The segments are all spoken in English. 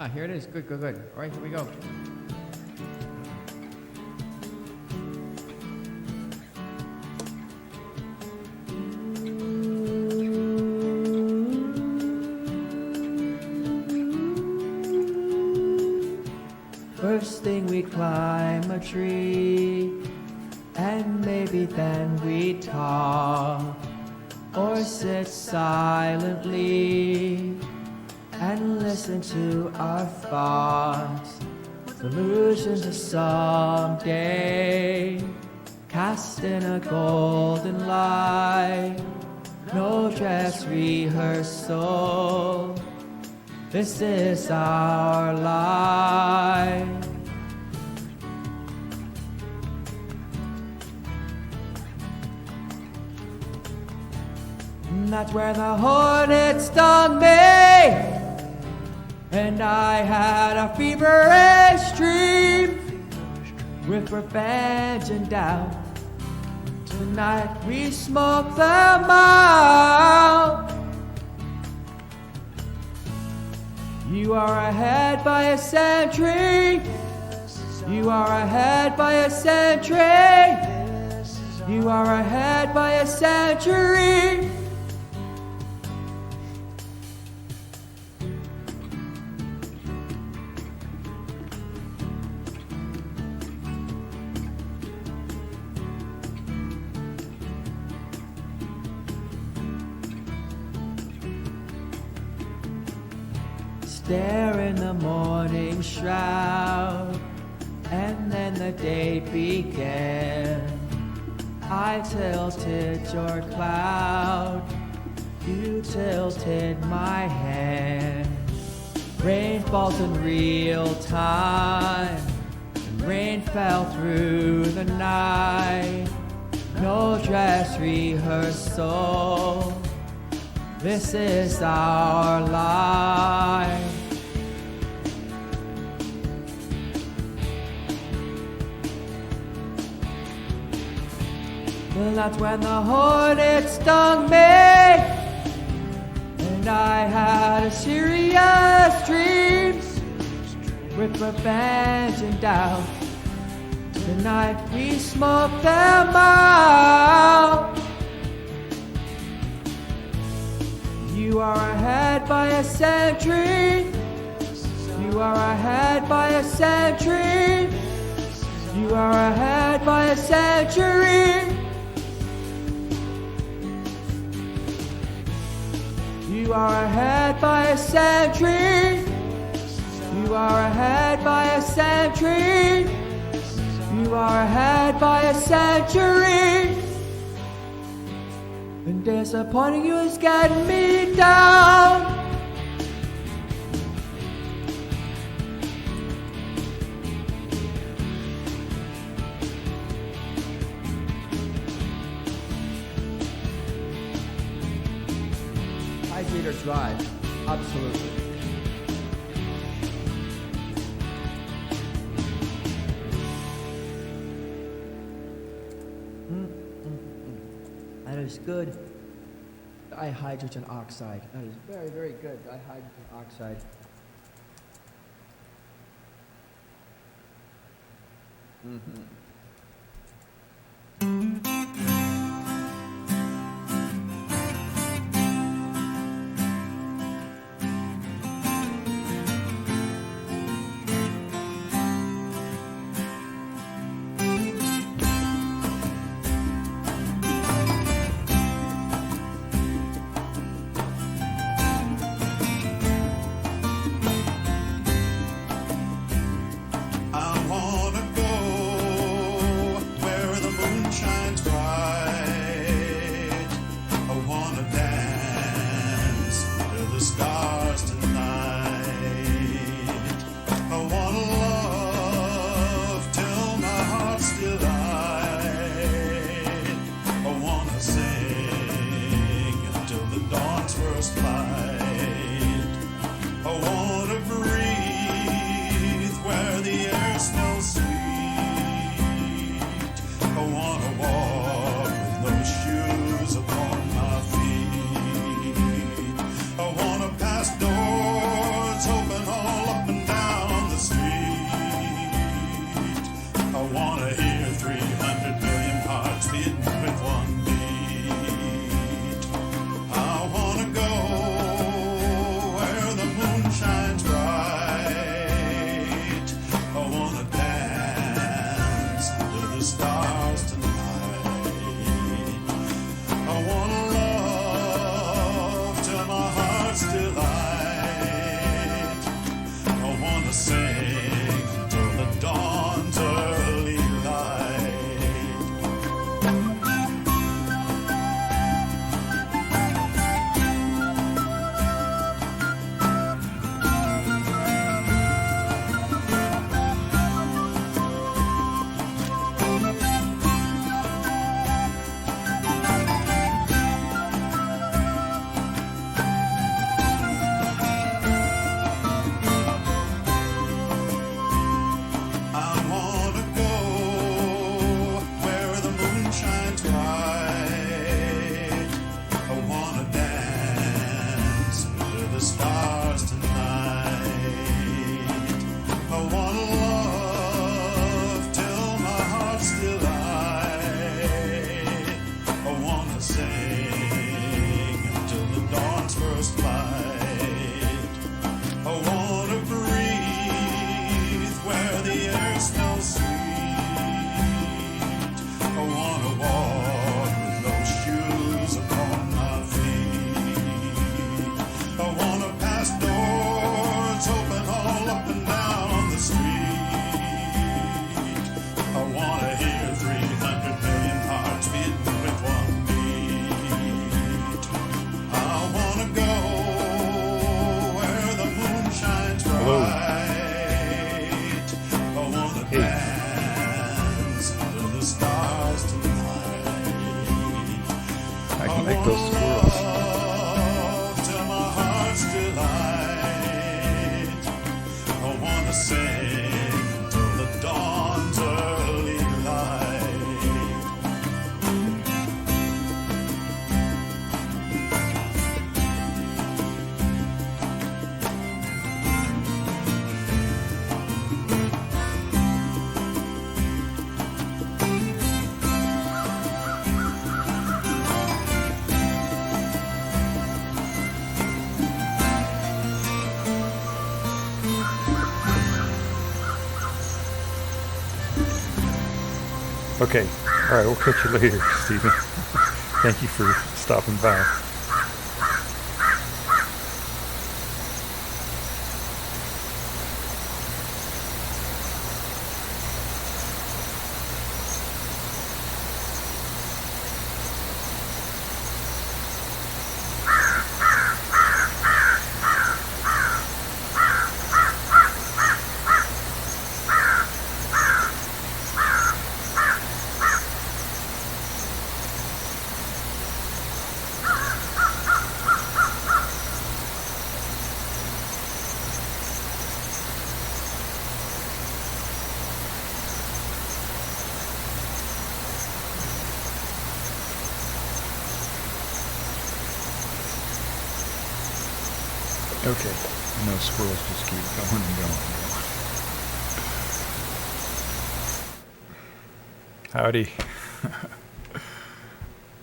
Here it is. Good, good, good. All right, here we go. First thing we climb a tree, and maybe then we talk, or sit silently and listen to our thoughts, illusions of someday, cast in a golden light, no dress rehearsal, this is our life. And that's where the hornet stung me, and I had a feverish dream with revenge and doubt. Tonight we smoke them out. You are ahead by a century. You are ahead by a century. You are ahead by a century. Stare in the morning shroud, and then the day began. I tilted your cloud, you tilted my hand. Rain falls in real time, and rain fell through the night. No dress rehearsal, this is our life. Well, that's when the hornet stung me, and I had a serious dream with revenge and doubt. Tonight we smoke them out. You are ahead by a century. You are ahead by a century. You are ahead by a century. You are ahead by a century. You are ahead by a century. You are ahead by a century. And disappointing you is getting me down. Hydrate or drive, absolutely. That is good. Dihydrogen oxide. That is very, very good. Dihydrogen oxide. I wanna go the stars tonight. I wanna love till my heart's still light. I wanna sing until the dawn's first light. I wanna breathe where the air smells sweet. I wanna walk with no shoes upon my feet. I wanna pass doors open all up and down the street. I wanna hear 300 million hearts beating with one beat. I wanna go where the moon shines bright. I wanna dance under the stars tonight. I can make those squirrels. Till my heart's delight. I wanna sing till the dawn's early light. Okay, all right, we'll catch you later, Stephen. Thank you for stopping by. Okay, and those squirrels just keep going and going and going. Howdy.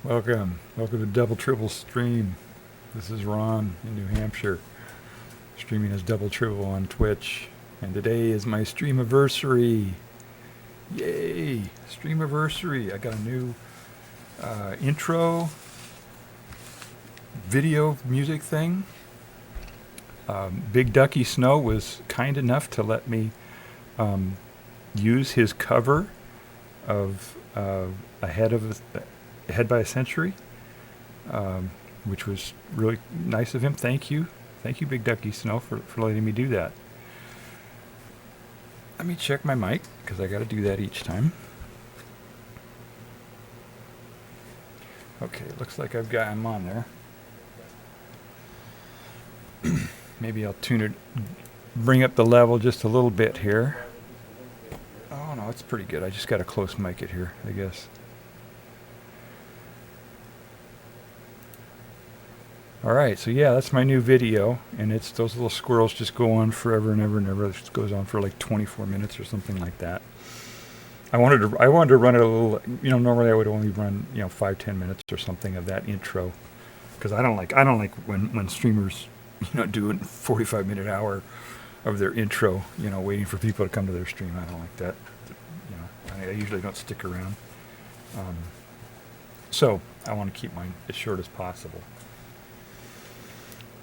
Welcome to Double Tribble Stream. This is Ron in New Hampshire, streaming as Double Tribble on Twitch. And today is my Streamaversary. Yay! Streamaversary. I got a new intro video music thing. Big Ducky Snow was kind enough to let me use his cover of Ahead by a Century, which was really nice of him. Thank you, Big Ducky Snow, for letting me do that. Let me check my mic, because I got to do that each time. Okay, looks like I've got him on there. Maybe I'll tune it, bring up the level just a little bit here. Oh no, it's pretty good. I just got to close mic it here, I guess. Alright, so yeah, that's my new video, and it's those little squirrels just go on forever and ever and ever. It just goes on for like 24 minutes or something like that. I wanted to run it a little, normally I would only run, 5-10 minutes or something of that intro, because I don't like when streamers do a 45-minute hour of their intro, waiting for people to come to their stream. I don't like that. I usually don't stick around. So I want to keep mine as short as possible.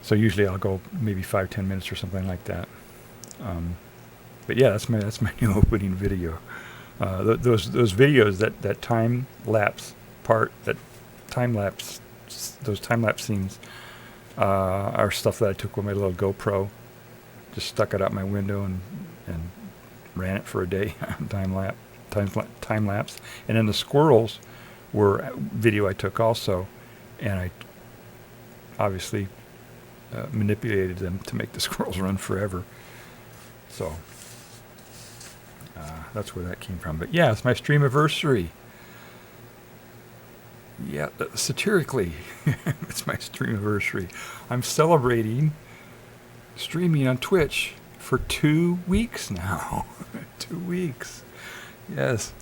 So usually I'll go maybe 5-10 minutes or something like that. But yeah, that's my new opening video. Those videos, that time lapse part, those time lapse scenes, are stuff that I took with my little GoPro. Just stuck it out my window and ran it for a day. time lapse. And then the squirrels were video I took also, and I obviously manipulated them to make the squirrels run forever. So that's where that came from. But yeah, it's my Streamaversary. Yeah, satirically, it's my Streamaversary. I'm celebrating streaming on Twitch for 2 weeks now. 2 weeks. Yes.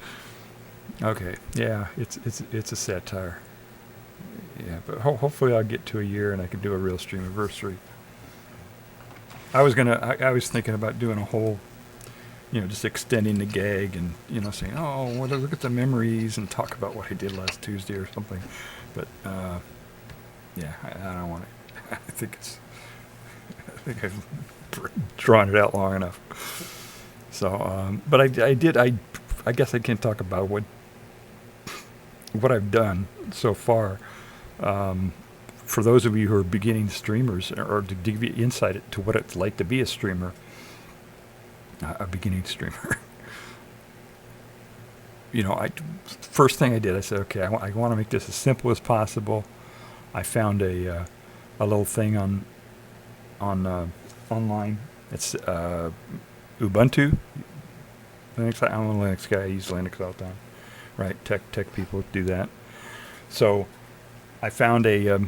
Okay. Yeah, it's a satire. Yeah, but hopefully I'll get to a year and I can do a real Streamaversary. I was thinking about doing a whole, just extending the gag and, saying, oh, well, look at the memories and talk about what I did last Tuesday or something. But, yeah, I don't want to. I think I've drawn it out long enough. So, but I guess I can talk about what I've done so far. For those of you who are beginning streamers, or to give you insight to what it's like to be a streamer, a beginning streamer. First thing I did, I said, okay, I want to make this as simple as possible. I found a little thing on online. It's Ubuntu. Linux. I'm a Linux guy. I use Linux all the time. Right, tech people do that. So I found a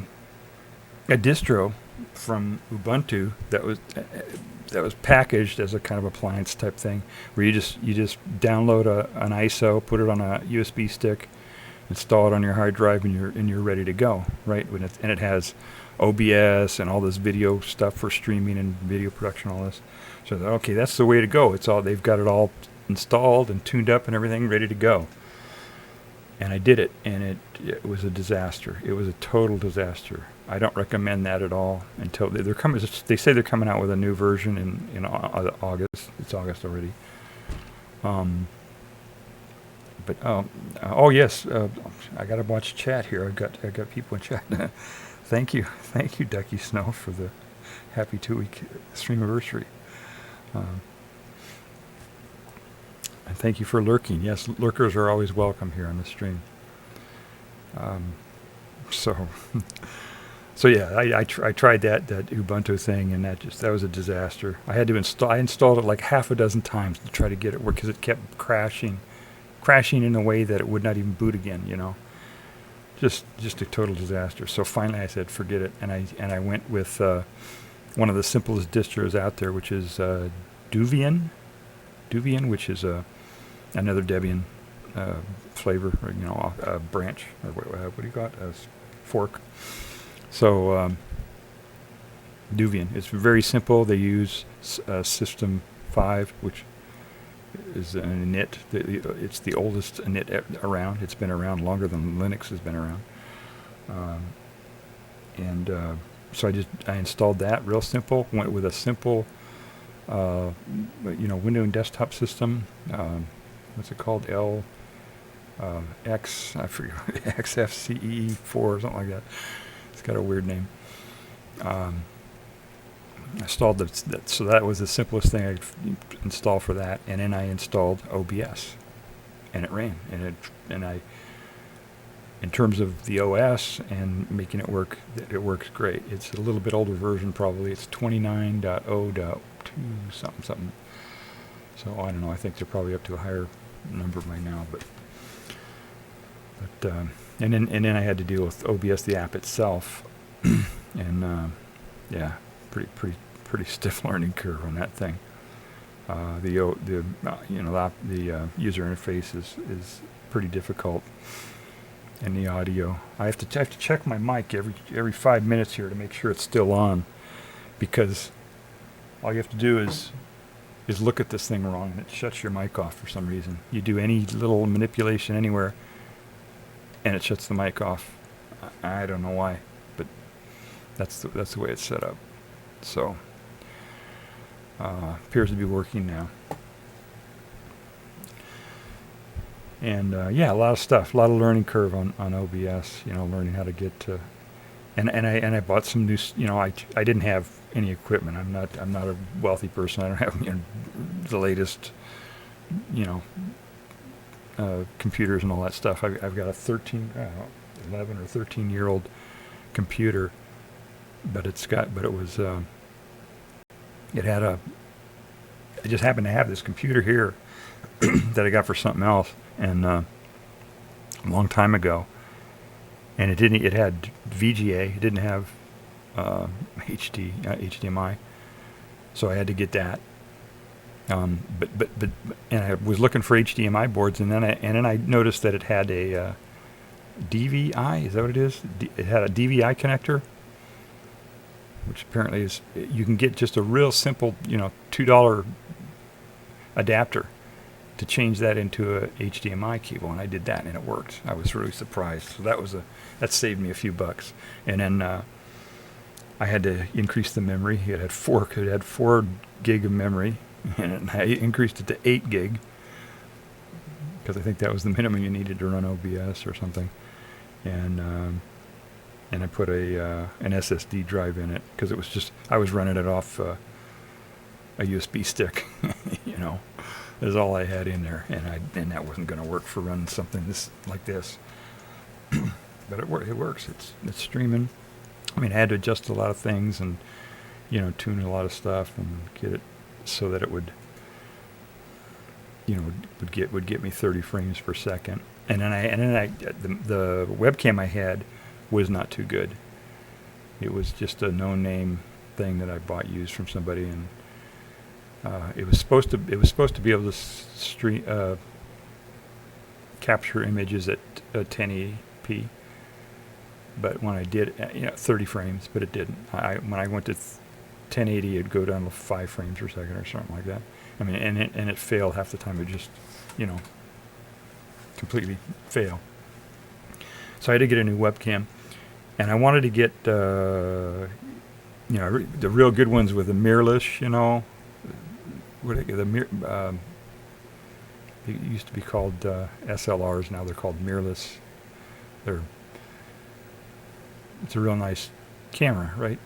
distro from Ubuntu that was packaged as a kind of appliance type thing, where you just download an ISO, put it on a USB stick, install it on your hard drive, and you're ready to go. Right, and it has OBS and all this video stuff for streaming and video production, all this. So I thought, okay, that's the way to go. They've got it all installed and tuned up and everything ready to go. And I did it, and it was a disaster. It was a total disaster. I don't recommend that at all until they're coming. They say they're coming out with a new version in August. It's August already. But oh yes, I got to watch chat here. I got people in chat. Thank you, Ducky Snow, for the happy 2-week Streamaversary. And thank you for lurking. Yes, lurkers are always welcome here on the stream. So yeah, I tried that Ubuntu thing, and that was a disaster. I had to install. I installed it like half a dozen times to try to get it work, because it kept crashing in a way that it would not even boot again. Just a total disaster. So finally, I said, forget it, and I went with one of the simplest distros out there, which is Debian, which is another Debian flavor, or, a branch, or what do you call it? A fork. So Debian, it's very simple. They use System 5, which is a init. It's the oldest init around. It's been around longer than Linux has been around. So I installed that, real simple. Went with a simple, window and desktop system. What's it called? I forget, XFCE4 or something like that. It's got a weird name. I installed that, so that was the simplest thing I installed for that, and then I installed OBS, and it ran, and I, in terms of the OS and making it work, it works great. It's a little bit older version, probably. It's 29.0.2 something. So I don't know. I think they're probably up to a higher number by now, but and then I had to deal with OBS, the app itself, and pretty stiff learning curve on that thing. The user interface is pretty difficult, and the audio. I have to check my mic every 5 minutes here to make sure it's still on, because all you have to do is look at this thing wrong, and it shuts your mic off for some reason. You do any little manipulation anywhere, and it shuts the mic off. I don't know why, but that's the way it's set up. So appears to be working now. And a lot of stuff, a lot of learning curve on OBS. Learning how to get to, and I bought some new. I didn't have any equipment. I'm not a wealthy person. I don't have the latest, computers and all that stuff. I've got a 11 or 13-year-old computer, but I just happened to have this computer here that I got for something else, and a long time ago, and it had VGA. It didn't have HDMI, So I had to get that. But and I was looking for HDMI boards, and then I noticed that it had a DVI. Is that what it is? It had a DVI connector, which apparently is, you can get just a real simple, $2 adapter to change that into a HDMI cable, and I did that, and it worked. I was really surprised. So that saved me a few bucks. And then I had to increase the memory. It had 4 gig of memory, and I increased it to 8 gig because I think that was the minimum you needed to run OBS or something. And I put an SSD drive in it because it was just, I was running it off a USB stick. Is all I had in there, and that wasn't going to work for running something like this. But it works. It's streaming. I mean, I had to adjust a lot of things and tune a lot of stuff and get it so that it would get me 30 frames per second. And then the webcam I had was not too good. It was just a no-name thing that I bought used from somebody, and it was supposed to be able to capture images at 1080p. But when I did, 30 frames, but it didn't. When I went to 1080, it'd go down to 5 frames per second or something like that. I mean, and it failed half the time. It just, completely fail. So I had to get a new webcam, and I wanted to get, the real good ones with the mirrorless, they used to be called SLRs. Now they're called mirrorless. It's a real nice camera, right?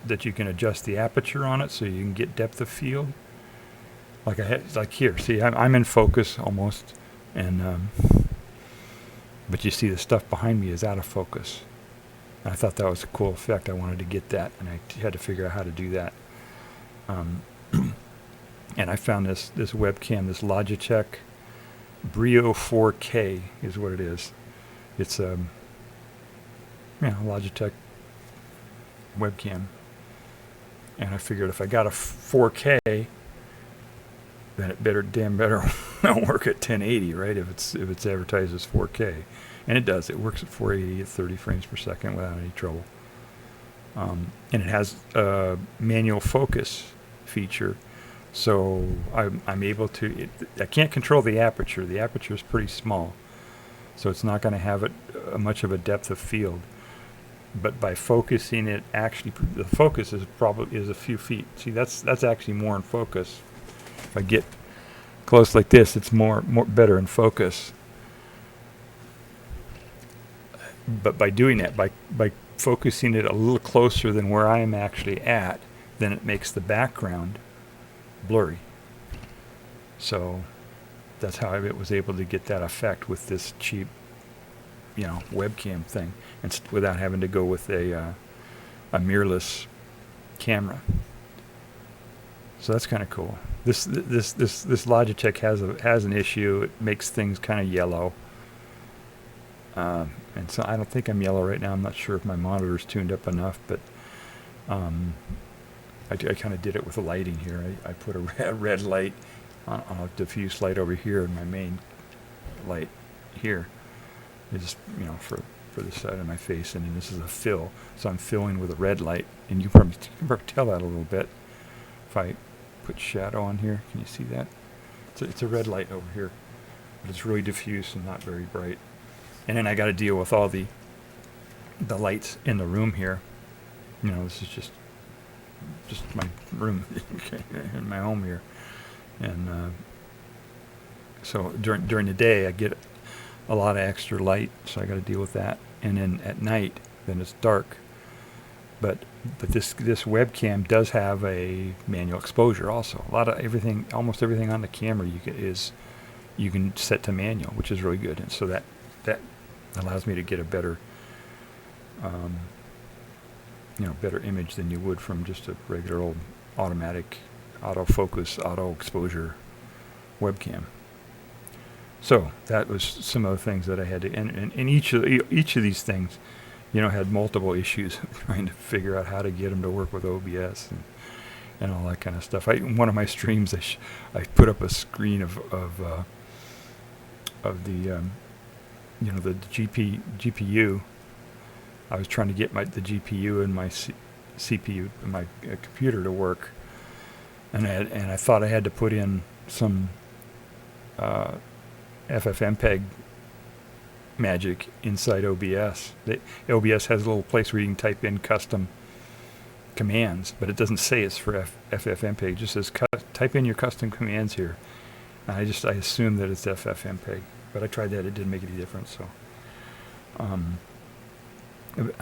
That you can adjust the aperture on it so you can get depth of field. Like here. See, I'm in focus almost, and but you see the stuff behind me is out of focus. And I thought that was a cool effect. I wanted to get that, and I had to figure out how to do that. And I found this webcam, this Logitech Brio 4K is what it is. It's Logitech webcam. And I figured if I got a 4K, then it better work at 1080, right? If it's advertised as 4K. And it does. It works at 480 at 30 frames per second without any trouble. And it has a manual focus feature. So I'm able to, I can't control the aperture. The aperture is pretty small. So it's not going to have much of a depth of field. But by focusing it, actually, the focus is a few feet. See, that's actually more in focus. If I get close like this, it's more better in focus. But by doing that, by focusing it a little closer than where I am actually at, then it makes the background blurry. So that's how I was able to get that effect with this cheap, webcam thing, and without having to go with a mirrorless camera. So that's kind of cool. This Logitech has an issue. It makes things kind of yellow. And so I don't think I'm yellow right now. I'm not sure if my monitor's tuned up enough, but I kind of did it with the lighting here. I put a red light on a diffuse light over here, and my main light here is for the side of my face, and then this is a fill, so I'm filling with a red light, and you can probably tell that a little bit if I put shadow on here. Can you see that? It's a red light over here, but it's really diffuse and not very bright. And then I got to deal with all the lights in the room here. This is just my room in my home here, and so during the day I get a lot of extra light, so I got to deal with that. And then at night, then it's dark. But this webcam does have a manual exposure also. Almost everything on the camera you can set to manual, which is really good. And so that allows me to get a better better image than you would from just a regular old automatic autofocus, auto exposure webcam. So that was some of the things that I had to, and each of these things, had multiple issues trying to figure out how to get them to work with OBS, and all that kind of stuff. One of my streams, I put up a screen of the the GPU. I was trying to get the GPU and my CPU and my computer to work, and I thought I had to put in some FFmpeg magic inside OBS. OBS has a little place where you can type in custom commands, but it doesn't say it's for FFmpeg. It just says type in your custom commands here. And I assume that it's FFmpeg, but I tried that. It didn't make any difference. So, I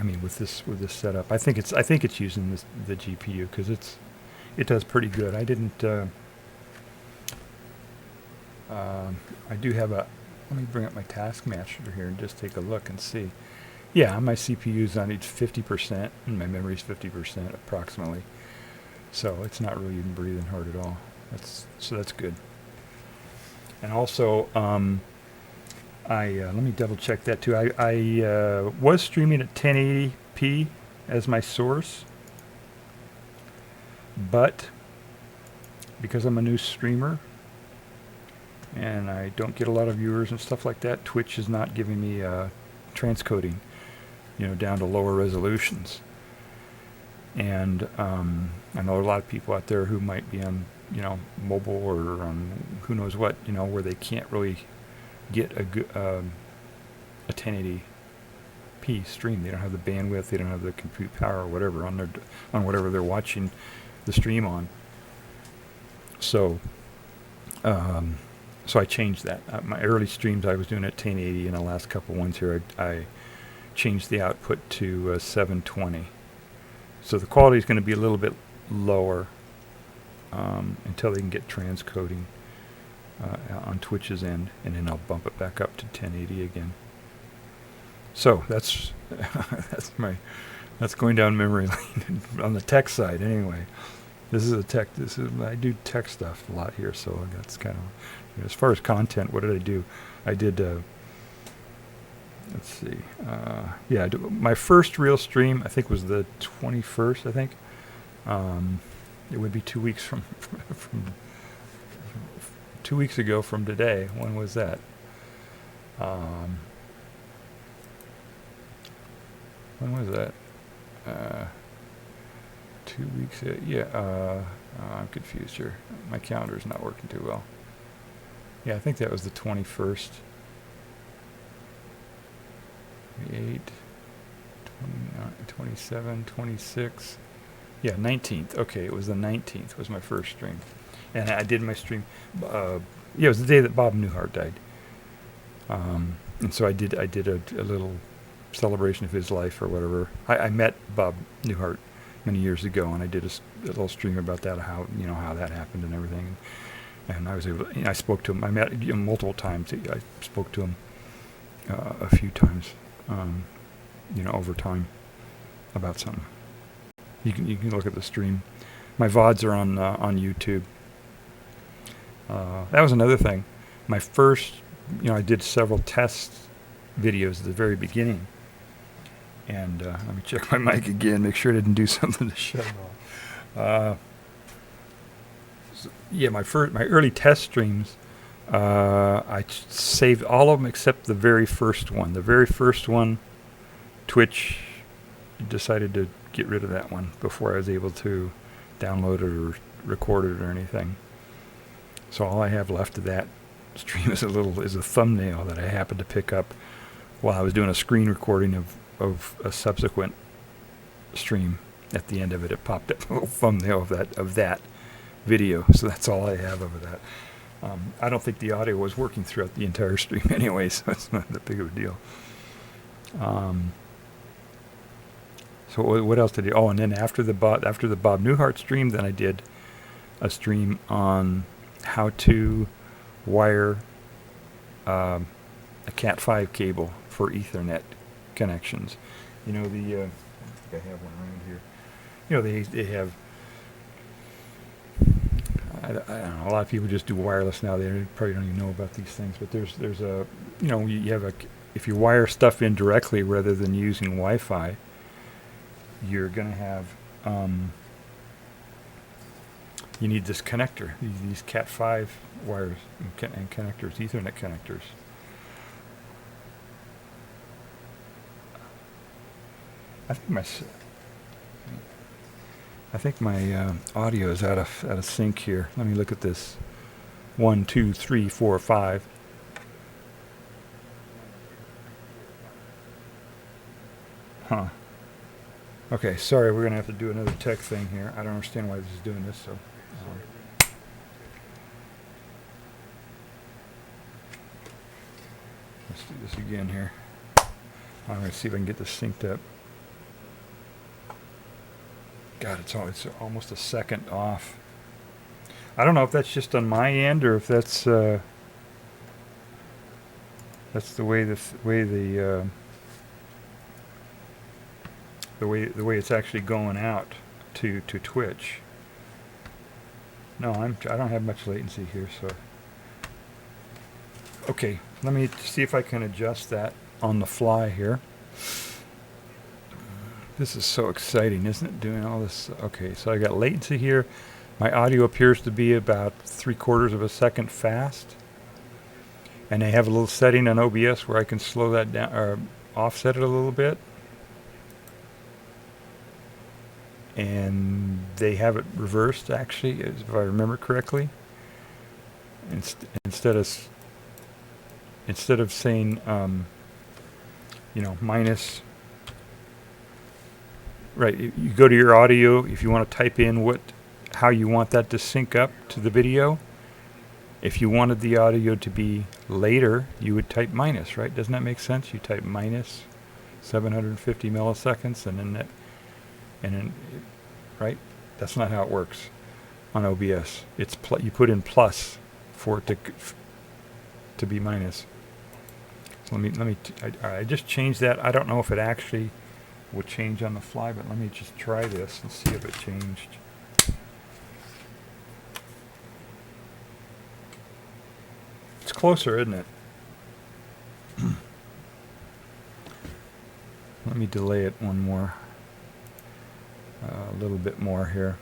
mean, with this setup, I think it's using the GPU because it does pretty good. I didn't. I do have a. Let me bring up my task matcher here and just take a look and see. Yeah, my CPU's on 50% and my memory's 50% approximately. So it's not really even breathing hard at all. That's good. And also, let me double check that too. I was streaming at 1080p as my source, but because I'm a new streamer and I don't get a lot of viewers and stuff like that, Twitch is not giving me transcoding, down to lower resolutions. And I know a lot of people out there who might be on, mobile or on who knows what, where they can't really get a 1080p stream. They don't have the bandwidth, they don't have the compute power or whatever on whatever they're watching the stream on. So I changed that. My early streams I was doing at 1080, and the last couple ones here I changed the output to 720. So the quality is going to be a little bit lower until they can get transcoding on Twitch's end, and then I'll bump it back up to 1080 again. So that's that's going down memory lane on the tech side anyway. I do tech stuff a lot here, so that's kind of, as far as content, what did I do? I did, let's see, my first real stream, I think, was the 21st, I think. It would be 2 weeks from 2 weeks ago from today. When was that? When was that? 2 weeks. I'm confused here. My calendar's not working too well. Yeah, I think that was the 21st. 28, 29, 27, 26. Yeah, 19th. Okay, it was the 19th was my first stream. And I did my stream. It was the day that Bob Newhart died. And so I did a little celebration of his life or whatever. I met Bob Newhart many years ago, and I did a little stream about that, how that happened and everything. And I was able to, I spoke to him. I met him multiple times. I spoke to him a few times, over time about something. You can look at the stream. My VODs are on YouTube. That was another thing. My first, I did several test videos at the very beginning. And let me check my mic again, make sure I didn't do something to shut it off. My early test streams, I saved all of them except the very first one. The very first one, Twitch decided to get rid of that one before I was able to download it or record it or anything. So all I have left of that stream is a thumbnail that I happened to pick up while I was doing a screen recording of a subsequent stream. At the end of it, it popped up a little thumbnail of that video. So that's all I have of that. I don't think the audio was working throughout the entire stream anyway, so it's not that big of a deal. So what else did I do? Oh, and then after the Bob Newhart stream, then I did a stream on how to wire a Cat5 cable for Ethernet connections. I think I have one around here. They have, I don't know, a lot of people just do wireless now. They probably don't even know about these things, but there's a, you have if you wire stuff in directly rather than using Wi-Fi, you're going to have, you need this connector, these Cat5 wires and connectors, Ethernet connectors. I think my audio is out of sync here. Let me look at this. 1, 2, 3, 4, 5. Huh. Okay, sorry, we're gonna have to do another tech thing here. I don't understand why this is doing this. So, let's do this again here. I'm gonna see if I can get this synced up. God, it's almost a second off. I don't know if that's just on my end or if that's the way the way it's actually going out to Twitch. No, I don't have much latency here, so okay. Let me see if I can adjust that on the fly here. This is so exciting, isn't it? Doing all this. Okay, so I got latency here. My audio appears to be about 3/4 of a second fast. And I have a little setting on OBS where I can slow that down or offset it a little bit. And they have it reversed, actually, if I remember correctly. Instead of saying, minus. Right, you go to your audio if you want to type in how you want that to sync up to the video. If you wanted the audio to be later, you would type minus, right? Doesn't that make sense? You type minus 750 milliseconds, and then right? That's not how it works on OBS. It's you put in plus for it to be minus. So I just changed that. I don't know if it actually will change on the fly, but let me just try this and see if it changed. It's closer, isn't it? Let me delay it one more. A little bit more here.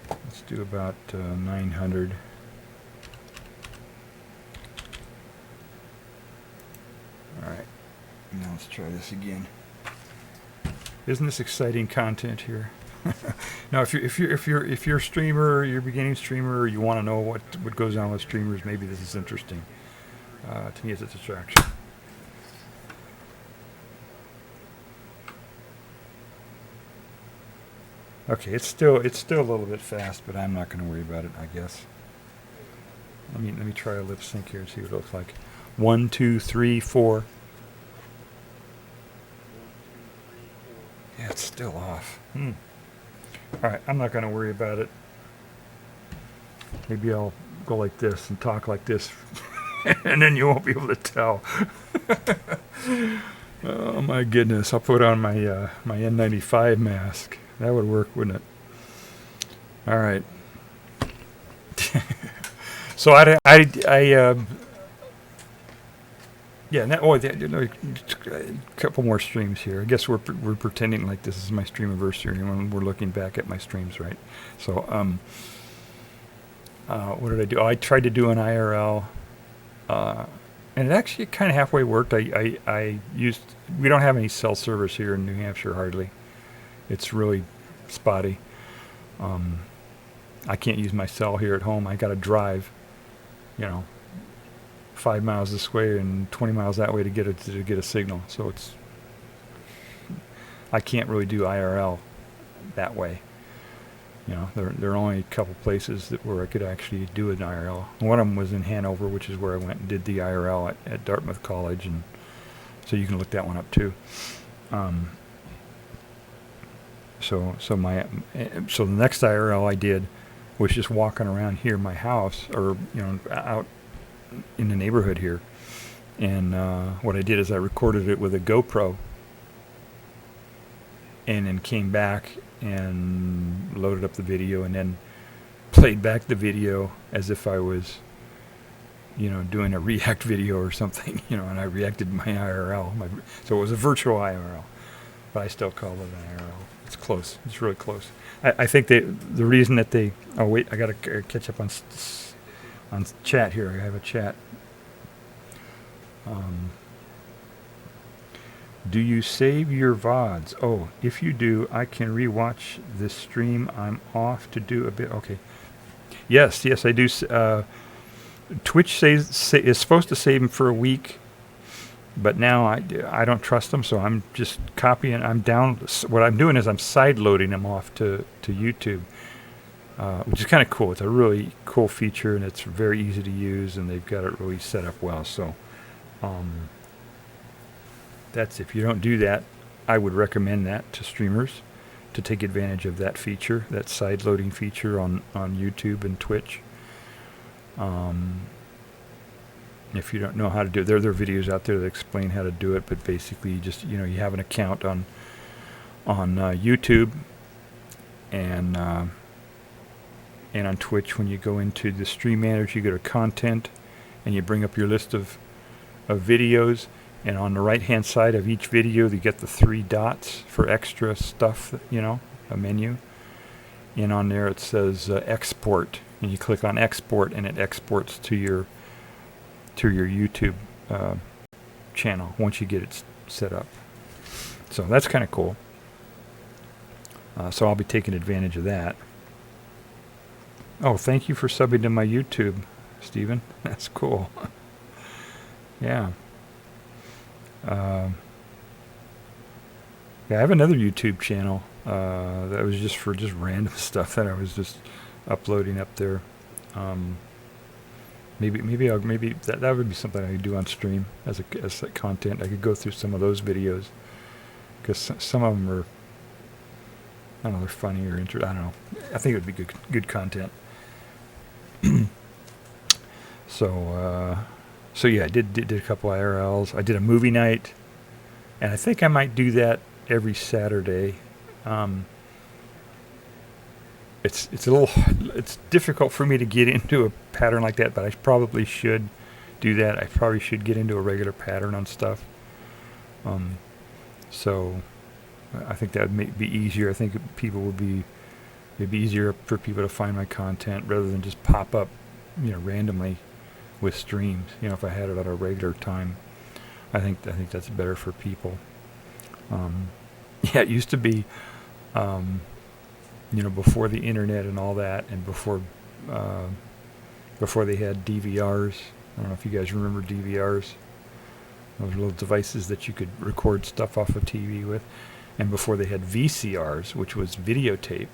Let's do about 900. All right. Now let's try this again. Isn't this exciting content here? Now, if you're a streamer, you're a beginning streamer, or you want to know what goes on with streamers, maybe this is interesting. To me, it's a distraction. Okay, it's still a little bit fast, but I'm not going to worry about it, I guess. Let me try a lip sync here and see what it looks like. 1, 2, 3, 4. Yeah, it's still off. All right, I'm not going to worry about it. Maybe I'll go like this and talk like this, and then you won't be able to tell. Oh my goodness! I'll put on my my N95 mask. That would work, wouldn't it? All right. So a couple more streams here. I guess we're pretending like this is my Streamaversary when we're looking back at my streams, right? So what did I do? I tried to do an IRL, and it actually kind of halfway worked. We don't have any cell service here in New Hampshire hardly. It's really spotty. I can't use my cell here at home. I got to drive, 5 miles this way and 20 miles that way to get a signal. So I can't really do IRL that way. There are only a couple places where I could actually do an IRL. One of them was in Hanover, which is where I went and did the IRL at Dartmouth College, and so you can look that one up too. So the next IRL I did was just walking around here, my house, or out in the neighborhood here, and what I did is I recorded it with a GoPro, and then came back and loaded up the video, and then played back the video as if I was, doing a React video or something, and I reacted my IRL. So it was a virtual IRL, but I still call it an IRL. It's close. It's really close. I think the reason that they... Oh, wait. I got to catch up on chat here. I have a chat. Do you save your VODs? Oh, if you do, I can rewatch this stream. I'm off to do a bit. Okay. Yes, I do. Twitch is supposed to save them for a week, but now I don't trust them, so I'm just copying. What I'm doing is I'm side loading them off to YouTube, which is kind of cool. It's a really cool feature, and it's very easy to use, and they've got it really set up well. So that's, if you don't do that, I would recommend that to streamers, to take advantage of that feature, that side loading feature on YouTube and Twitch. If you don't know how to do it, there are videos out there that explain how to do it, but basically you have an account on YouTube and on Twitch. When you go into the Stream Manager, you go to Content, and you bring up your list of videos, and on the right-hand side of each video, you get the 3 dots for extra stuff, a menu. And on there it says Export, and you click on Export, and it exports to your YouTube channel once you get it set up. So that's kind of cool. So I'll be taking advantage of that. Oh, thank you for subbing to my YouTube, Stephen. That's cool. Yeah. I have another YouTube channel that was just for random stuff that I was just uploading up there. Maybe that would be something I could do on stream as a content. I could go through some of those videos, because some of them are, I don't know, they're funny or interesting. I don't know. I think it would be good content. So yeah, I did a couple IRLs. I did a movie night, and I think I might do that every Saturday. It's difficult for me to get into a pattern like that, but I probably should do that. I probably should get into a regular pattern on stuff. So I think that would be easier. I think it'd be easier for people to find my content rather than just pop up, randomly with streams. If I had it at a regular time, I think that's better for people. Yeah, it used to be, before the internet and all that, and before they had DVRs. I don't know if you guys remember DVRs. Those little devices that you could record stuff off of TV with. And before they had VCRs, which was videotape,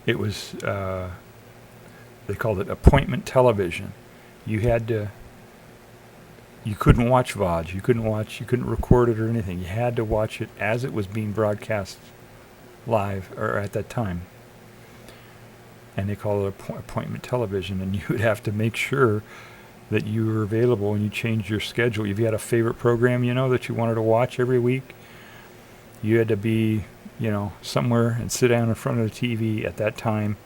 it was, they called it appointment television. You couldn't watch VODs. You couldn't record it or anything. You had to watch it as it was being broadcast live, or at that time. And they call it appointment television, and you would have to make sure that you were available, and you changed your schedule. If you had a favorite program, that you wanted to watch every week, you had to be, somewhere and sit down in front of the TV at that time,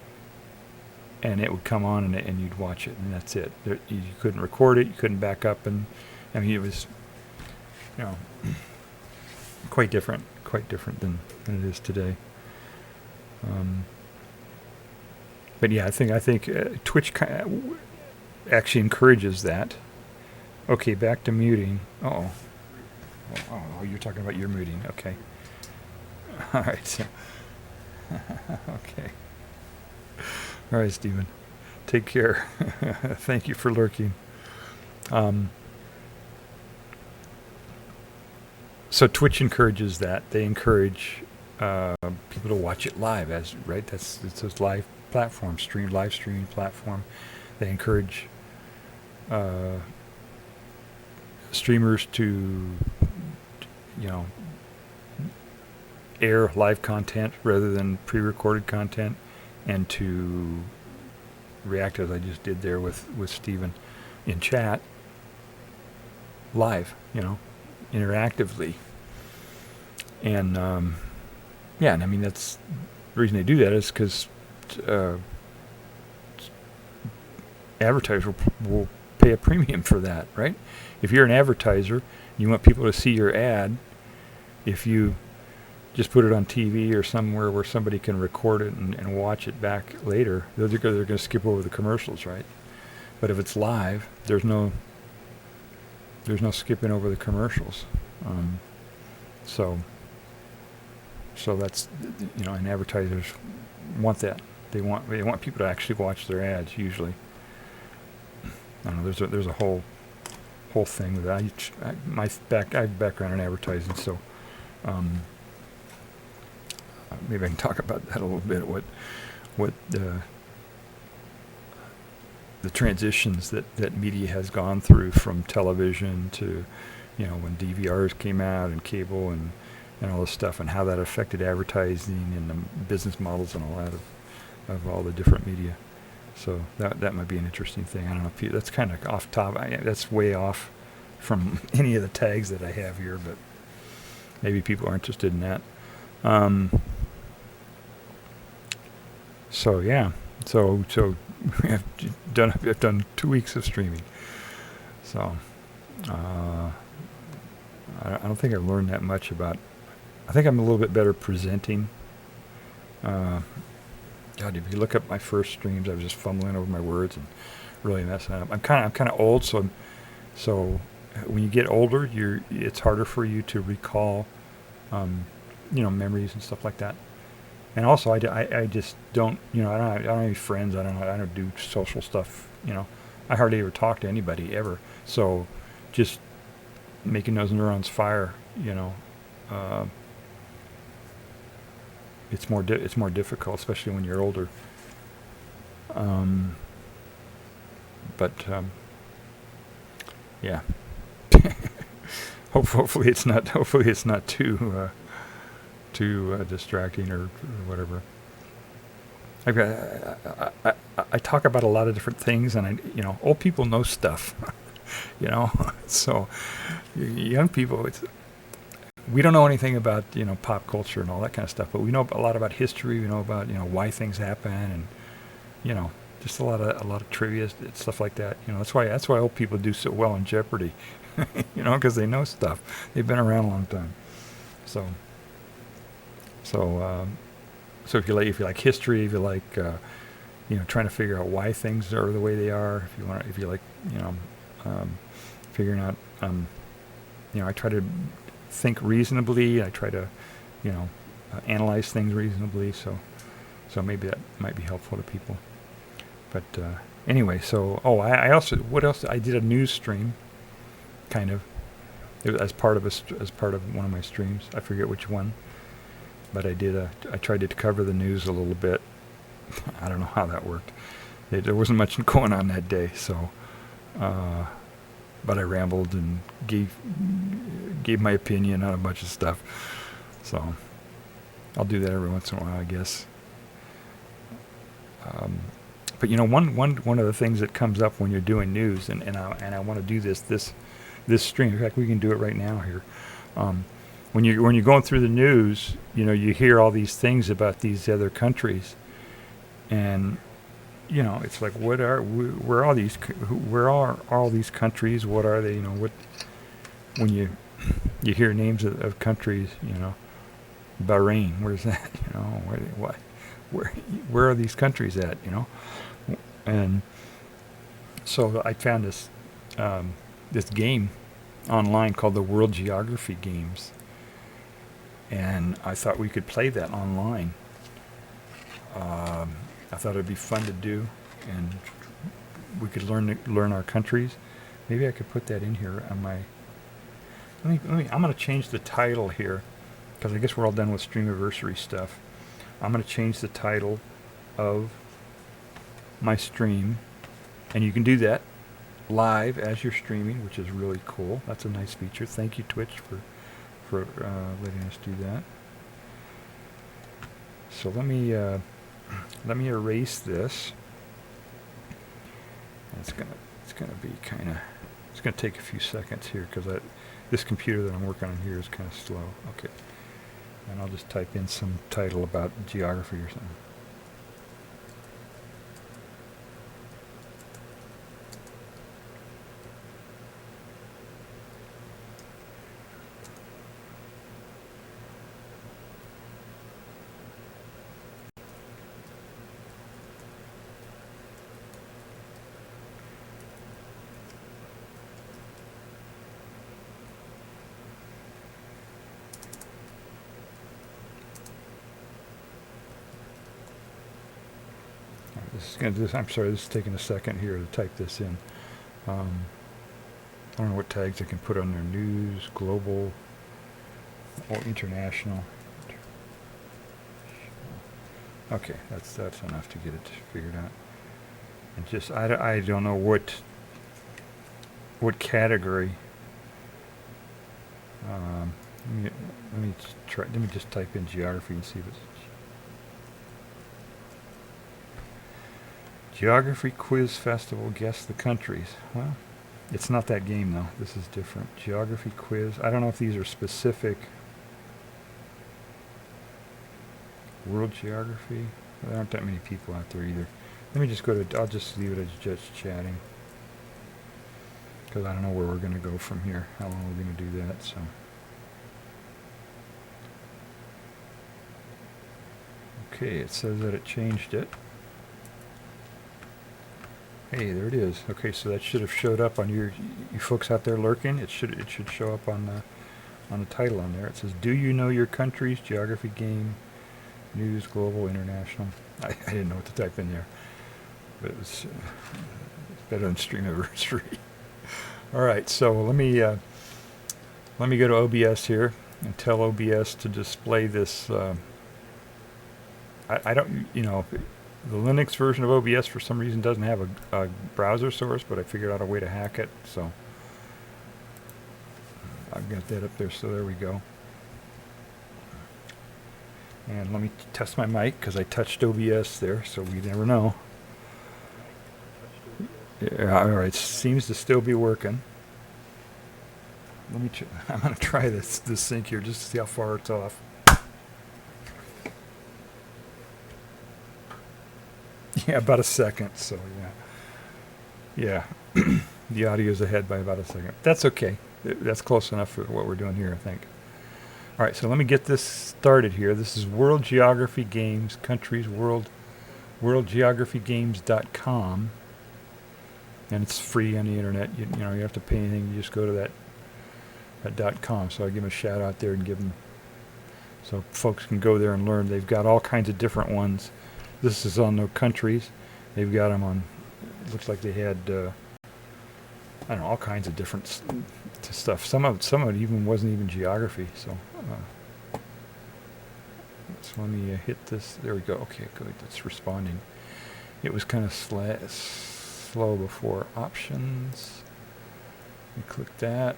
and it would come on, and you'd watch it, and that's it. You couldn't record it, you couldn't back up, and it was, quite different than it is today. But yeah, I think Twitch actually encourages that. Okay, back to muting. Oh, you're talking about your muting. Okay. All right. So. Okay. All right, Stephen. Take care. Thank you for lurking. So Twitch encourages that. They encourage people to watch it live, it's a live platform, live streaming platform. They encourage streamers to, air live content rather than pre-recorded content, and to react, as I just did there with Stephen in chat, live, interactively. And and that's the reason they do that, is because advertisers will pay a premium for that, right? If you're an advertiser, you want people to see your ad. If you just put it on TV or somewhere where somebody can record it and watch it back later, they're going to skip over the commercials, right? But if it's live, there's no skipping over the commercials. So that's, and advertisers want that. They want people to actually watch their ads usually. I don't know. There's a whole thing with that. I have background in advertising, so maybe I can talk about that a little bit. What the transitions that media has gone through from television to, when DVRs came out and cable and all this stuff, and how that affected advertising and the business models and all that of all the different media. So that might be an interesting thing. I don't know if that's kind of off top. That's way off from any of the tags that I have here, but maybe people are interested in that. So yeah, so I've done 2 weeks of streaming. So I don't think I've learned that much about. I think I'm a little bit better presenting. God, if you look up my first streams, I was just fumbling over my words and really messing up. I'm kind of old, so when you get older, it's harder for you to recall, memories and stuff like that. And also, I just don't, I don't have any friends. I don't do social stuff. I hardly ever talk to anybody ever. So, just making those neurons fire, it's more difficult, especially when you're older. Yeah. Hopefully it's not too distracting or whatever. I talk about a lot of different things, and old people know stuff. So young people, we don't know anything about pop culture and all that kind of stuff, but we know a lot about history. We know about why things happen, and just a lot of trivia, stuff like that. That's why old people do so well in Jeopardy, because they know stuff. They've been around a long time. So if you like history, if you like trying to figure out why things are the way they are, if you like figuring out I try to think reasonably. I try to analyze things reasonably. So maybe that might be helpful to people. But anyway, so what else? I did a news stream, kind of. It was as part of one of my streams. I forget which one, but I tried to cover the news a little bit. I don't know how that worked. There wasn't much going on that day, so. But I rambled and gave my opinion on a bunch of stuff. So I'll do that every once in a while, I guess. But one of the things that comes up when you're doing news, and I want to do this stream. In fact, we can do it right now here. When you're going through the news, you hear all these things about these other countries, and it's like, where are all these countries? What are they? When you hear names of countries, Bahrain, where's that? Where are these countries at? And so I found this game online called the World Geography Games, and I thought we could play that online. I thought it'd be fun to do, and we could learn our countries. Maybe I could put that in here on my. I'm going to change the title here, because I guess we're all done with Streamaversary stuff. I'm going to change the title of my stream, and you can do that live as you're streaming, which is really cool. That's a nice feature. Thank you, Twitch, for letting us do that. So let me erase this. It's gonna be kind of. It's gonna take a few seconds here because this computer that I'm working on here is kind of slow. Okay, and I'll just type in some title about geography or something. this is going to. I'm sorry. This is taking a second here to type this in. I don't know what tags I can put on there. News, global, or international. Okay, that's enough to get it figured out. And just I don't know what category. Let me try. Let me just type in geography and see if it's geography quiz festival. Guess the countries. Well, it's not that game though. This is different. Geography quiz. I don't know if these are specific. World geography. Well, there aren't that many people out there either. Let me just go to. I'll just leave it as just chatting. Because I don't know where we're going to go from here. How long we're going to do that. So. Okay, it says that it changed it. Hey, there it is. Okay, so that should have showed up on you folks out there lurking. It should show up on the title on there. It says, "Do you know your countries? Geography game, news, global, international." I didn't know what to type in there, but it was better than Streamaversary. All right, so let me go to OBS here and tell OBS to display this. I don't, the Linux version of OBS for some reason doesn't have a browser source, but I figured out a way to hack it, so I've got that up there, so there we go. And let me test my mic, because I touched OBS there, so we never know. Yeah, all right, seems to still be working. Let me. I'm going to try this sync here just to see how far it's off. Yeah, about a second. So yeah. The audio's ahead by about a second. That's okay. That's close enough for what we're doing here, I think. All right, so let me get this started here. This is World Geography Games, countries, worldgeographygames.com. And it's free on the internet. You have to pay anything. You just go to that .com. So I give them a shout out there and give them, so folks can go there and learn. They've got all kinds of different ones. This is on the countries. They've got them on. It looks like they had I don't know, all kinds of different stuff. Some of it even wasn't even geography. So let me hit this. There we go. Okay, good. It's responding. It was kind of slow before. Options. We click that.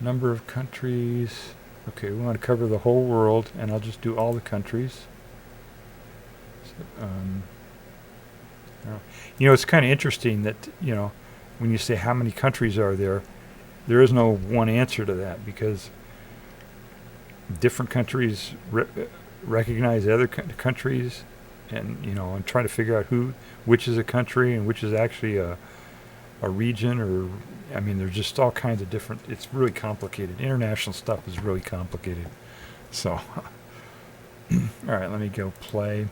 Number of countries. Okay, we want to cover the whole world, and I'll just do all the countries. So, it's kind of interesting that, when you say how many countries are there is no one answer to that, because different countries recognize other countries, and and try to figure out which is a country and which is actually a region, or there's just all kinds of different. It's really complicated. International stuff is really complicated. So, all right, let me go play.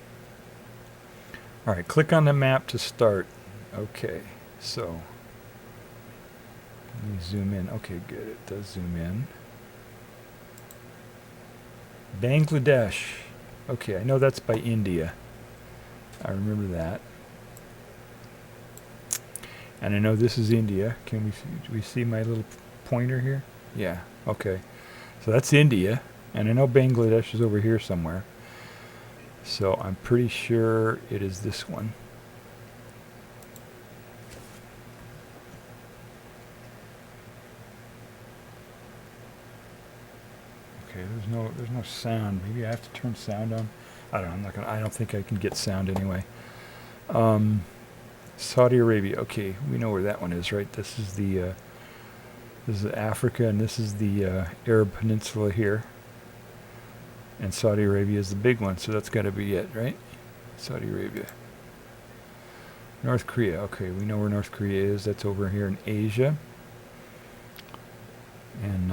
All right, click on the map to start. Okay, so let me zoom in. Okay, good. It does zoom in. Bangladesh. Okay, I know that's by India. I remember that. And I know this is India. Do we see my little pointer here? Yeah, okay. So that's India. And I know Bangladesh is over here somewhere. So I'm pretty sure it is this one. Okay, there's no sound. Maybe I have to turn sound on. I don't know. I don't think I can get sound anyway. Saudi Arabia. Okay, we know where that one is, right? This is Africa, and this is the Arab Peninsula here. And Saudi Arabia is the big one, so that's got to be it, right? Saudi Arabia. North Korea. Okay, we know where North Korea is. That's over here in Asia. And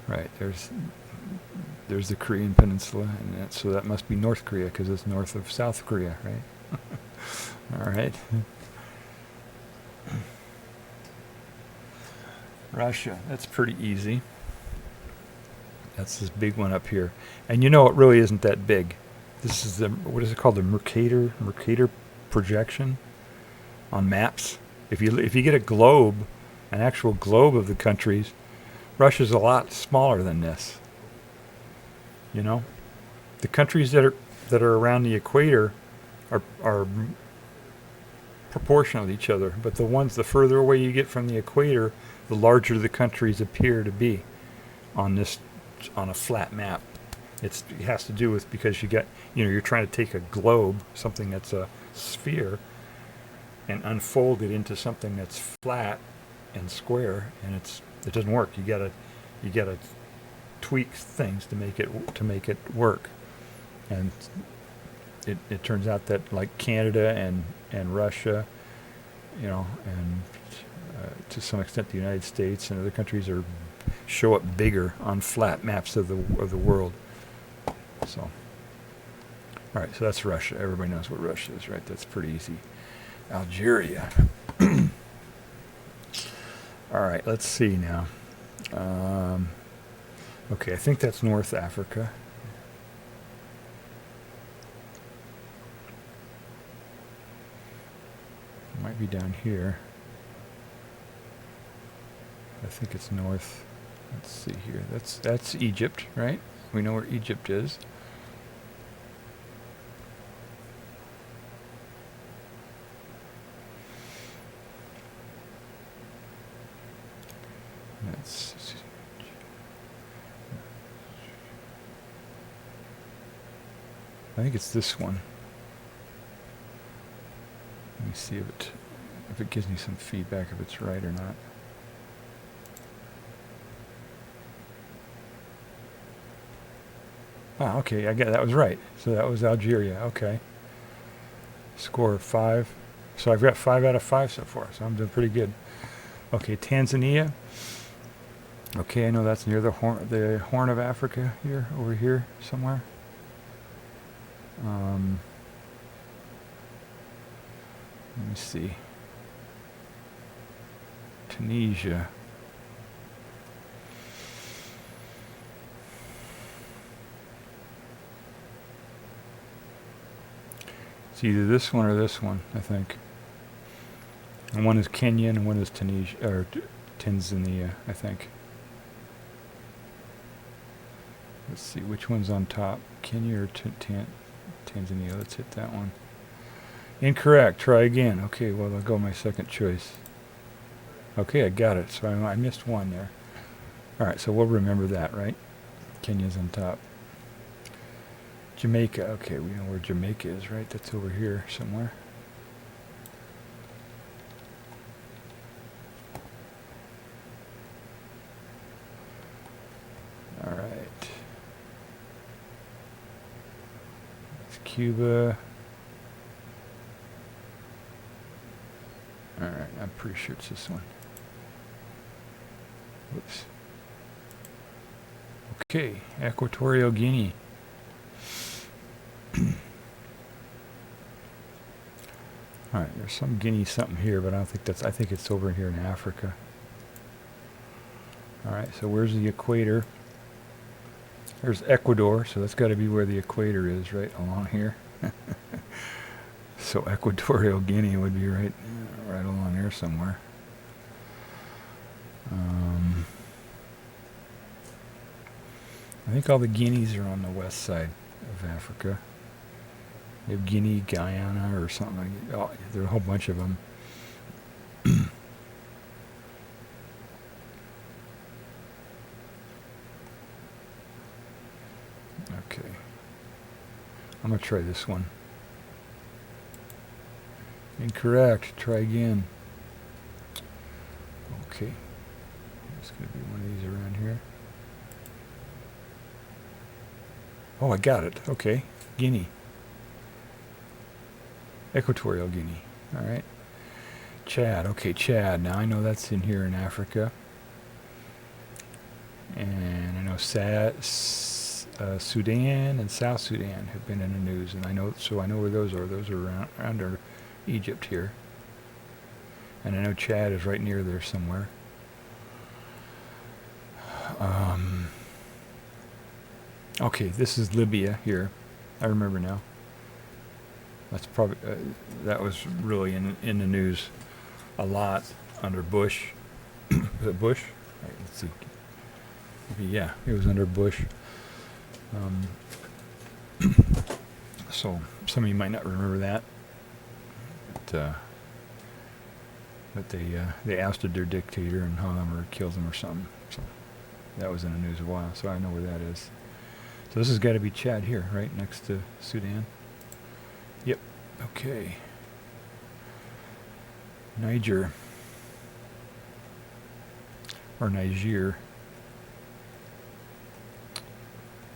right, there's the Korean Peninsula, and so that must be North Korea, because it's north of South Korea, right? All right. Russia. That's pretty easy. That's this big one up here. And it really isn't that big. This is the, what is it called? The Mercator projection on maps. If you get a globe, an actual globe of the countries, Russia's a lot smaller than this. You know, the countries that are around the equator are proportional to each other, but the further away you get from the equator, the larger the countries appear to be on a flat map. It has to do with, because you're trying to take a globe, something that's a sphere, and unfold it into something that's flat and square, and it doesn't work. You gotta tweak things to make it work. And it turns out that, like Canada and Russia, and to some extent the United States and other countries show up bigger on flat maps of the world. So, all right, so that's Russia. Everybody knows what Russia is, right? That's pretty easy. Algeria. All right, let's see now. Okay, I think that's North Africa. Might be down here. I think it's north. Let's see here. That's Egypt, right? We know where Egypt is. I think it's this one. Let me see if it gives me some feedback if it's right or not. Ah, okay, that was right. So that was Algeria. Okay. Score of 5. So I've got 5 out of 5 so far. So I'm doing pretty good. Okay, Tanzania. Okay, I know that's near the Horn of Africa here, over here somewhere. Let me see. Tunisia. It's either this one or this one, I think. And one is Kenya and one is Tunisia, or Tanzania, I think. Let's see, which one's on top? Kenya or Tanzania? Let's hit that one. Incorrect. Try again. Okay, well, I'll go my second choice. Okay, I got it. So I missed one there. All right, so we'll remember that, right? Kenya's on top. Jamaica. Okay, we know where Jamaica is, right? That's over here somewhere. All right. It's Cuba. All right, I'm pretty sure it's this one. Whoops. Okay, Equatorial Guinea. All right, there's some Guinea something here, but I think it's over here in Africa. All right, so where's the equator? There's Ecuador, so that's got to be where the equator is, right along here. So Equatorial Guinea would be right along here somewhere. I think all the Guineas are on the west side of Africa. You have Guinea, Guyana, or something like that. Oh, there are a whole bunch of them. Okay. I'm going to try this one. Incorrect. Try again. Okay. There's going to be one of these around here. Oh, I got it. Okay. Guinea. Equatorial Guinea. All right. Chad. Okay, Chad. Now I know that's in here in Africa. And I know Sudan and South Sudan have been in the news, and I know where those are. Those are around under Egypt here. And I know Chad is right near there somewhere. Okay, this is Libya here. I remember now. That's probably that was really in the news a lot under Bush. Was it Bush? Right, let's see. Maybe, yeah, it was under Bush. So some of you might not remember that, but they ousted their dictator and hung him or killed him or something. So that was in the news a while. So I know where that is. So this has got to be Chad here, right next to Sudan. Yep. Okay. Niger. Or Niger.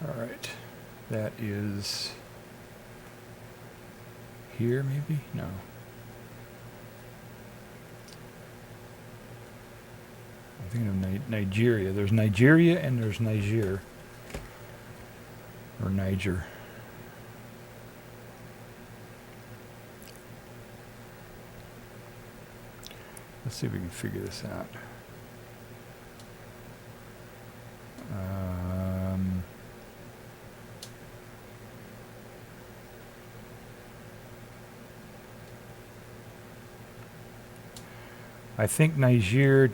All right. That is here, maybe? No. I'm thinking of Nigeria. There's Nigeria and there's Niger. Or Niger. Let's see if we can figure this out. I think Niger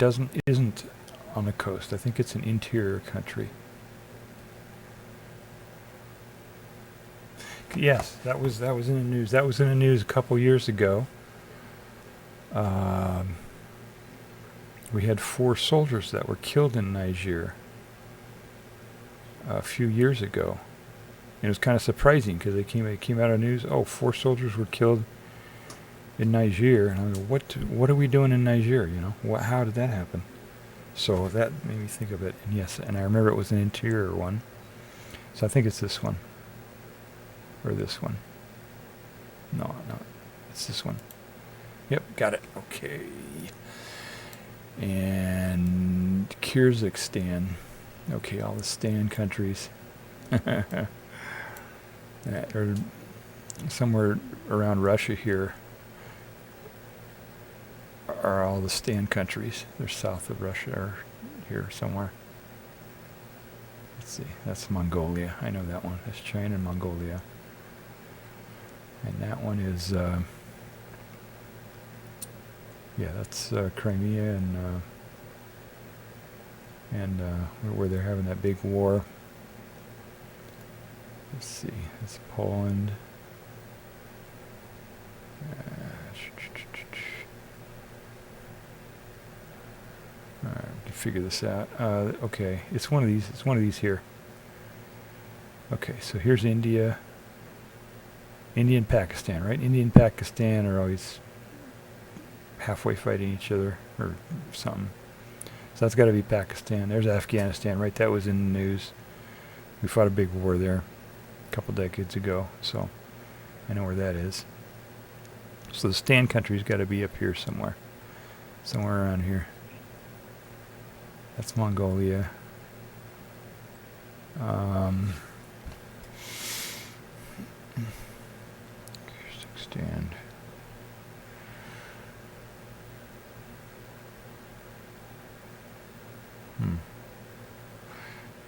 isn't on the coast. I think it's an interior country. Yes, that was in the news. That was in the news a couple years ago. We had 4 soldiers that were killed in Niger a few years ago. And it was kind of surprising because it came out of the news. Oh, 4 soldiers were killed in Niger, and I go, what are we doing in Niger? You know, how did that happen? So that made me think of it. And yes, and I remember it was an interior one. So I think it's this one. Or this one. No, it's this one. Yep, got it. Okay. And Kyrgyzstan. Okay, all the Stan countries. Or somewhere around Russia here are all the Stan countries. They're south of Russia or here somewhere. Let's see. That's Mongolia. I know that one. That's China and Mongolia. And that one is, yeah, that's Crimea and where they're having that big war. Let's see. That's Poland. All right, we can figure this out. Okay, it's one of these. It's one of these here. Okay, so here's India. India and Pakistan, right? India and Pakistan are always halfway fighting each other or something. So that's got to be Pakistan. There's Afghanistan, right? That was in the news. We fought a big war there a couple decades ago, so I know where that is. So the Stan country's got to be up here somewhere. Somewhere around here. That's Mongolia. Kyrgyzstan.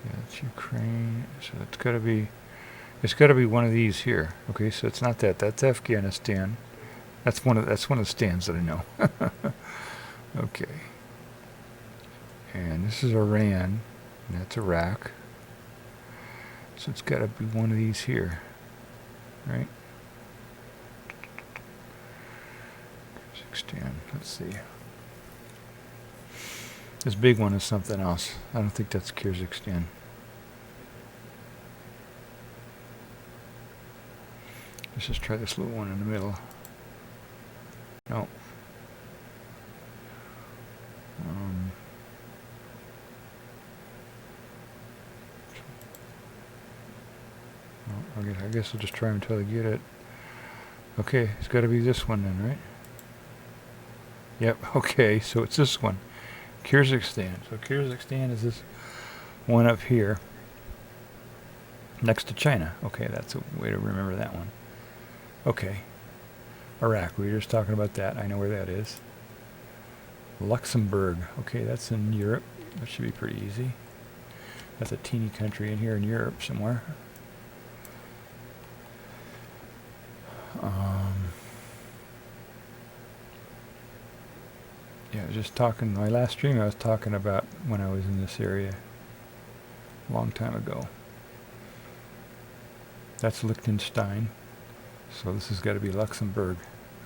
Yeah, that's Ukraine. So it's got to be one of these here. Okay, so it's not that. That's Afghanistan. That's one of the stands that I know. Okay. And this is Iran, and that's Iraq. So it's got to be one of these here, right? Kyrgyzstan. Let's see. This big one is something else. I don't think that's Kyrgyzstan. Let's just try this little one in the middle. No. I guess I'll just try until I get it. Okay, it's got to be this one then, right? Yep, okay, so it's this one. Kyrgyzstan. So Kyrgyzstan is this one up here next to China. Okay, that's a way to remember that one. Okay. Iraq, we were just talking about that. I know where that is. Luxembourg. Okay, that's in Europe. That should be pretty easy. That's a teeny country in here in Europe somewhere. Yeah, I was just talking, my last stream I was talking about when I was in this area a long time ago. That's Liechtenstein. So this has got to be Luxembourg.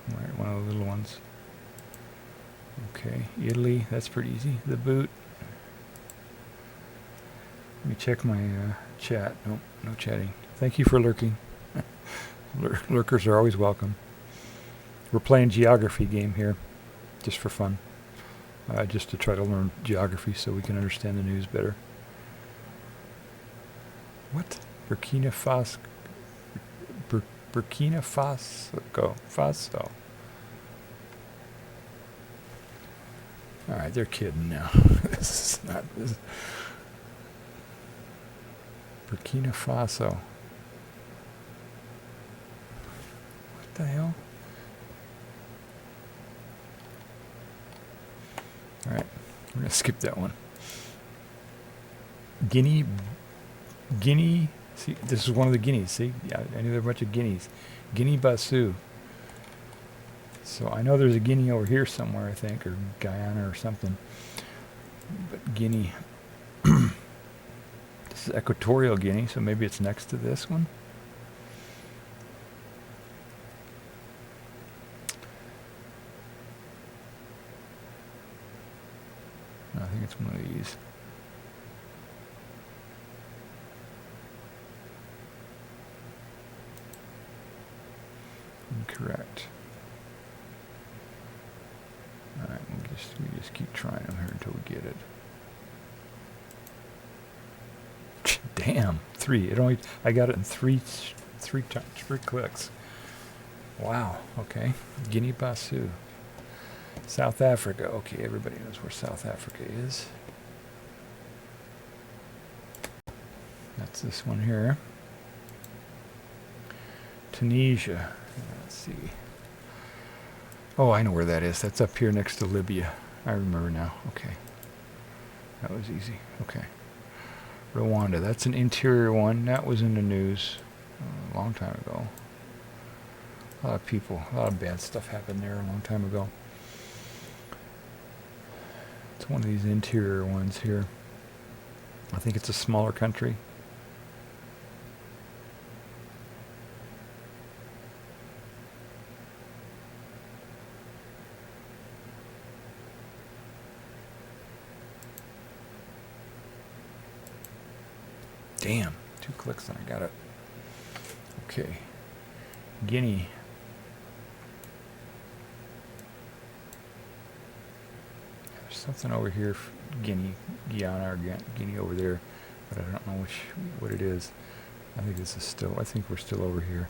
Right, one of the little ones. Okay, Italy, that's pretty easy. The boot. Let me check my chat. Nope, no chatting. Thank you for lurking. Lurkers are always welcome. We're playing geography game here, just for fun. Just to try to learn geography so we can understand the news better. What? Burkina Faso. Burkina Faso. Faso. All right, they're kidding now. This is not. Burkina Faso. What the hell? All right, we're gonna skip that one. Guinea. See, this is one of the Guineas. See, yeah, I knew there were a bunch of Guineas. Guinea-Bissau. So I know there's a Guinea over here somewhere, I think, or Guyana or something. But Guinea. This is Equatorial Guinea, so maybe it's next to this one. No, I think it's one of these. Incorrect. All right, we just keep trying them here until we get it. Damn, 3. I got it in three clicks. Wow. Okay. Guinea-Bissau. South Africa. Okay, everybody knows where South Africa is. That's this one here. Tunisia. Let's see. Oh, I know where that is. That's up here next to Libya. I remember now. Okay. That was easy. Okay. Rwanda. That's an interior one. That was in the news a long time ago. A lot of bad stuff happened there a long time ago. It's one of these interior ones here. I think it's a smaller country. Damn, 2 clicks and I got it. Okay. Guinea. There's something over here, Guyana or Guinea over there, but I don't know what it is. I think we're still over here.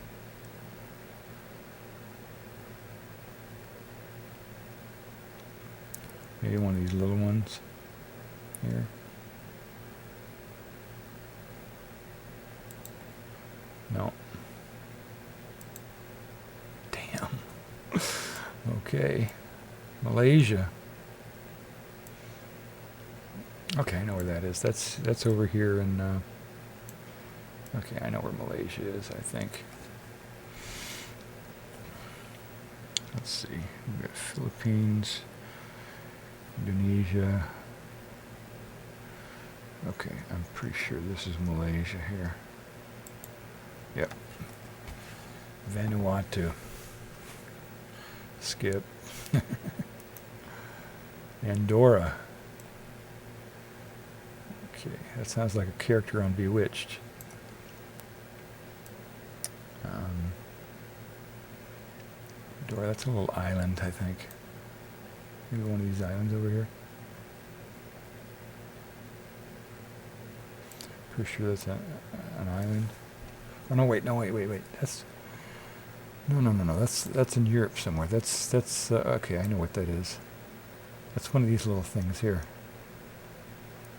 Maybe one of these little ones here. No. Damn. Okay. Malaysia. Okay, I know where that is. That's over here in okay, I know where Malaysia is, I think. Let's see. We've got Philippines, Indonesia. Okay, I'm pretty sure this is Malaysia here. Yep. Vanuatu. Skip. Andorra. Okay, that sounds like a character on Bewitched. Andorra, that's a little island, I think. Maybe one of these islands over here. Pretty sure that's an island. Oh no! Wait! That's no. That's in Europe somewhere. That's okay. I know what that is. That's one of these little things here.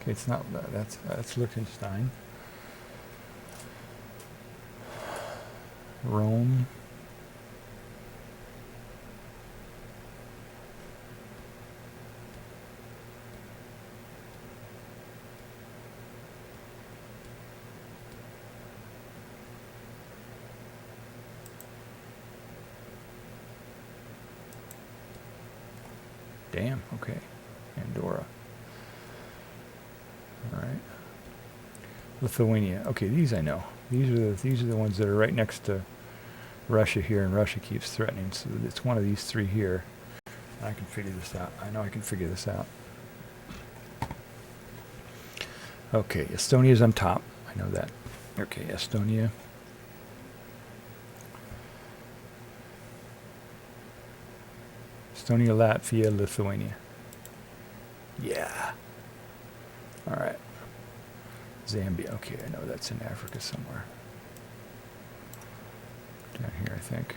Okay, it's not. That's Liechtenstein. Rome. Damn. Okay. Andorra. All right. Lithuania. Okay, these I know. These are the ones that are right next to Russia here, and Russia keeps threatening. So it's one of these three here. I can figure this out. I know I can figure this out. Okay, Estonia's on top. I know that. Okay, Estonia. Estonia, Latvia, Lithuania. Yeah. All right. Zambia. Okay, I know that's in Africa somewhere. Down here, I think.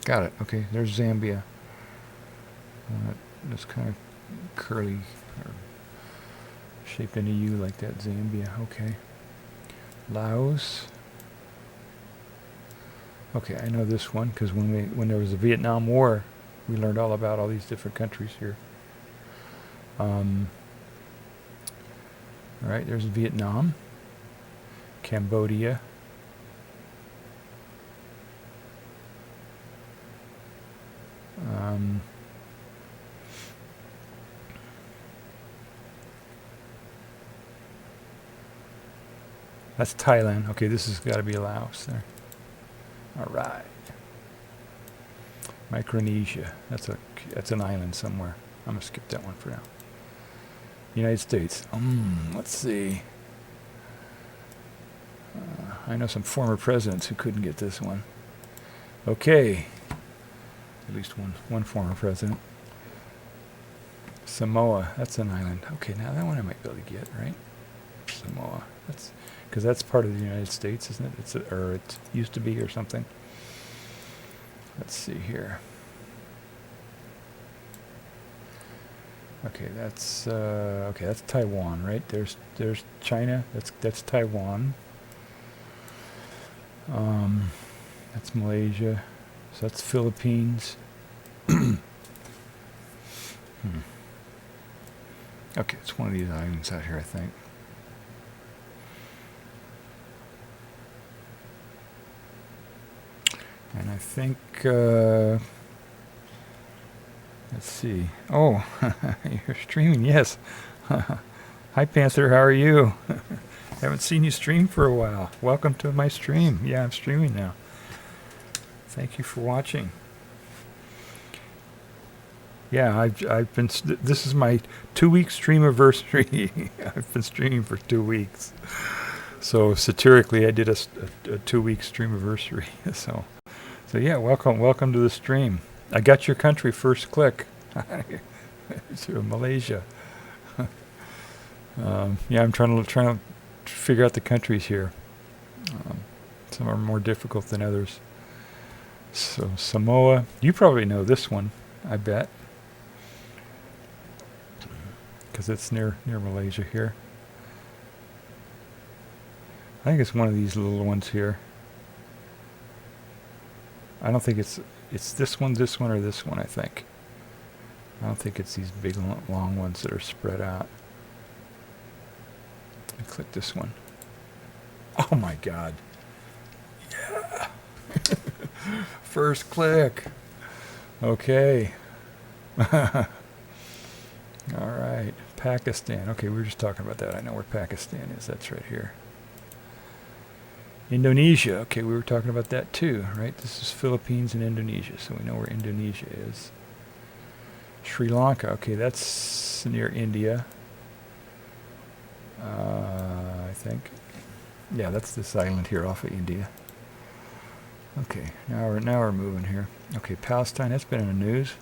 Got it. Okay, there's Zambia. It's kind of curly or shaped in a U like that. Zambia. Okay. Laos. Okay, I know this one because when there was the Vietnam War, we learned all about all these different countries here. All right, there's Vietnam, Cambodia. That's Thailand. Okay, this has got to be Laos there. All right. Micronesia. That's an island somewhere. I'm gonna skip that one for now. United States. Let's see. I know some former presidents who couldn't get this one. Okay. At least one former president. Samoa. That's an island. Okay, now that one I might be able to get, right? Samoa. Because that's part of the United States, isn't it? Or it used to be, or something. Let's see here. Okay, that's Taiwan, right? There's China. That's Taiwan. That's Malaysia. So that's Philippines. Okay, it's one of these islands out here, I think. And I think, let's see. Oh, you're streaming, yes. Hi, Panther, how are you? Haven't seen you stream for a while. Welcome to my stream. Yeah, I'm streaming now. Thank you for watching. Yeah, I've been, this is my 2-week Streamaversary. I've been streaming for 2 weeks. So satirically, I did a 2-week Streamaversary. So yeah, welcome to the stream. I got your country first click. To Malaysia. Yeah, I'm trying to figure out the countries here. Some are more difficult than others. So Samoa, you probably know this one, I bet, because it's near Malaysia here. I think it's one of these little ones here. I don't think it's this one, or this one, I think. I don't think it's these big, long ones that are spread out. I click this one. Oh my God. Yeah. First click. Okay. All right. Pakistan. Okay, we were just talking about that. I know where Pakistan is. That's right here. Indonesia. Okay, we were talking about that too, right? This is Philippines and Indonesia, so we know where Indonesia is. Sri Lanka. Okay, that's near India. I think. Yeah, that's this island here off of India. Okay, now we're moving here. Okay, Palestine. That's been in the news.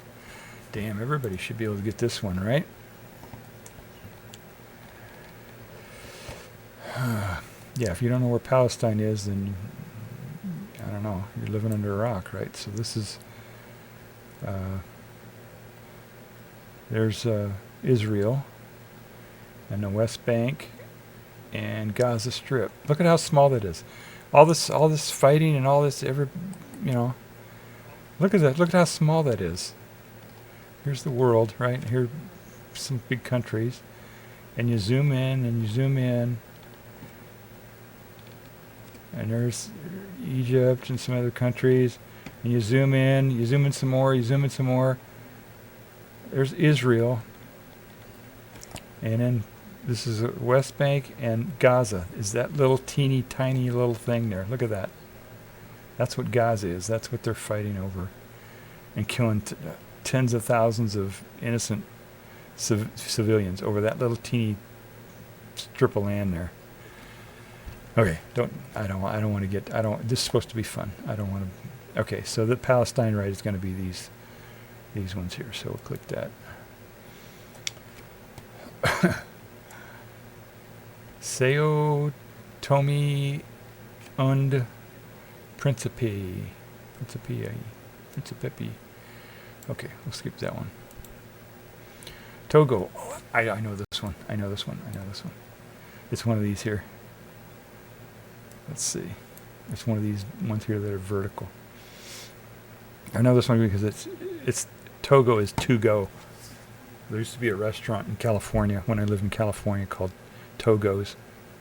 Damn, everybody should be able to get this one, right? Yeah, if you don't know where Palestine is, then I don't know. You're living under a rock, right? So this is there's Israel and the West Bank and Gaza Strip. Look at how small that is. All this fighting and all this, look at that. Look at how small that is. here's the world, right? Here are some big countries. And you zoom in and you zoom in. And there's Egypt and some other countries. And you zoom in some more, you zoom in some more. There's Israel. And then this is the West Bank, and Gaza is that little teeny tiny little thing there. Look at that. That's what Gaza is. That's what they're fighting over. And killing tens of thousands of innocent civilians over that little teeny strip of land there. Okay, I don't want to get, this is supposed to be fun. I don't want to, okay, so the Palestine right is going to be these ones here, so we'll click that. Sao Tome und Principe. Okay, we'll skip that one. Togo. Oh, I know this one. I know this one. It's one of these here. Let's see. It's one of these ones here that are vertical. I know this one because it's Togo is to go. There used to be a restaurant in California when I lived in California called Togo's,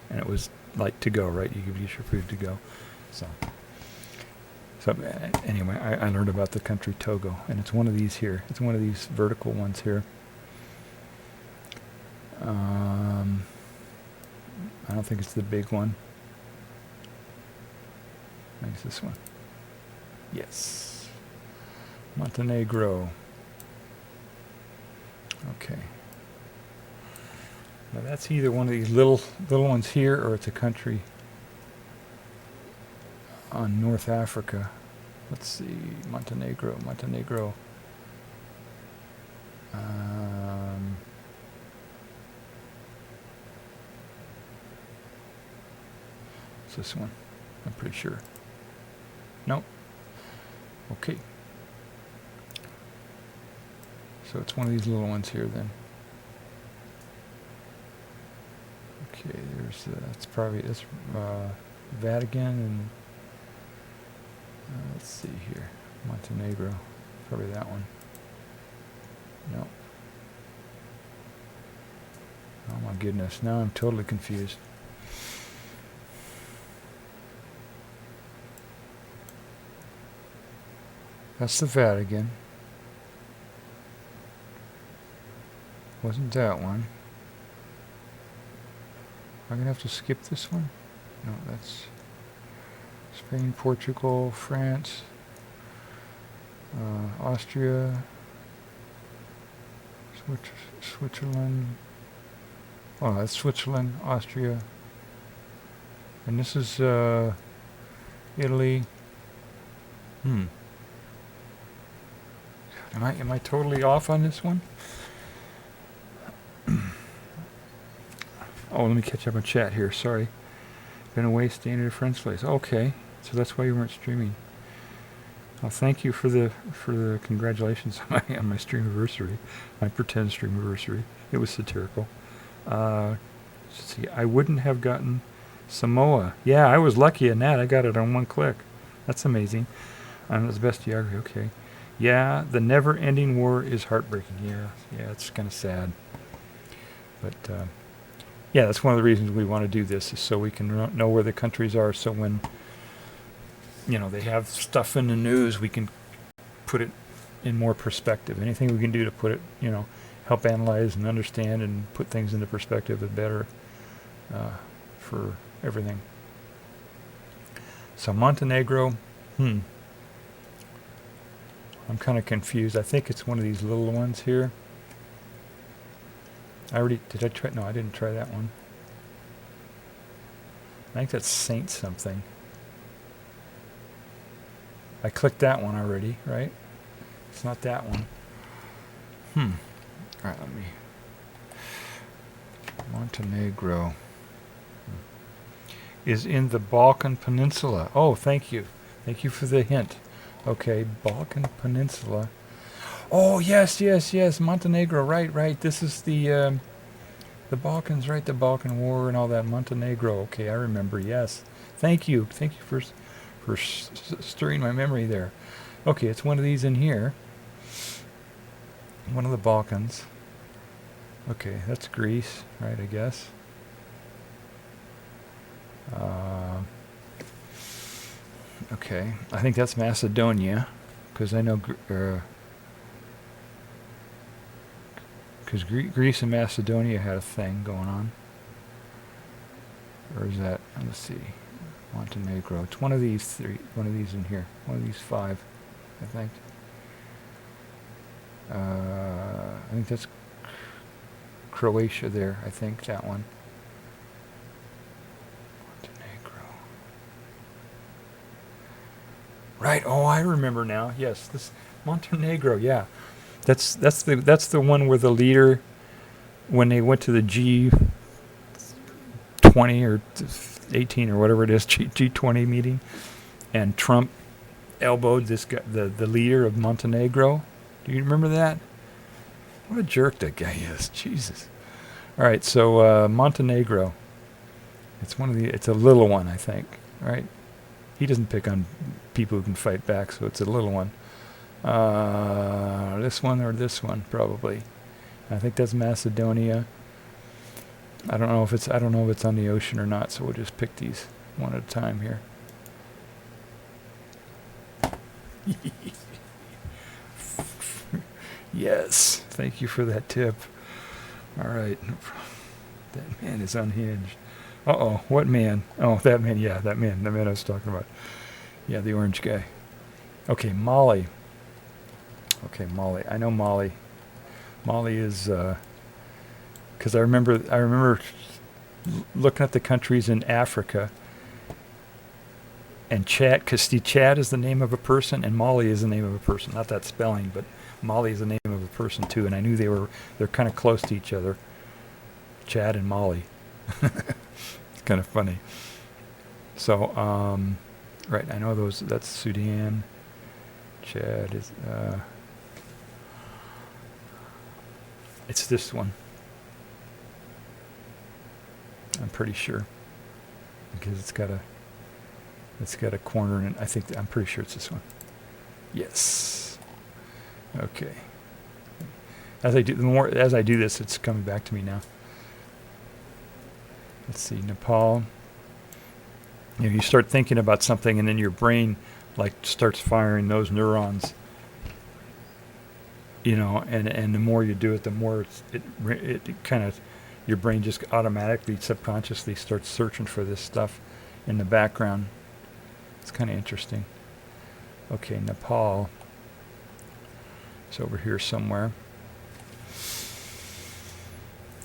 and it was like to go, right? You could use your food to go. So anyway, I learned about the country Togo, and it's one of these here. It's one of these vertical ones here. I don't think it's the big one. I think it's this one. Yes. Montenegro. Okay. Now that's either one of these little ones here, or it's a country on North Africa. Let's see, Montenegro. It's this one, I'm pretty sure. Nope. Okay. So it's one of these little ones here then. Okay, there's it's probably this Vatican, and let's see here, Montenegro, probably that one. No. Oh my goodness, now I'm totally confused. That's the Vatican. Wasn't that one? I'm gonna have to skip this one? No, that's Spain, Portugal, France, Austria, Switzerland. Oh, that's Switzerland, Austria. And this is Italy. Am I totally off on this one? Oh, let me catch up on chat here. Sorry. Been away staying at a friend's place. Okay. So that's why you weren't streaming. Well, thank you for the congratulations on my Streamaversary, my pretend Streamaversary. It was satirical. Let's see. I wouldn't have gotten Samoa. Yeah, I was lucky in that. I got it on one click. That's amazing. It was best geography. Okay. Yeah, the never-ending war is heartbreaking. Yeah, it's kind of sad. But yeah, that's one of the reasons we want to do this, is so we can know where the countries are. So when they have stuff in the news, we can put it in more perspective. Anything we can do to put it, help analyze and understand and put things into perspective is better for everything. So Montenegro, I'm kind of confused. I think it's one of these little ones here. Did I try? No, I didn't try that one. I think that's Saint something. I clicked that one already, right? It's not that one. All right, let me. Montenegro is in the Balkan Peninsula. Oh, thank you. Thank you for the hint. Okay, Balkan Peninsula. Oh, yes. Montenegro, right. This is the Balkans, right? The Balkan War and all that. Montenegro. Okay, I remember. Yes. Thank you for stirring my memory there. Okay, it's one of these in here. one of the Balkans. Okay, that's Greece, right, I guess. Okay, I think that's Macedonia, because I know, because Greece and Macedonia had a thing going on. Or is that, let's see, Montenegro. It's one of these three, one of these in here, one of these five, I think. I think that's Croatia there, I think, that one. Montenegro. Right, oh, I remember now. Yes, this Montenegro, yeah. That's the one where the leader, when they went to the G20 or 18 or whatever it is, G20 meeting, and Trump elbowed this guy, the leader of Montenegro. Do you remember that? What a jerk that guy is. Jesus. All right, so Montenegro. It's it's a little one, I think. Right? He doesn't pick on people who can fight back, so it's a little one. This one or this one, probably. I think that's Macedonia. I don't know if it's on the ocean or not, so we'll just pick these one at a time here. Yes, thank you for that tip. All right, no problem. That man is unhinged. Uh-oh, what man? Oh, that man, yeah, that man I was talking about. Yeah, the orange guy. Okay, Mali. Okay, Mali. I know Mali. Mali is, because I remember looking at the countries in Africa, and Chad, because Chad is the name of a person, and Mali is the name of a person. Not that spelling, but Mali is the name of a person too, and I knew they're kind of close to each other. Chad and Mali. It's kind of funny. So, right, I know those. That's Sudan. Chad is. It's this one. I'm pretty sure, because it's got a corner in it. I'm pretty sure it's this one. Yes. Okay. As I do this, it's coming back to me now. Let's see, Nepal. You start thinking about something, and then your brain starts firing those neurons. And the more you do it, the more it kind of, your brain just automatically, subconsciously starts searching for this stuff in the background. It's kind of interesting. Okay, Nepal. It's over here somewhere.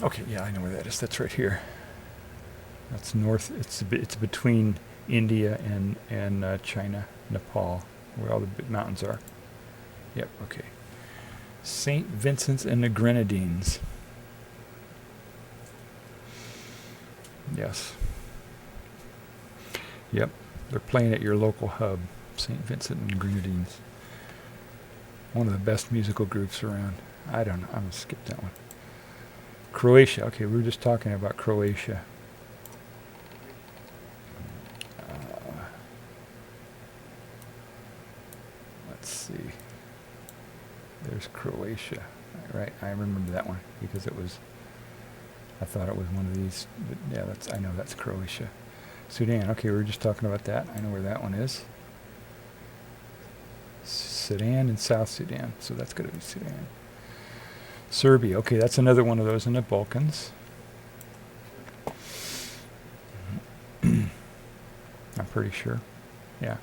Okay, yeah, I know where that is. That's right here. That's north. It's between India and China, Nepal, where all the big mountains are. Yep. Okay. St. Vincent and the Grenadines. Yes. Yep. They're playing at your local hub, St. Vincent and the Grenadines. One of the best musical groups around. I don't know. I'm going to skip that one. Croatia. Okay, we were just talking about Croatia. Let's see. There's Croatia. Right, I remember that one because I thought it was one of these. But yeah, I know that's Croatia. Sudan. Okay, we were just talking about that. I know where that one is. Sudan and South Sudan. So that's going to be Sudan. Serbia. Okay, that's another one of those in the Balkans. I'm pretty sure. Yeah.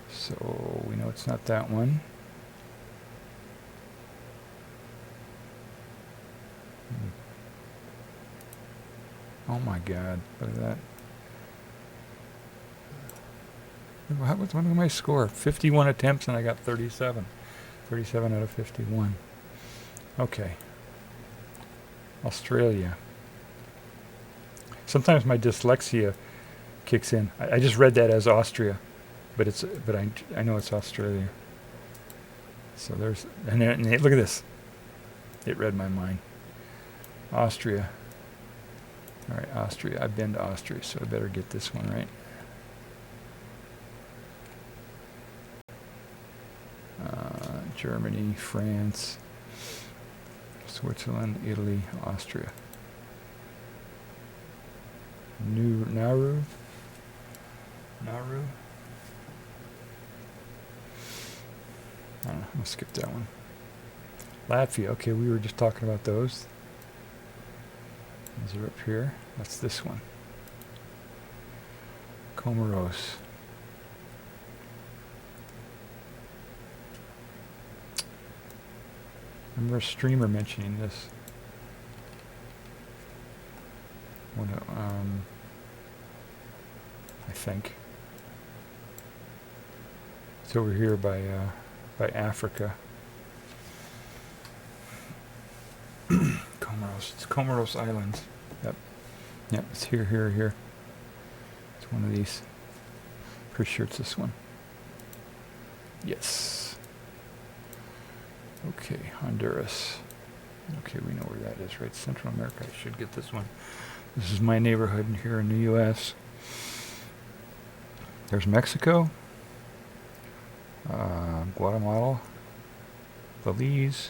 So we know it's not that one. Oh my God, look at that. What was my score? 51 attempts and I got 37. 37 out of 51. Okay. Australia. Sometimes my dyslexia kicks in. I just read that as Austria, but I know it's Australia. So there's and look at this. It read my mind. Austria. All right, Austria. I've been to Austria, so I better get this one right. Germany, France, Switzerland, Italy, Austria. Nauru. I don't know, I'm gonna skip that one. Latvia, okay, we were just talking about those. These are up here. That's this one. Comoros. I remember a streamer mentioning this. I think. It's over here by Africa. Comoros. It's Comoros Islands. Yep. Yep, it's here. It's one of these. Pretty sure it's this one. Yes. Okay, Honduras. Okay, we know where that is, right? Central America. I should get this one. This is my neighborhood here in the U.S. There's Mexico. Guatemala. Belize.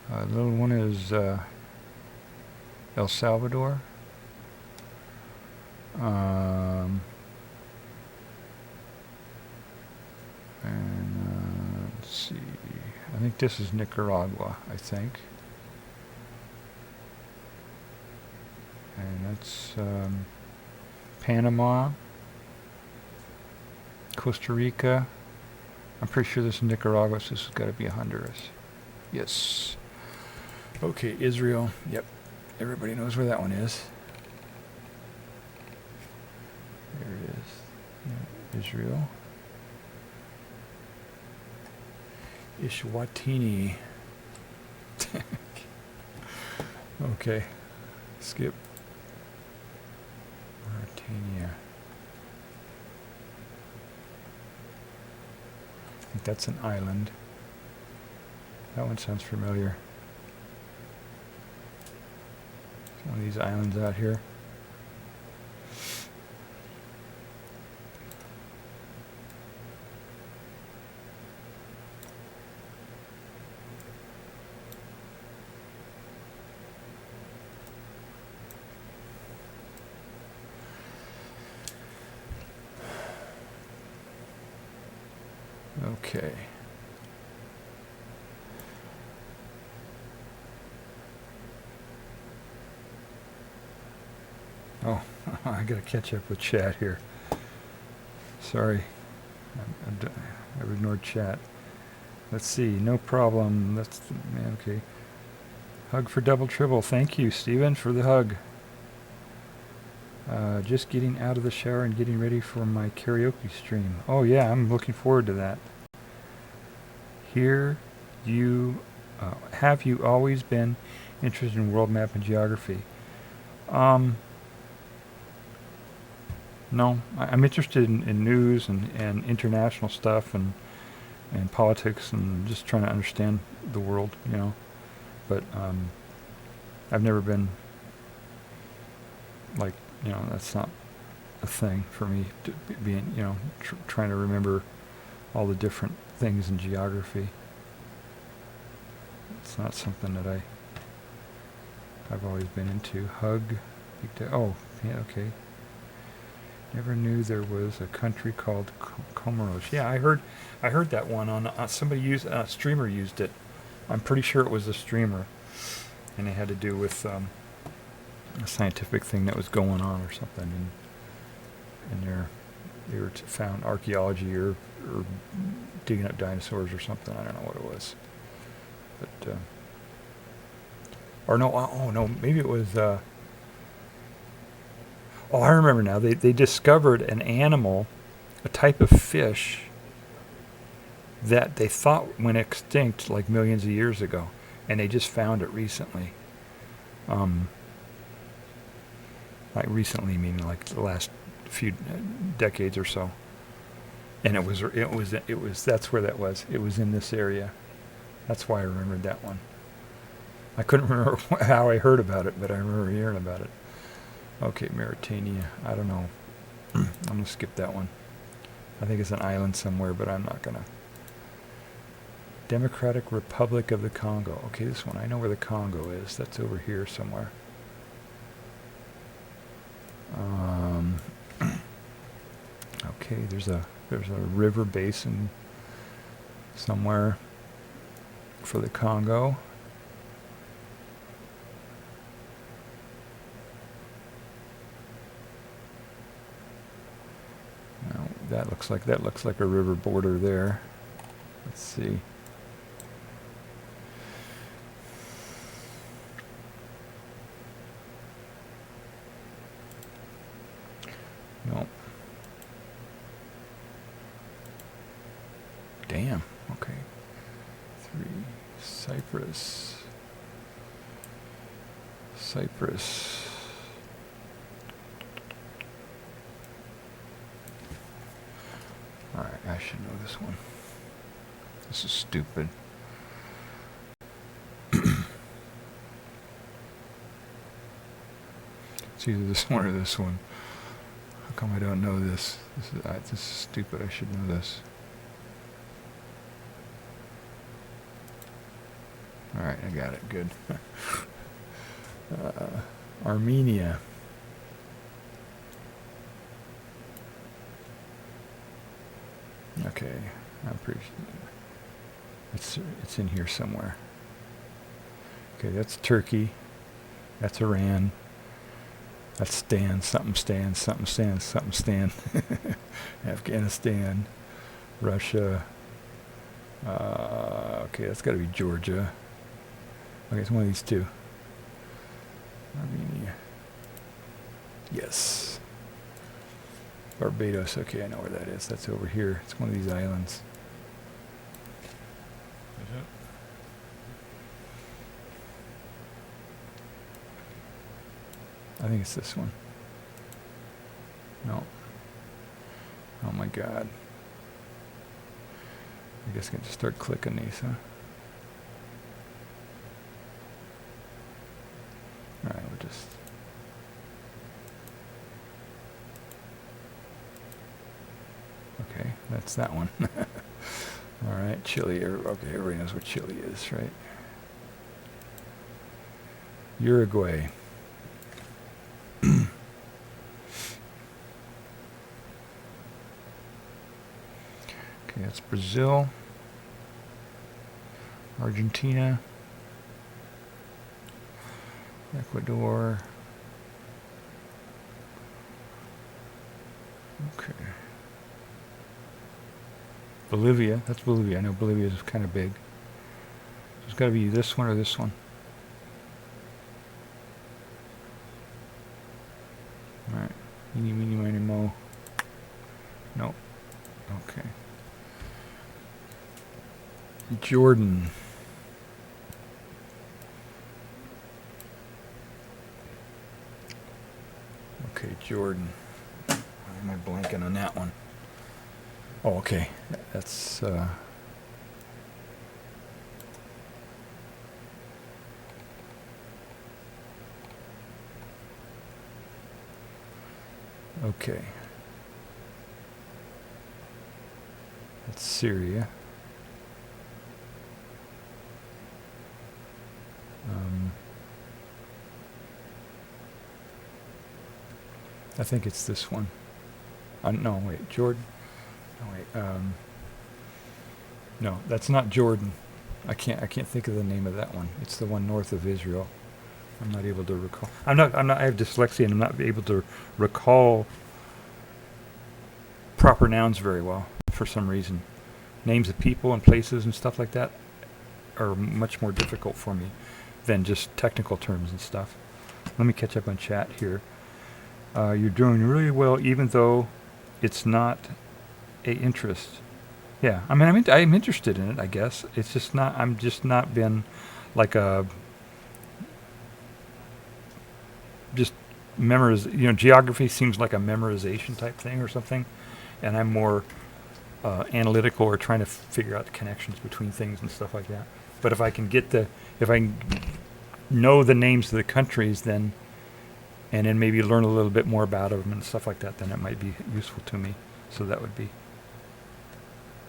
The little one is El Salvador. And let's see. I think this is Nicaragua, I think. And that's Panama. Costa Rica. I'm pretty sure this is Nicaragua, so this has got to be Honduras. Yes. Okay, Israel. Yep. Everybody knows where that one is. There it is. Yeah, Israel. Eswatini. Okay. Skip. Mauritania. I think that's an island. That one sounds familiar. One of these islands out here. Okay. Oh, I gotta catch up with chat here. Sorry, I've ignored chat. Let's see, no problem. That's okay. Hug for Double Tribble. Thank you, Steven, for the hug. Just getting out of the shower and getting ready for my karaoke stream. Oh yeah, I'm looking forward to that. Here, have you always been interested in world map and geography? No, I'm interested in news and international stuff and politics and just trying to understand the world, you know. But I've never been like, you know, that's not a thing for me to being, you know, trying to remember all the different things in geography. It's not something that I've always been into. Hug. Oh, yeah, okay. Never knew there was a country called Comoros. Yeah, I heard that one on somebody used a streamer used it. I'm pretty sure it was a streamer, and it had to do with a scientific thing that was going on or something. And they were found archaeology or digging up dinosaurs or something. I don't know what it was, but or no, oh no, maybe it was. Oh, I remember now. They discovered an animal, a type of fish, that they thought went extinct like millions of years ago, and they just found it recently. Like recently, meaning like the last few decades or so. And it was. That's where that was. It was in this area. That's why I remembered that one. I couldn't remember how I heard about it, but I remember hearing about it. Okay, Mauritania. I don't know. I'm going to skip that one. I think it's an island somewhere, but I'm not going to Democratic Republic of the Congo. Okay, this one, I know where the Congo is. That's over here somewhere. Okay, there's a river basin somewhere for the Congo. Now, that looks like a river border there. Let's see. No. Damn. Okay. 3. Cyprus. All right, I should know this one. This is stupid. It's either this one or this one. How come I don't know this? This is stupid. I should know this. All right, I got it. Good. Armenia. Okay, I'm pretty sure it's in here somewhere. Okay, that's Turkey. That's Iran. That's something stand. Afghanistan, Russia. Okay, that's got to be Georgia. Okay, it's one of these two. Armenia. Yes. Barbados. Okay, I know where that is. That's over here. It's one of these islands. Is it? I think it's this one. No. Oh my God. I guess I can just start clicking these, huh? Alright, we'll just... Okay, that's that one. Alright, Chile. Okay, everybody knows what Chile is, right? Uruguay. Okay, that's Brazil. Argentina. Ecuador. Okay. Bolivia. That's Bolivia. I know Bolivia is kind of big. So it's got to be this one or this one. Alright. Eeny, meeny, miny, mo. Nope. Okay. Jordan. Okay, Jordan. Why am I blanking on that one? Oh, okay. That's okay. That's Syria. I think it's this one. No, wait, Jordan. No, wait. No, that's not Jordan. I can't think of the name of that one. It's the one north of Israel. I'm not able to recall. I have dyslexia and I'm not able to recall proper nouns very well for some reason. Names of people and places and stuff like that are much more difficult for me than just technical terms and stuff. Let me catch up on chat here. You're doing really well, even though it's not a interest. Yeah, I mean, I'm interested in it, I guess. It's just not. I'm just not been like a just geography seems like a memorization type thing or something, and I'm more analytical or trying to figure out the connections between things and stuff like that. But if I can know the names of the countries, then. And then maybe learn a little bit more about them and stuff like that, then it might be useful to me. So that would be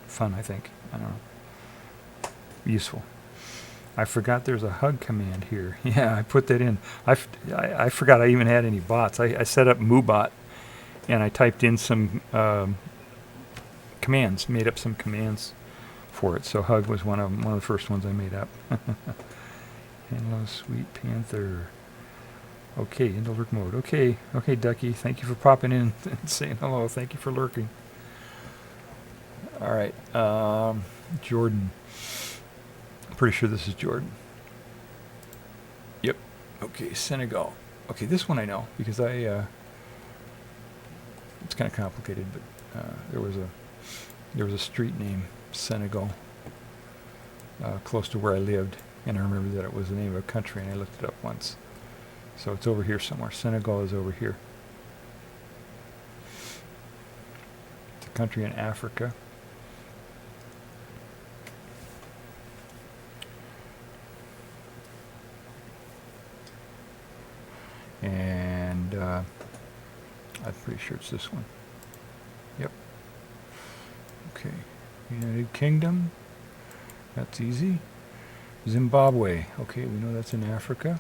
fun, I think. I don't know. useful. I forgot there's a hug command here. Yeah, I put that in. I forgot I even had any bots. I set up MooBot, and I typed in some commands, made up some commands for it. So hug was one of the first ones I made up. Hello, Sweet Panther. Okay, into lurk mode. Okay, Ducky. Thank you for popping in and saying hello. Thank you for lurking. All right, Jordan. I'm pretty sure this is Jordan. Yep. Okay, Senegal. Okay, this one I know because it's kind of complicated, but there was a street named Senegal close to where I lived, and I remember that it was the name of a country, and I looked it up once. So it's over here somewhere. Senegal is over here. It's a country in Africa. And I'm pretty sure it's this one. Yep. Okay. United Kingdom. That's easy. Zimbabwe. Okay, we know that's in Africa.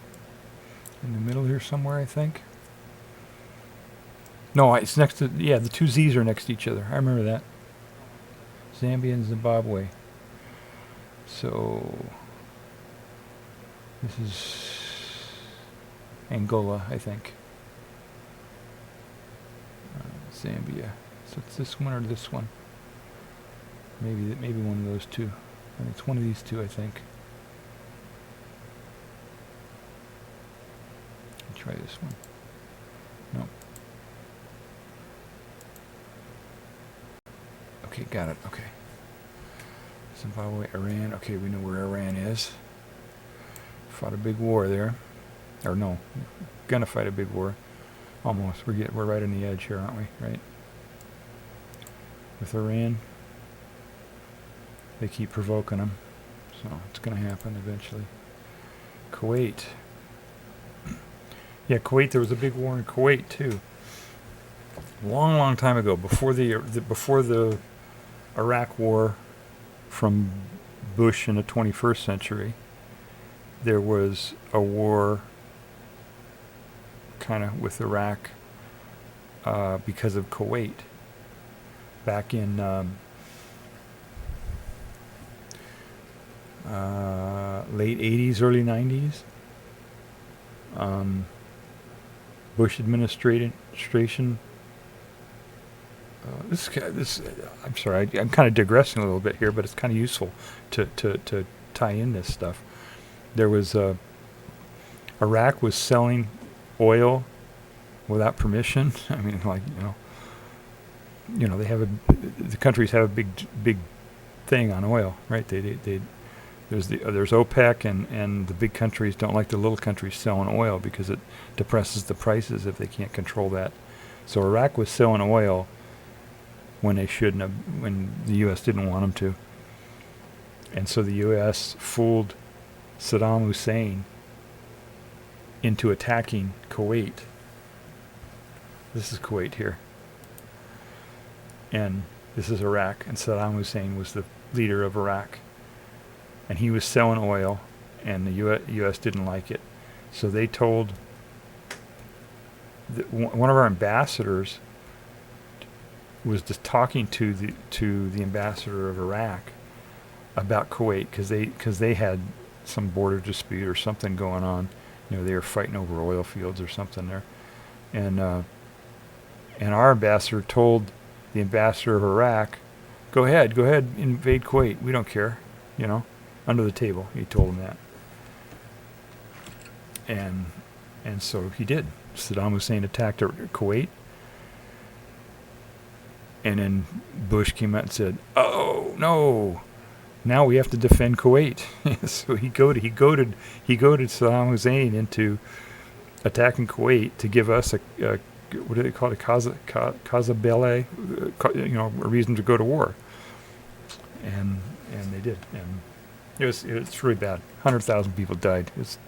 In the middle here somewhere, I think. No, it's next to, yeah, the two Z's are next to each other. I remember that. Zambia and Zimbabwe. So, this is Angola, I think. Zambia. So it's this one or this one. Maybe one of those two. I think it's one of these two, I think. Try this one. No. Okay, got it. Okay. Zimbabwe, Iran. Okay, we know where Iran is. Fought a big war there. Or no, gonna fight a big war. Almost. We're right on the edge here, aren't we? Right? With Iran. They keep provoking them. So it's gonna happen eventually. Kuwait. Yeah, Kuwait. There was a big war in Kuwait too. Long time ago, before the Iraq War from Bush in the 21st century, there was a war kind of with Iraq because of Kuwait back in late 80s, early 90s. Bush administration. I'm sorry, I'm kind of digressing a little bit here, but it's kind of useful to tie in this stuff. There was Iraq was selling oil without permission. I mean, like they have the countries have a big thing on oil, right? There's OPEC and the big countries don't like the little countries selling oil because it depresses the prices if they can't control that. So Iraq was selling oil when they shouldn't have, when the U.S. didn't want them to. And so the U.S. fooled Saddam Hussein into attacking Kuwait. This is Kuwait here. And this is Iraq, and Saddam Hussein was the leader of Iraq. And he was selling oil, and the U.S. didn't like it. So they told one of our ambassadors was just talking to the ambassador of Iraq about Kuwait because they had some border dispute or something going on. They were fighting over oil fields or something there, and our ambassador told the ambassador of Iraq, "Go ahead, invade Kuwait. We don't care." Under the table, he told him that, and so he did. Saddam Hussein attacked Kuwait, and then Bush came out and said, "Oh no, now we have to defend Kuwait." So he goaded Saddam Hussein into attacking Kuwait to give us a what do they call it, Casabelle, a reason to go to war, and they did, and it's really bad. 100,000 people died. It's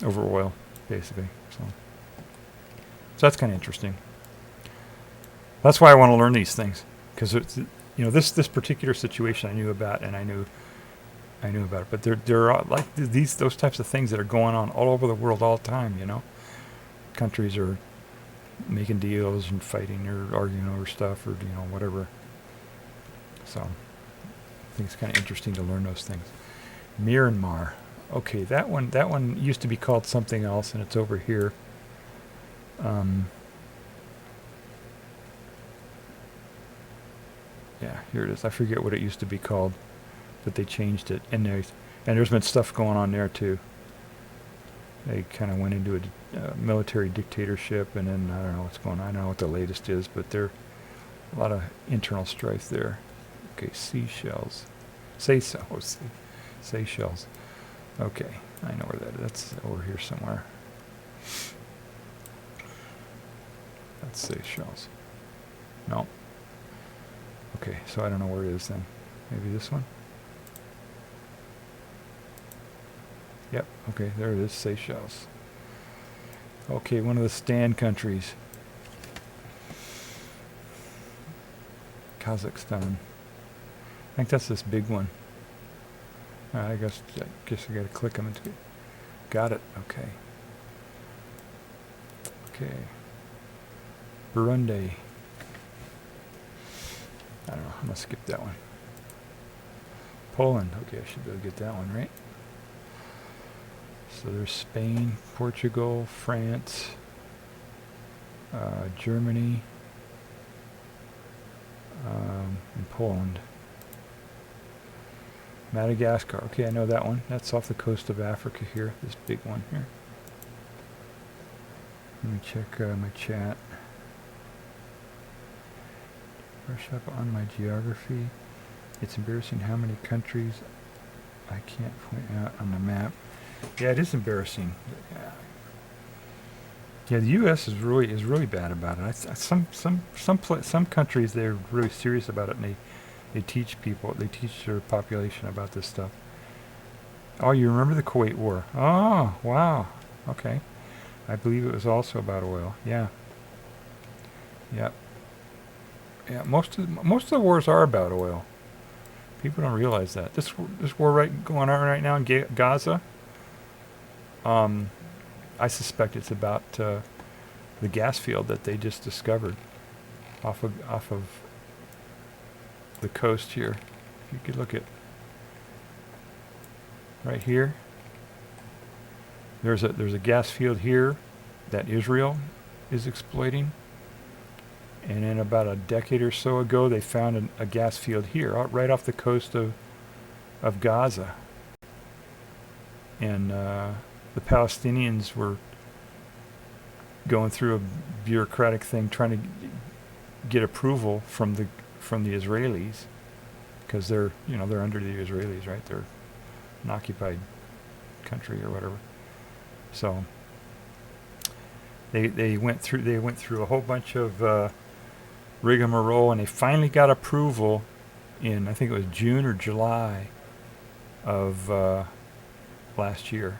over oil, basically. So that's kind of interesting. That's why I want to learn these things, because this particular situation I knew about, and I knew about it. But there are like those types of things that are going on all over the world all the time. Countries are making deals and fighting or arguing over stuff or whatever. So I think it's kind of interesting to learn those things. Myanmar. Okay, that one used to be called something else, and it's over here. Yeah, here it is. I forget what it used to be called, but they changed it. And there's been stuff going on there too. They kind of went into a military dictatorship, and then I don't know what's going on. I don't know what the latest is, but there a lot of internal strife there. Okay, Seychelles. Seychelles. Okay, I know where that is. That's over here somewhere. That's Seychelles. No. Okay, so I don't know where it is then. Maybe this one? Yep, okay, there it is, Seychelles. Okay, one of the stand countries. Kazakhstan. I think that's this big one. I guess I gotta click them. Got it, okay. Okay. Burundi. I don't know, I'm gonna skip that one. Poland, okay, I should be able to get that one, right? So there's Spain, Portugal, France, Germany, and Poland. Madagascar, okay, I know that one. That's off the coast of Africa here, this big one here. Let me check my chat. Brush up on my geography. It's embarrassing how many countries I can't point out on the map. Yeah, it is embarrassing. Yeah, the U.S. is really bad about it. Some countries, they're really serious about it, and they teach their population about this stuff. Oh, you remember the Kuwait War? Oh, wow. Okay, I believe it was also about oil. Yeah. Yep. Yeah, most of the wars are about oil. People don't realize that. This war going on right now in Gaza. I suspect it's about the gas field that they just discovered off of the coast here. If you could look at right here. There's a gas field here that Israel is exploiting. And then about a decade or so ago, they found a gas field here, right off the coast of Gaza. And the Palestinians were going through a bureaucratic thing, trying to get approval from the Israelis, because they're under the Israelis, right? They're an occupied country or whatever. So they went through a whole bunch of rigmarole, and they finally got approval in, I think it was June or July of last year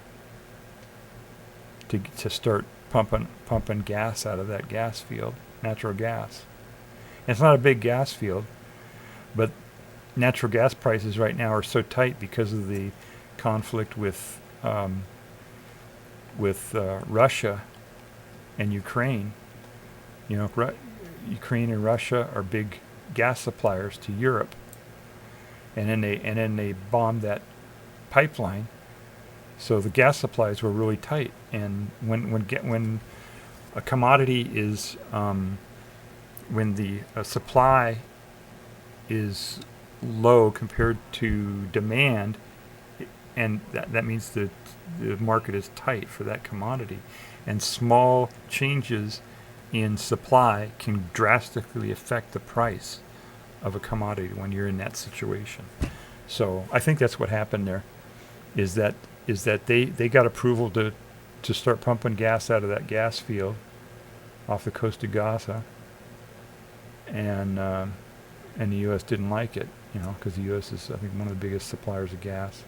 to start pumping gas out of that gas field, natural gas. And it's not a big gas field, but natural gas prices right now are so tight because of the conflict with Russia and Ukraine. Ukraine and Russia are big gas suppliers to Europe, and then they bombed that pipeline, so the gas supplies were really tight. And when a commodity is when the supply is low compared to demand, and that means that the market is tight for that commodity, and small changes in supply can drastically affect the price of a commodity when you're in that situation. So I think that's what happened there, is that they got approval to start pumping gas out of that gas field off the coast of Gaza, and the U.S. didn't like it, because the U.S. is, I think, one of the biggest suppliers of gas,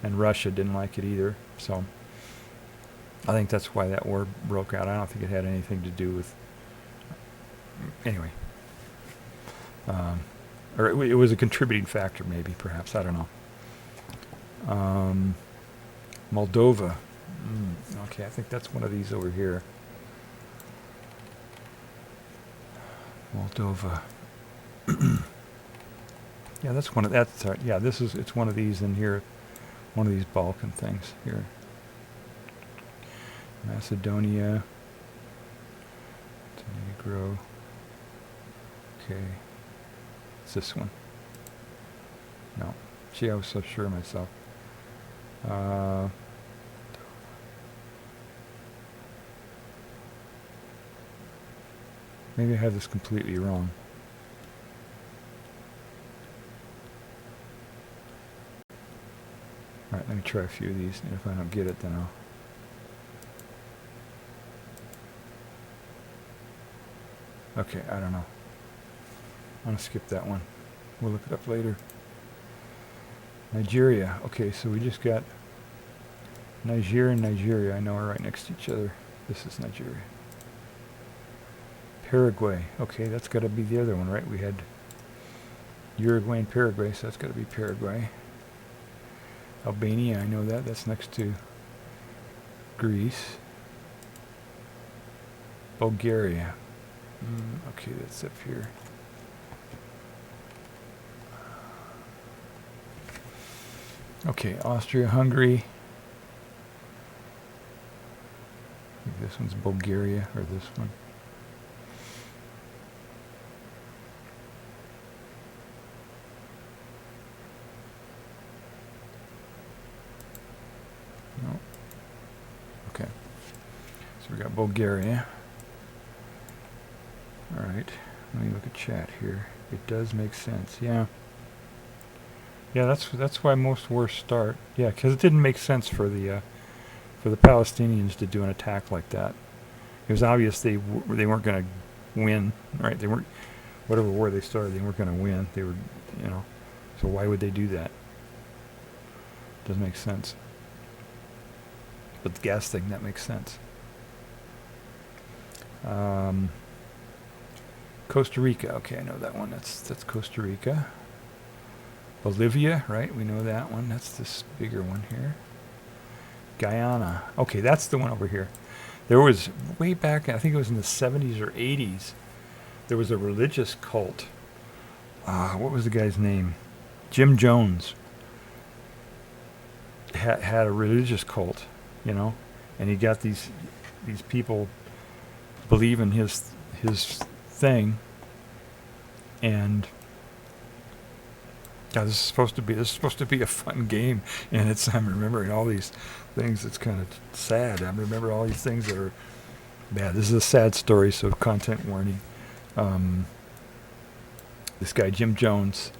and Russia didn't like it either. So I think that's why that war broke out. I don't think it had anything to do with... Anyway. or it was a contributing factor, maybe, perhaps. I don't know. Moldova. Okay, I think that's one of these over here. Moldova. Yeah, that's one of yeah, it's one of these in here, one of these Balkan things here. Macedonia, Montenegro. Okay, it's this one. No, gee, I was so sure of myself. Maybe I have this completely wrong. Alright, let me try a few of these, and if I don't get it, then I'll... Okay, I don't know. I'm going to skip that one. We'll look it up later. Nigeria. Okay, so we just got Niger and Nigeria. I know are right next to each other. This is Nigeria. Paraguay. Okay, that's got to be the other one, right? We had Uruguay and Paraguay, so that's got to be Paraguay. Albania, I know that. That's next to Greece. Bulgaria. Okay, that's up here. Okay, Austria, Hungary. I think this one's Bulgaria, or this one. No. Okay. So we got Bulgaria. Alright, let me look at chat here. It does make sense, yeah. Yeah, that's why most wars start. Yeah, because it didn't make sense for the Palestinians to do an attack like that. It was obvious they weren't going to win, right? They weren't, whatever war they started, they weren't going to win. They were, you know, so why would they do that? Doesn't make sense. But the gas thing, that makes sense. Costa Rica. Okay, I know that one. That's Costa Rica. Bolivia, right? We know that one. That's this bigger one here. Guyana. Okay, that's the one over here. There was, way back, I think it was in the 70s or 80s, there was a religious cult. What was the guy's name? Jim Jones had a religious cult, you know, and he got these people believing his thing, and God, this is supposed to be a fun game, and I'm remembering all these things. It's kind of sad. I remember all these things that are bad. This is a sad story, so content warning. This guy Jim Jones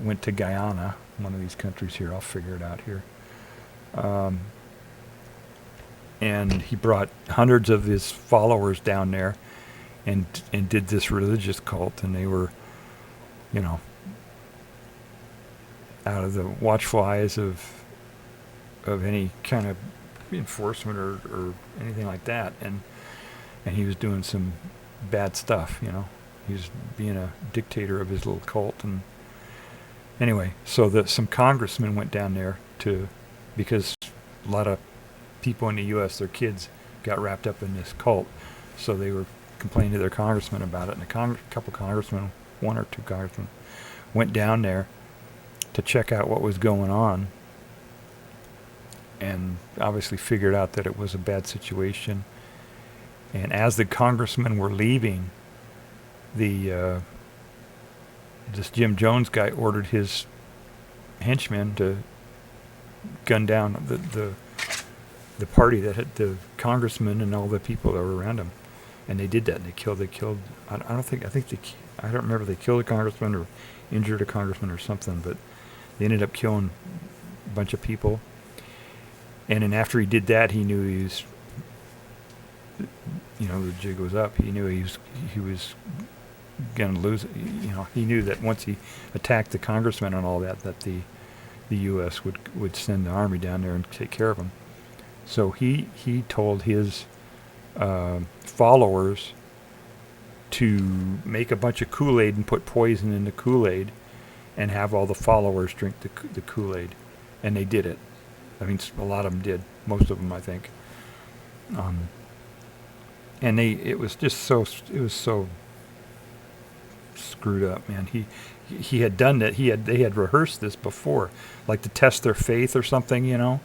went to Guyana, one of these countries here. I'll figure it out here. And he brought hundreds of his followers down there, and did this religious cult, and they were, you know, out of the watchful eyes of any kind of enforcement or anything like that, and he was doing some bad stuff, you know. He was being a dictator of his little cult, and anyway, so some congressmen went down there because a lot of people in the U.S., their kids got wrapped up in this cult, so they were complaining to their congressman about it, and a couple congressmen, one or two congressmen, went down there to check out what was going on, and obviously figured out that it was a bad situation. And as the congressmen were leaving, this Jim Jones guy ordered his henchmen to gun down the party that had the congressman and all the people that were around him. And they did that. And they killed. I don't remember if they killed a congressman or injured a congressman or something, but they ended up killing a bunch of people. And then after he did that, he knew he was, you know, the jig was up. He knew he was going to lose it. You know, he knew that once he attacked the congressman and all that the U.S. would send the army down there and take care of him. So he told his followers to make a bunch of Kool-Aid and put poison in the Kool-Aid and have all the followers drink the Kool-Aid. And they did it. I mean, a lot of them did. Most of them, I think. And it was so screwed up, man. He had done that. They had rehearsed this before, like to test their faith or something, you know.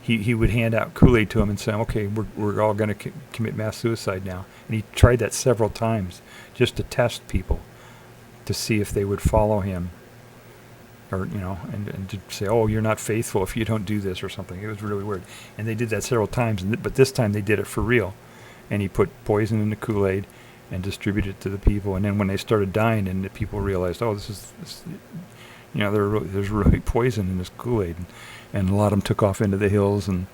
He would hand out Kool-Aid to them and say, okay, we're all going to commit mass suicide now. And he tried that several times just to test people, to see if they would follow him, or, you know, and to say, oh, you're not faithful if you don't do this or something. It was really weird. And they did that several times, but this time they did it for real. And he put poison in the Kool-Aid and distributed it to the people. And then when they started dying, and the people realized, oh, this you know, there's really poison in this Kool-Aid. And a lot of them took off into the hills, and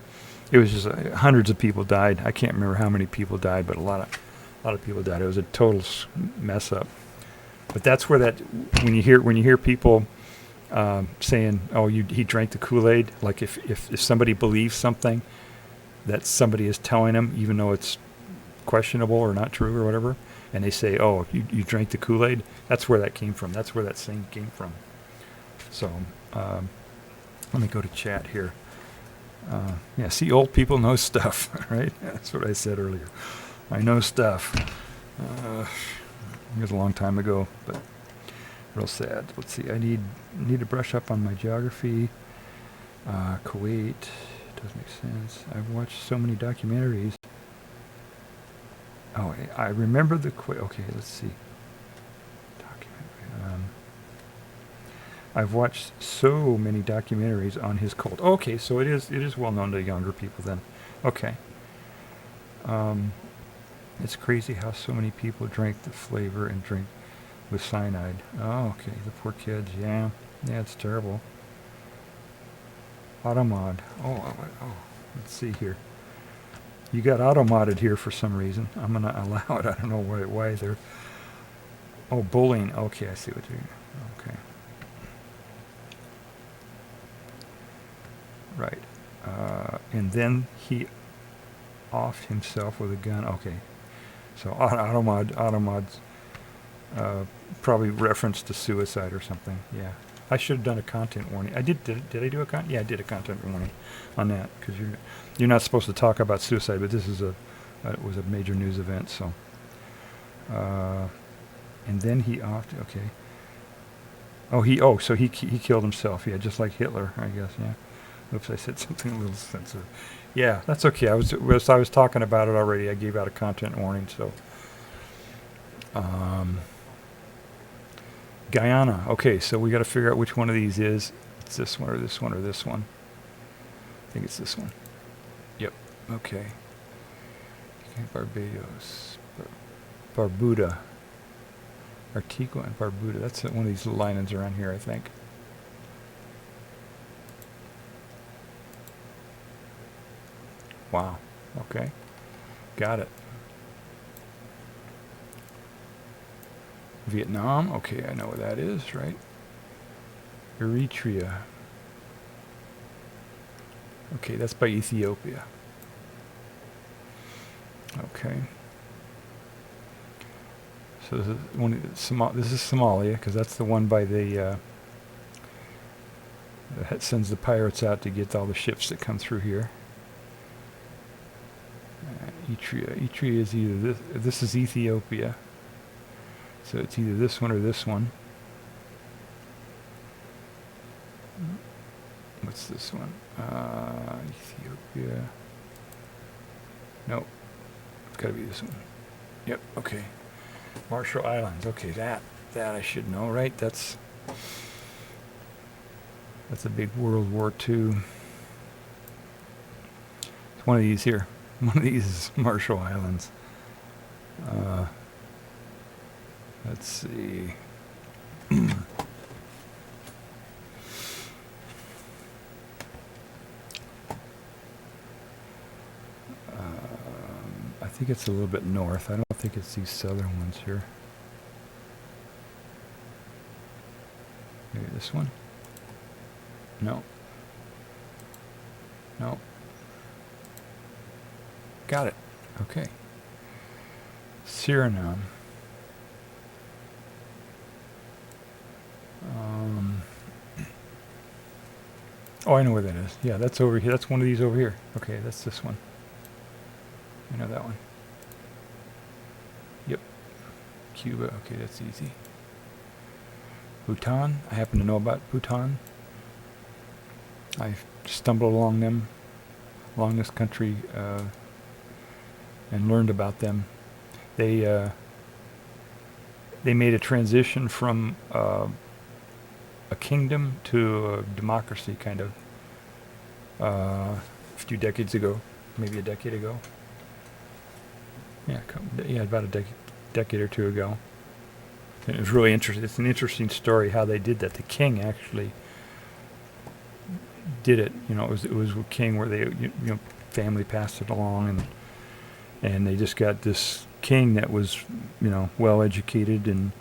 it was just hundreds of people died. I can't remember how many people died, but a lot of people died. It was a total mess up. But that's where that when you hear people saying, "Oh, he drank the Kool-Aid," like if somebody believes something that somebody is telling them, even though it's questionable or not true or whatever, and they say, "Oh, you drank the Kool-Aid," that's where that came from. That's where that saying came from. So. Let me go to chat here. Yeah, see, old people know stuff, right? That's what I said earlier. I know stuff. It was a long time ago, but real sad. Let's see. I need to brush up on my geography. Kuwait doesn't make sense. I've watched so many documentaries. Oh, I remember the Kuwait. Okay, let's see. Documentary. I've watched so many documentaries on his cult. Okay, so it is well known to younger people then. Okay. It's crazy how so many people drank the flavor and drink with cyanide. Oh, okay. The poor kids. Yeah, it's terrible. Automod. Oh, let's see here. You got automodded here for some reason. I'm gonna allow it. I don't know why they're. Oh, bullying. Okay, I see what you're. Okay. Right. And then he offed himself with a gun. Okay. So Automod's probably reference to suicide or something. Yeah. I should have done a content warning. I did I do a content? Yeah, I did a content warning on that, because you're not supposed to talk about suicide, but this is it was a major news event. So. And then he offed. Okay. So he killed himself. Yeah, just like Hitler, I guess. Yeah. Oops, I said something a little sensitive. Yeah, that's okay. I was talking about it already. I gave out a content warning. So, Guyana. Okay, so we got to figure out which one of these is. It's this one or this one or this one. I think it's this one. Yep. Okay. Barbados, Barbuda, Antigua, and Barbuda. That's one of these little islands around here, I think. Wow. Okay. Got it. Vietnam. Okay, I know what that is, right? Eritrea. Okay, that's by Ethiopia. Okay. So this is Somalia, because that's the one by the that sends the pirates out to get all the ships that come through here. Eritrea is either this is Ethiopia, so it's either this one or this one. What's this one? Ethiopia. Nope, it's got to be this one. Yep. Okay. Marshall Islands. Okay, that I should know, right? That's a big World War II. It's one of these here. One of these is Marshall Islands. Let's see. I think it's a little bit north. I don't think it's these southern ones here. Maybe this one? No. No. Got it. Okay. Suriname. Oh, I know where that is. Yeah, that's over here. That's one of these over here. Okay, that's this one. I know that one. Yep. Cuba. Okay, that's easy. Bhutan. I happen to know about Bhutan. I stumbled along this country, and learned about them. They made a transition from a kingdom to a democracy, kind of, a few decades ago, maybe a decade ago. Yeah, about a decade or two ago. And it was really interesting. It's an interesting story how they did that. The king actually did it. You know, it was a king where they, family passed it along, and they just got this king that was, well educated and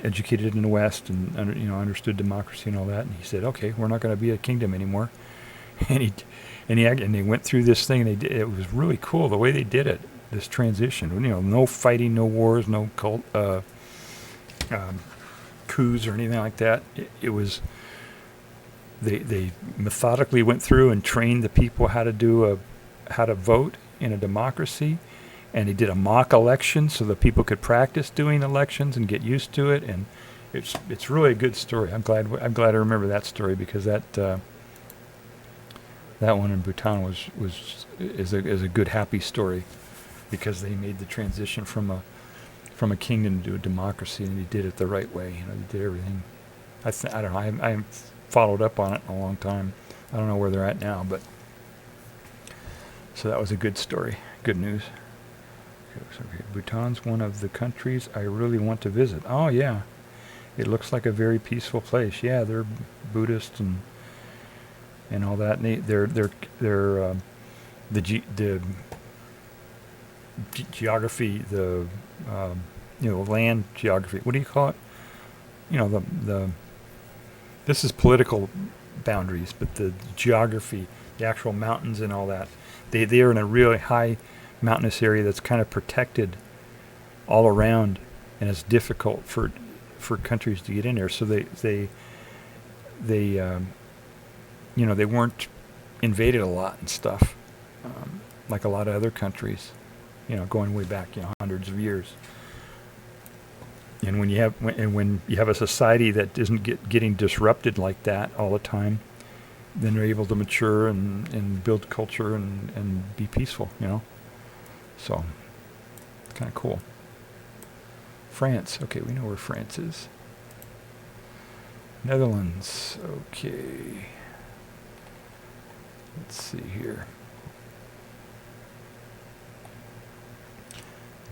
educated in the West and understood democracy and all that. And he said, "Okay, we're not going to be a kingdom anymore." And they went through this thing. And it was really cool the way they did it. This transition, no fighting, no wars, no coups or anything like that. It was they methodically went through and trained the people how to vote in a democracy, and they did a mock election so that people could practice doing elections and get used to it. And it's really a good story. I'm glad I remember that story, because that one in Bhutan is a good happy story, because they made the transition from a kingdom to a democracy, and they did it the right way. They did everything. I don't know. I haven't followed up on it in a long time. I don't know where they're at now, but so that was a good story. Good news. Okay, Bhutan's one of the countries I really want to visit. Oh yeah, it looks like a very peaceful place. Yeah, they're Buddhist and all that. And they're the geography, the land geography. What do you call it? This is political boundaries, but the geography, the actual mountains and all that. They are in a really high mountainous area that's kind of protected all around, and it's difficult for countries to get in there. So they weren't invaded a lot and stuff, like a lot of other countries, going way back, hundreds of years. And when you have a society that isn't getting disrupted like that all the time, then they're able to mature and build culture and be peaceful, So it's kind of cool. France. Okay, we know where France is. Netherlands. Okay. Let's see here.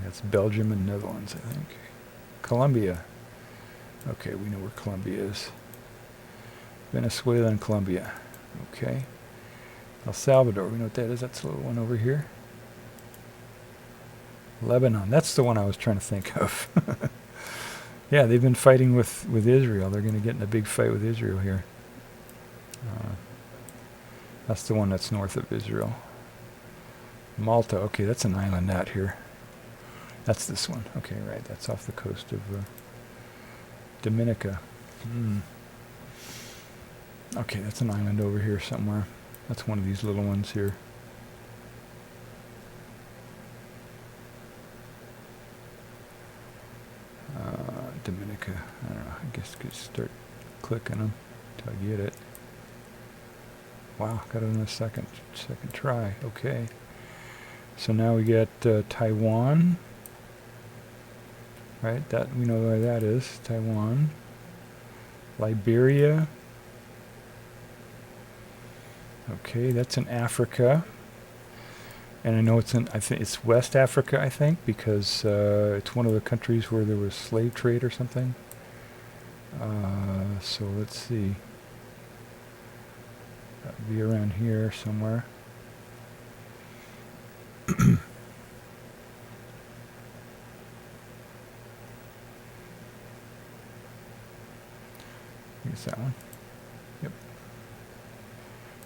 That's Belgium and Netherlands, I think. Colombia. Okay, we know where Colombia is. Venezuela and Colombia. Okay. El Salvador, we know what that is. That's the little one over here. Lebanon. That's the one I was trying to think of. Yeah, they've been fighting with Israel. They're going to get in a big fight with Israel here. That's the one that's north of Israel. Malta. Okay, that's an island out here. That's this one. Okay, right. That's off the coast of Dominica. Okay, that's an island over here somewhere. That's one of these little ones here. Dominica. I don't know. I guess I could start clicking them until I get it. Wow, got it in a second try. Okay. So now we get Taiwan. Right, that we know where that is. Taiwan. Liberia. Okay, that's in Africa. And I know I think it's West Africa, I think, because it's one of the countries where there was slave trade or something. So let's see. That'd be around here somewhere. Here's that one. Yep.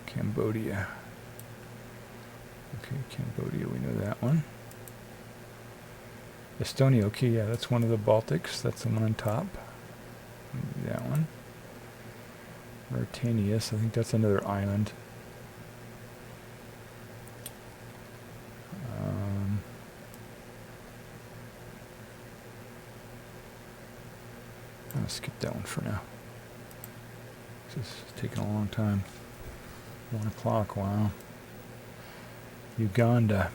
Cambodia. Okay, Cambodia, we know that one. Estonia, okay, yeah, that's one of the Baltics. That's the one on top. Maybe that one. Mauritanius, I think that's another island. I'm going to skip that one for now. This is taking a long time. 1 o'clock, wow. Uganda.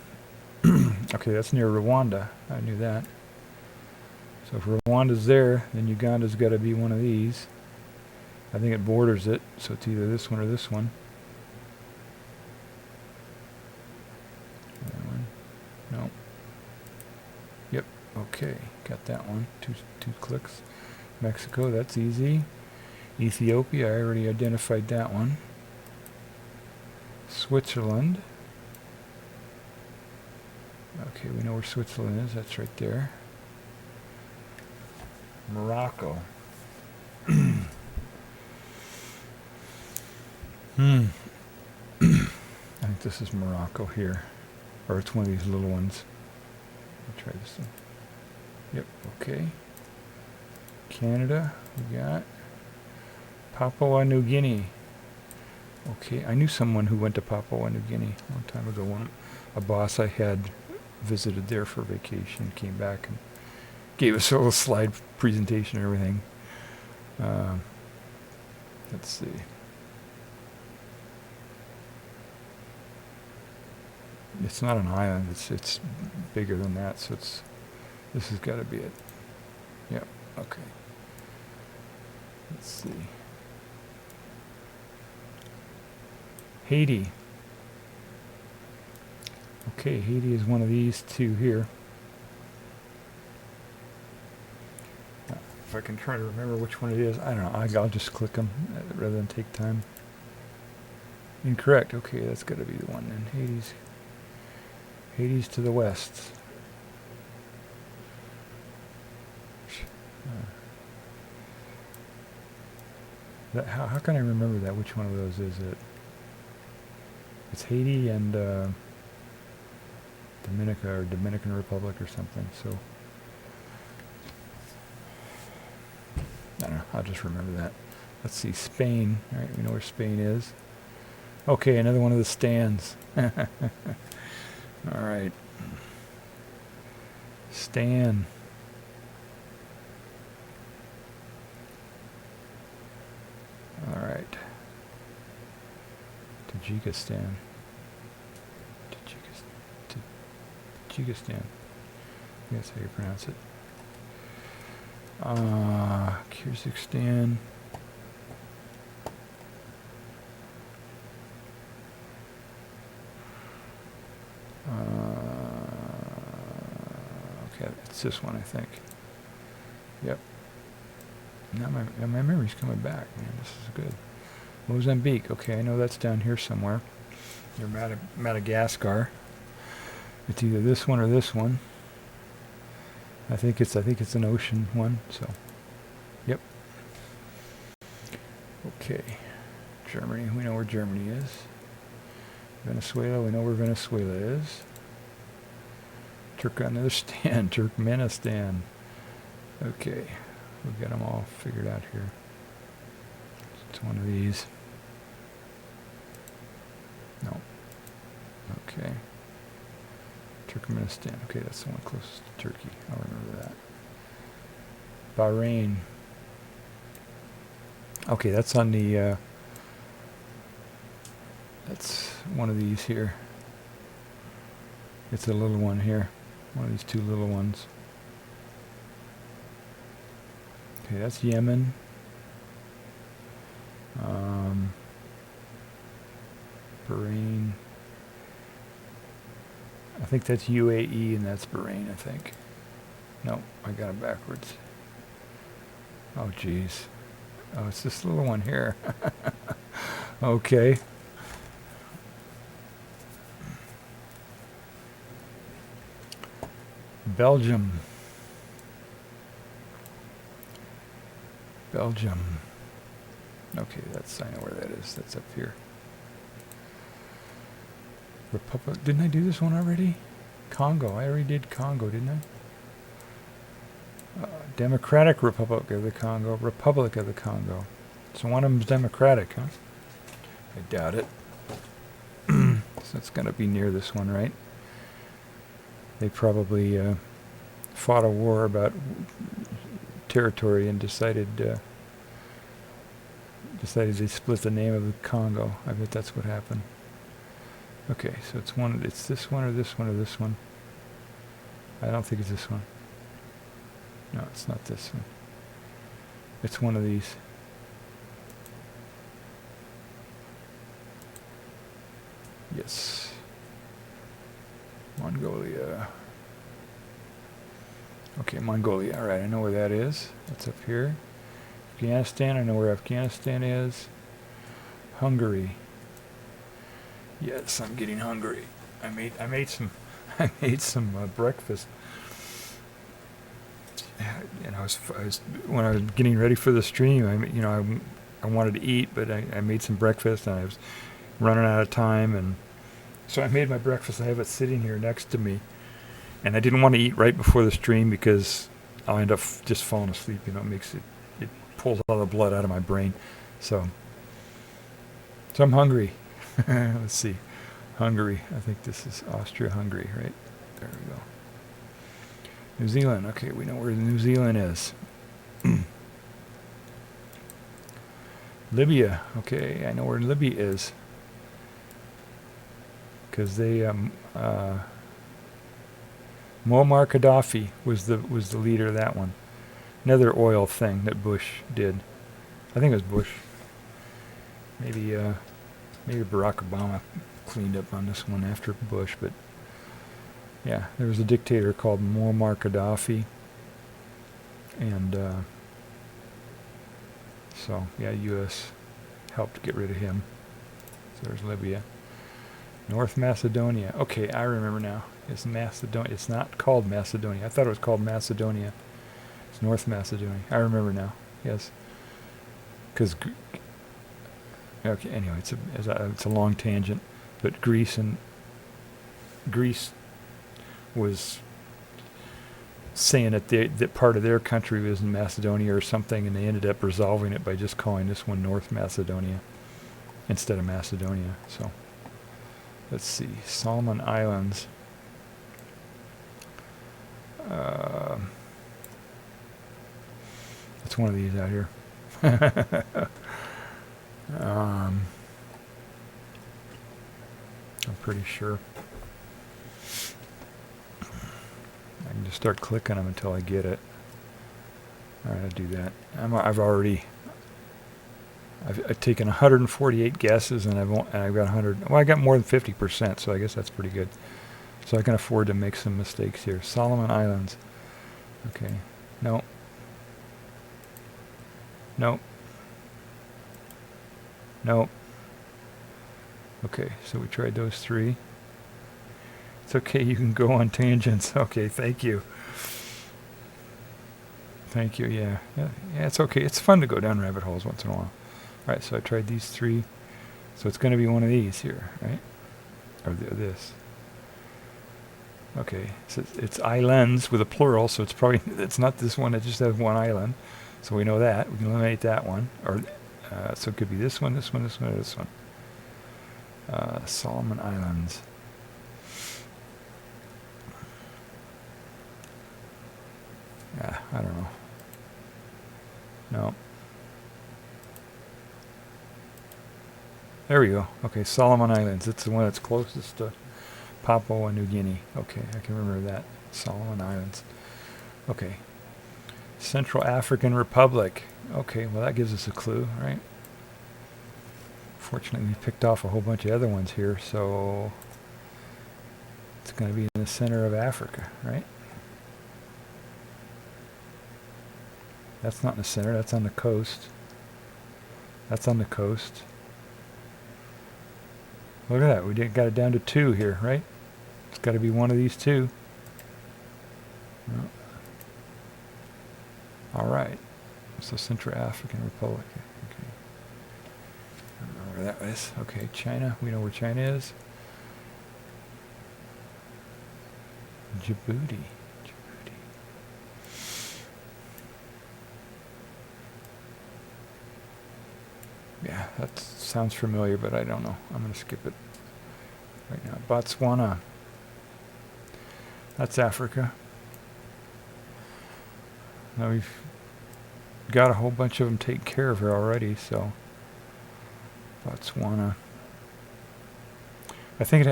Okay, that's near Rwanda. I knew that. So if Rwanda's there, then Uganda's got to be one of these. I think it borders it, so it's either this one or this one. That one. No. Yep, okay, got that one. Two clicks. Mexico, that's easy. Ethiopia, I already identified that one. Switzerland. Okay, we know where Switzerland is. That's right there. Morocco. I think this is Morocco here. Or it's one of these little ones. Let me try this one. Yep, okay. Canada, we got. Papua New Guinea. Okay, I knew someone who went to Papua New Guinea a long time ago. A boss I had visited there for vacation, came back and gave us a little slide presentation and everything. Let's see. It's not an island. It's bigger than that. So this has got to be it. Yep. Okay. Let's see. Haiti. Okay, Haiti is one of these two here. If I can try to remember which one it is, I don't know. I'll just click them rather than take time. Incorrect. Okay, that's got to be the one then. Hades to the west. How can I remember that? Which one of those is it? It's Haiti and Dominica or Dominican Republic or something. So I don't know. I'll just remember that. Let's see. Spain. All right, we know where Spain is. Okay, another one of the stands. All right. Stan. All right. Tajikistan. Tajikistan. That's how you pronounce it. Kyrgyzstan. Okay, it's this one, I think. Yep. Now my memory's coming back, man. This is good. Mozambique. Okay, I know that's down here somewhere. Near Madagascar. It's either this one or this one. I think it's an ocean one. So, yep. Okay. Germany. We know where Germany is. Venezuela. We know where Venezuela is. Turkmenistan. Okay. We've got them all figured out here. It's one of these. No. Okay. Turkmenistan. Okay, that's the one closest to Turkey. I'll remember that. Bahrain. Okay, that's on the... that's one of these here. It's a little one here. One of these two little ones. Okay, that's Yemen. Bahrain. I think that's UAE and that's Bahrain, I think. No, I got it backwards. Oh, geez. Oh, it's this little one here. Okay. Belgium. Belgium. Okay, I know where that is. That's up here. Republic. Didn't I do this one already? Congo. I already did Congo, didn't I? Democratic Republic of the Congo. Republic of the Congo. So one of them's Democratic, huh? I doubt it. So it's going to be near this one, right? They probably fought a war about territory and decided they split the name of the Congo. I bet that's what happened. Okay, so it's this one or this one or this one. I don't think it's this one. No, it's not this one. It's one of these. Yes. Mongolia. Okay, Mongolia. All right, I know where that is. That's up here. Afghanistan. I know where Afghanistan is. Hungary. Yes, I'm getting hungry. I made some breakfast. And I was when I was getting ready for the stream. I wanted to eat, but I made some breakfast, and I was running out of time, and so I made my breakfast. I have it sitting here next to me, and I didn't want to eat right before the stream because I'll end up just falling asleep. It pulls all the blood out of my brain. So I'm hungry. Let's see. Hungary. I think this is Austria-Hungary, right? There we go. New Zealand. Okay, we know where New Zealand is. Libya. Okay, I know where Libya is. Because they Muammar Gaddafi was the leader of that one. Another oil thing that Bush did. I think it was Bush. Maybe Barack Obama cleaned up on this one after Bush, but yeah, there was a dictator called Muammar Gaddafi, and so yeah, U.S. helped get rid of him. So there's Libya. North Macedonia. Okay, I remember now. It's Macedonia. It's not called Macedonia. I thought it was called Macedonia. It's North Macedonia. I remember now. Yes. Because okay. Anyway, it's a long tangent, but Greece was saying that part of their country was in Macedonia or something, and they ended up resolving it by just calling this one North Macedonia instead of Macedonia. So let's see, Solomon Islands. It's one of these out here. I'm pretty sure. I can just start clicking them until I get it. All right, I'll do that. I've taken 148 guesses, and I've got 100. Well, I got more than 50%, so I guess that's pretty good. So I can afford to make some mistakes here. Solomon Islands. Okay. No. No. No. Okay, so we tried those three. It's okay, you can go on tangents. Okay, thank you. Thank you, yeah. Yeah, it's okay. It's fun to go down rabbit holes once in a while. All right, so I tried these three. So it's going to be one of these here, right? Or this. Okay, so it's islands with a plural, so it's not this one that just has one island. So we know that. We can eliminate that one. Or so it could be this one, this one, this one, or this one. Solomon Islands. I don't know. No. There we go. Okay, Solomon Islands. It's the one that's closest to Papua New Guinea. Okay, I can remember that. Solomon Islands. Okay. Central African Republic. Okay, well that gives us a clue, right? Fortunately, we picked off a whole bunch of other ones here, so it's going to be in the center of Africa, right? That's not in the center, that's on the coast. That's on the coast. Look at that, we got it down to 2 here, right? It's got to be one of these 2. No. All right, so Central African Republic. Okay. I don't know where that is. Okay, China, we know where China is. Djibouti. Yeah, that sounds familiar, but I don't know. I'm going to skip it right now. Botswana. That's Africa. Now we've got a whole bunch of them taken care of here already, so Botswana. I think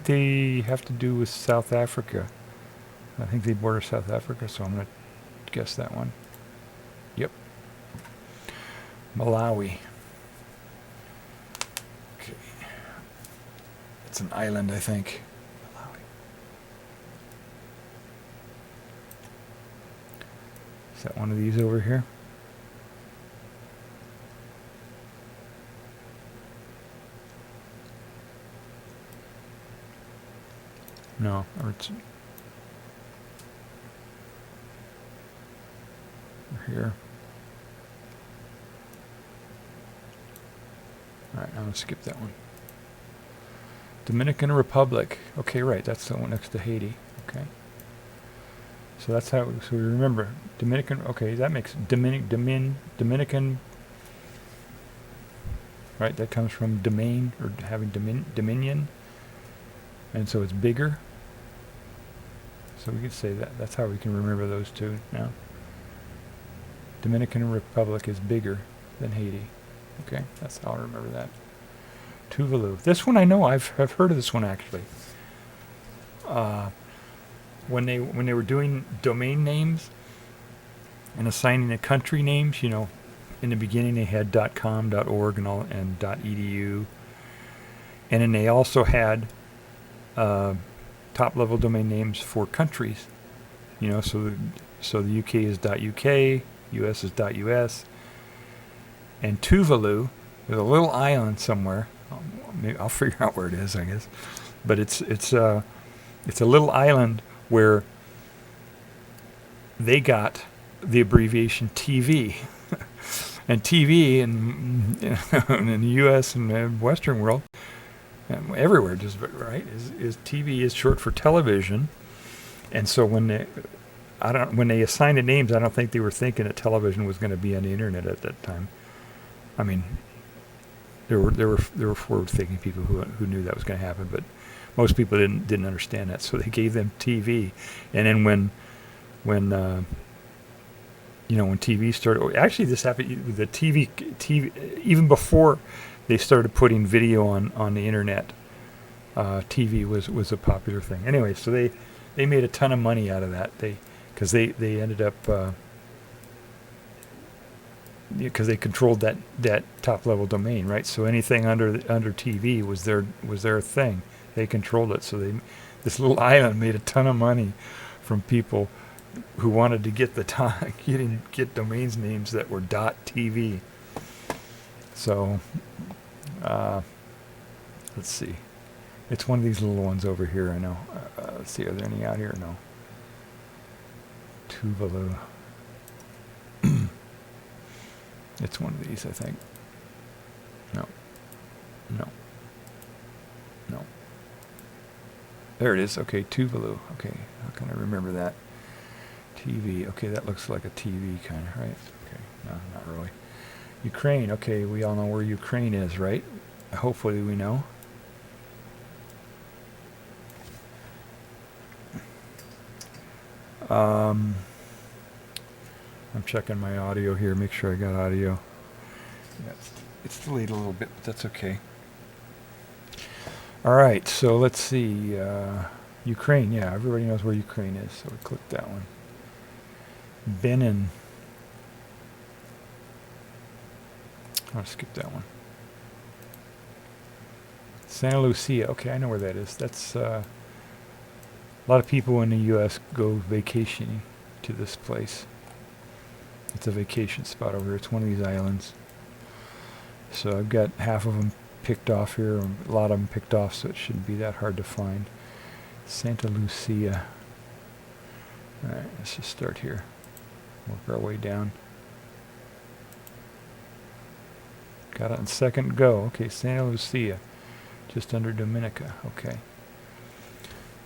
they have to do with South Africa. I think they border South Africa, so I'm going to guess that one. Yep. Malawi. Okay. It's an island, I think. Malawi. Is that one of these over here? No, or it's here. Alright, I'm going to skip that one. Dominican Republic. Okay, right, that's the one next to Haiti. Okay. So that's how, so we remember. Dominican, okay, that makes Dominican, right, that comes from domain, or having dominion. And so it's bigger. So we could say that. That's how we can remember those two now. Dominican Republic is bigger than Haiti. Okay, that's how I remember that. Tuvalu. This one I know. I've heard of this one actually. When they were doing domain names and assigning the country names, you know, in the beginning they had .com, .org, and all, and .edu, and then they also had top-level domain names for countries. You know, so the UK is .uk, US is .us, and Tuvalu, there's a little island somewhere. Maybe I'll figure out where it is, I guess. But it's a little island where they got the abbreviation TV, and TV in the U.S. and the Western world, everywhere, just right, is TV is short for television, and so when they assigned the names, I don't think they were thinking that television was going to be on the internet at that time. I mean, there were forward-thinking people who knew that was going to happen, but most people didn't understand that, so they gave them TV, and then when TV started, actually this happened with the TV even before they started putting video on the internet. TV was a popular thing. Anyway, so they made a ton of money out of that. Because they ended up because they controlled that top level domain, right? So anything under TV was their thing. They controlled it. So this little island made a ton of money from people who wanted to get get domains names that were .tv. So let's see. It's one of these little ones over here, I know. Let's see, are there any out here? No. Tuvalu. It's one of these, I think. No. There it is. Okay, Tuvalu. Okay, how can I remember that? TV. Okay, that looks like a TV kind of, right? Okay, no, not really. Ukraine. Okay, we all know where Ukraine is, right? Hopefully we know. I'm checking my audio here, make sure I got audio. Yeah, it's delayed a little bit, but that's okay. All right, so let's see. Ukraine, yeah, everybody knows where Ukraine is, so we click that one. Benin. I'll skip that one. Santa Lucia, okay, I know where that is. That's a lot of people in the U.S. go vacationing to this place. It's a vacation spot over here. It's one of these islands. So I've got half of them picked off here, a lot of them picked off, so it shouldn't be that hard to find. Santa Lucia. Alright, let's just start here. Work our way down. Got it in second go. Okay, Santa Lucia. Just under Dominica. Okay.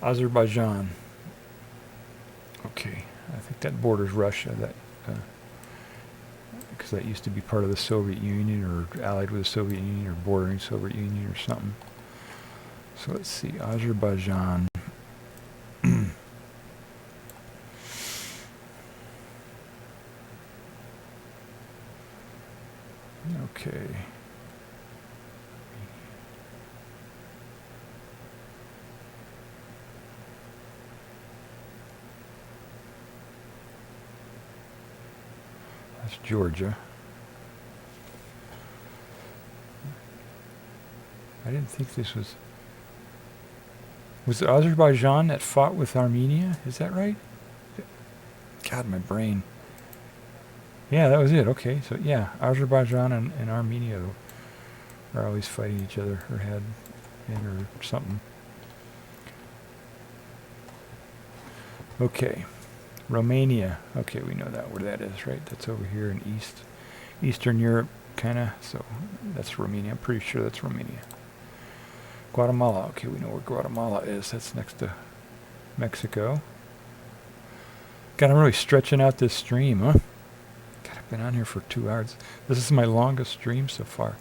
Azerbaijan. Okay, I think that borders Russia. That because that used to be part of the Soviet Union or allied with the Soviet Union or bordering Soviet Union or something. So let's see, Azerbaijan. Okay. That's Georgia. I didn't think this was... Was it Azerbaijan that fought with Armenia? Is that right? God, my brain. Yeah, that was it. Okay, so yeah, Azerbaijan and Armenia are always fighting each other, or had been, or something. Okay, Romania. Okay, we know that where that is, right? That's over here in Eastern Europe, kind of. So that's Romania. I'm pretty sure that's Romania. Guatemala. Okay, we know where Guatemala is. That's next to Mexico. God, I'm really stretching out this stream, huh? God, I've been on here for 2 hours. This is my longest stream so far.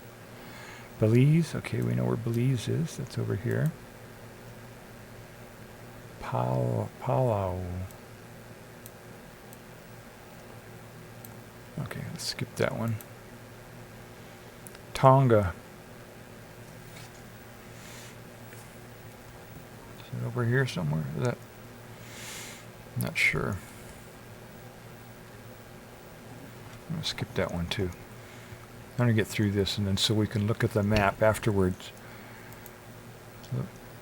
Belize. Okay, we know where Belize is. That's over here. Palau. Okay, let's skip that one. Tonga. Is it over here somewhere? Is that? I'm not sure. I'm going to skip that one too. I'm going to get through this and then so we can look at the map afterwards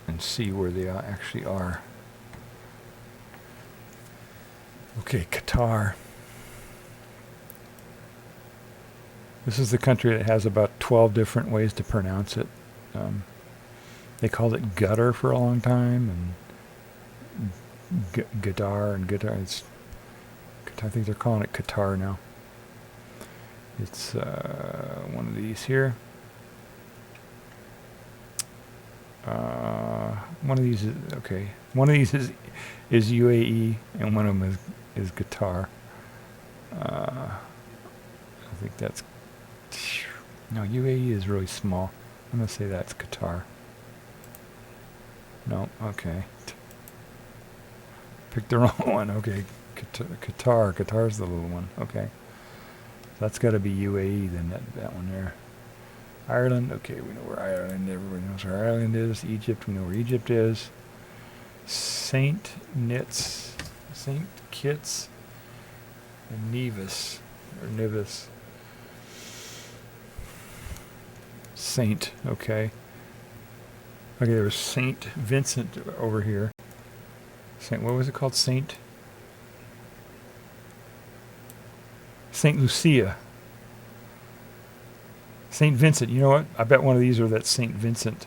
and see where they actually are. Okay, Qatar. This is the country that has about 12 different ways to pronounce it. They called it gutter for a long time, and Gadar and Qatar. I think they're calling it Qatar now. It's one of these here. One of these is okay. One of these is UAE, and one of them is Qatar. I think that's no. UAE is really small. I'm gonna say that's Qatar. No, okay. Picked the wrong one. Okay, Qatar. Qatar's the little one. Okay. That's got to be UAE then, that one there. Ireland, okay, we know where Ireland, everybody knows where Ireland is. Egypt, we know where Egypt is. Saint Kitts, and Nevis, or Nevis. Saint, okay. Okay, there was Saint Vincent over here. What was it called? Saint Lucia. Saint Vincent. You know what? I bet one of these are that Saint Vincent.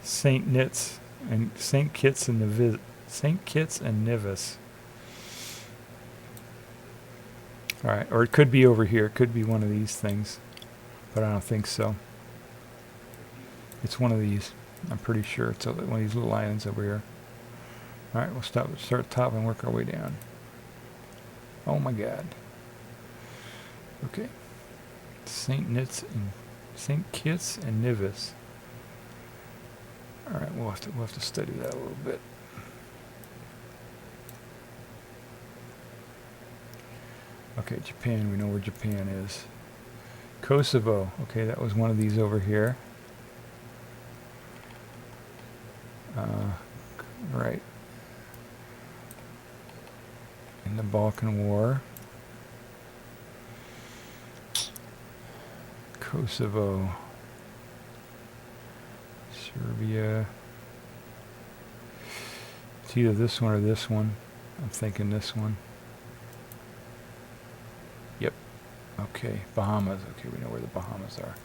Saint Kitts and Nevis. Saint Kitts and Nevis. All right, or it could be over here. It could be one of these things, but I don't think so. It's one of these. I'm pretty sure it's one of these little islands over here. All right, we'll start at the top and work our way down. Oh my God. Okay. Saint Kitts and Nevis. All right, we'll have to study that a little bit. Okay, Japan. We know where Japan is. Kosovo. Okay, that was one of these over here. Right. In the Balkan War. Kosovo. Serbia. It's either this one or this one. I'm thinking this one. Yep. Okay. Bahamas. Okay, we know where the Bahamas are.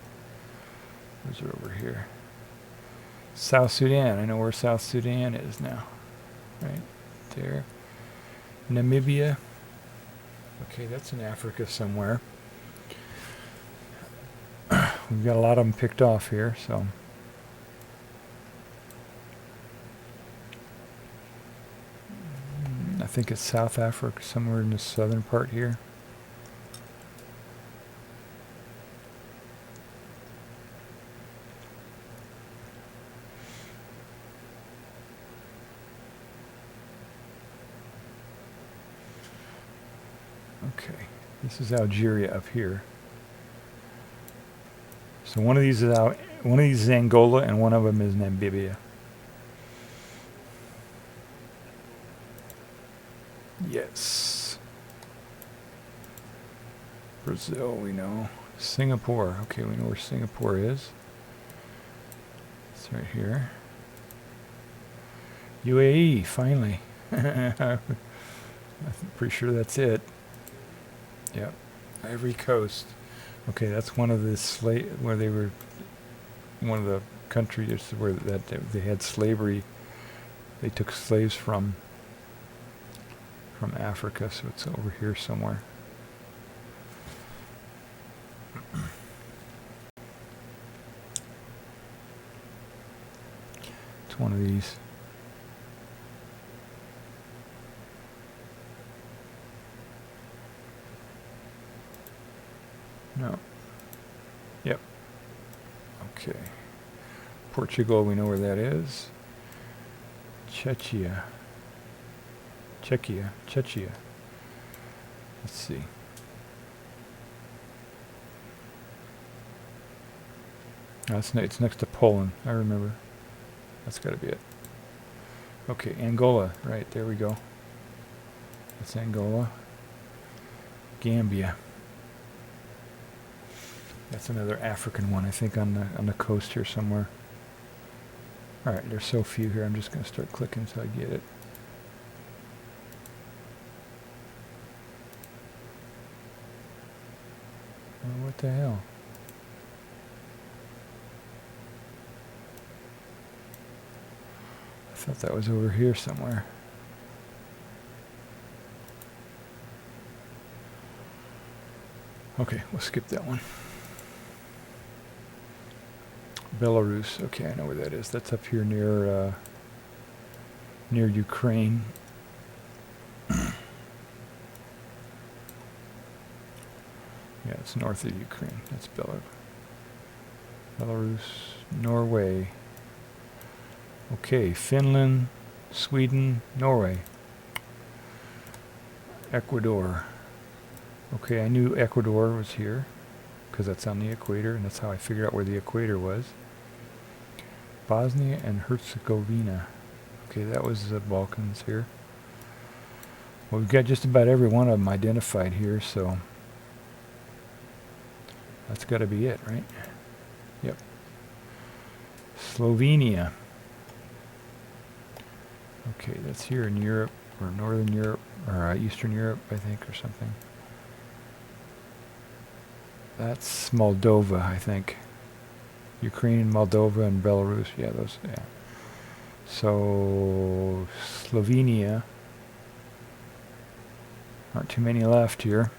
Those are over here. South Sudan. I know where South Sudan is now. Right there. Namibia. Okay, that's in Africa somewhere. We've got a lot of them picked off here, so. I think it's South Africa, somewhere in the southern part here. Okay, this is Algeria up here. So one of these is Angola, and one of them is Namibia. Yes. Brazil, we know. Singapore. Okay, we know where Singapore is. It's right here. UAE, finally. I'm pretty sure that's it. Yep. Ivory Coast. Okay, that's one of the where they were, one of the countries where they had slavery. They took slaves from Africa, so it's over here somewhere. It's one of these. No. Yep. Okay. Portugal, we know where that is. Czechia. Let's see. It's next to Poland. I remember. That's got to be it. Okay, Angola. Right, there we go. That's Angola. Gambia. That's another African one, I think, on the coast here somewhere. All right, there's so few here. I'm just going to start clicking until I get it. Oh, what the hell? I thought that was over here somewhere. Okay, we'll skip that one. Belarus. Okay, I know where that is. That's up here near Ukraine. Yeah, it's north of Ukraine. That's Belarus, Norway. Okay, Finland, Sweden, Norway. Ecuador. Okay, I knew Ecuador was here because that's on the equator, and that's how I figured out where the equator was. Bosnia and Herzegovina. Okay, that was the Balkans here. Well, we've got just about every one of them identified here, so that's got to be it, right? Yep. Slovenia. Okay, that's here in Europe, or Northern Europe, or Eastern Europe, I think, or something. That's Moldova, I think. Ukraine, Moldova, and Belarus. Yeah, those, yeah. So, Slovenia. Aren't too many left here.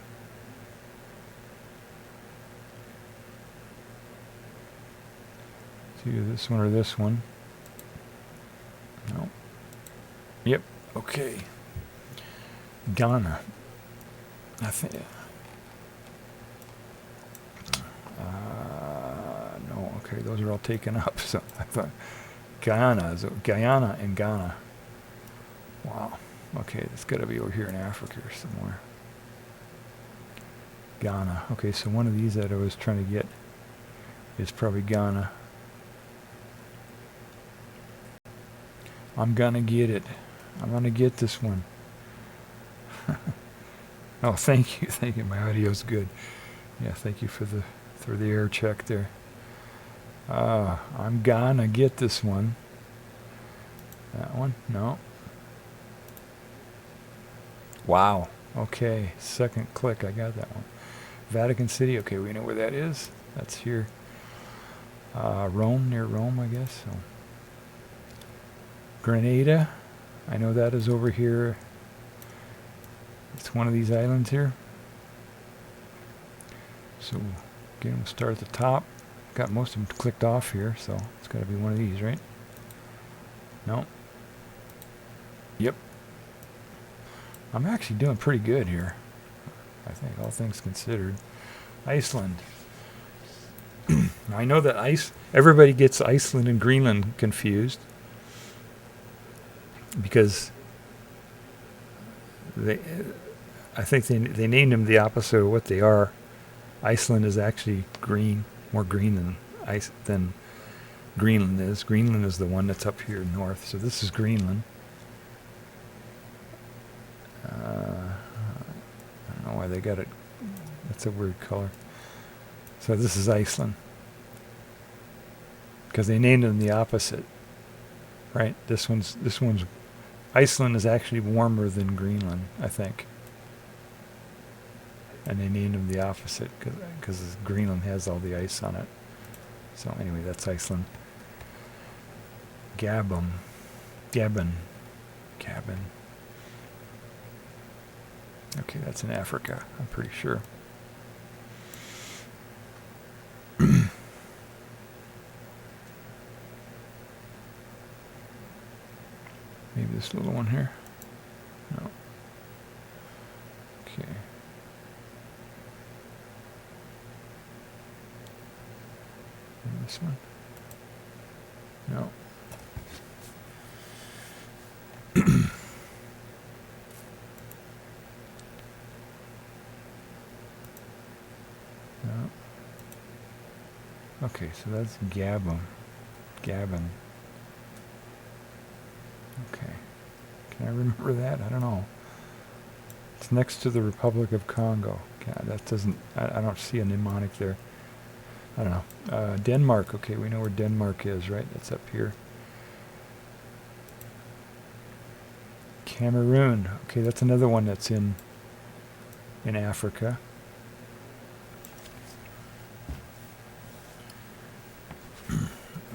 It's either this one or this one. No. Yep. Okay. Ghana. I think. No. Okay, those are all taken up. So I thought Guyana and Ghana. Wow. Okay, it's got to be over here in Africa or somewhere. Ghana. Okay, so one of these that I was trying to get is probably Ghana. I'm gonna get it. I'm gonna get this one. Oh, thank you, thank you. My audio's good. Yeah, thank you for the air check there. I'm gonna get this one. That one? No. Wow. Okay, second click, I got that one. Vatican City. Okay, we know where that is. That's here. Rome, near Rome, I guess. So. Grenada. I know that is over here. It's one of these islands here. So, again, we'll start at the top. Got most of them clicked off here, so it's got to be one of these, right? No. Yep. I'm actually doing pretty good here, I think, all things considered. Iceland. I know that everybody gets Iceland and Greenland confused because I think they named them the opposite of what they are. Iceland is actually green, more green than Greenland is. Greenland is the one that's up here north. So this is Greenland. I don't know why they got it. That's a weird color. So this is Iceland. Because they named them the opposite. Right? This one's Iceland is actually warmer than Greenland, I think. And they named them the opposite because Greenland has all the ice on it. So anyway, that's Iceland. Gabon. Okay, that's in Africa, I'm pretty sure. Maybe this little one here? No. Okay. And this one? No. No. Okay, so that's Gabon. Okay. Can I remember that? I don't know. It's next to the Republic of Congo. God, that doesn't... I don't see a mnemonic there. I don't know. Denmark. Okay, we know where Denmark is, right? That's up here. Cameroon. Okay, that's another one that's in Africa.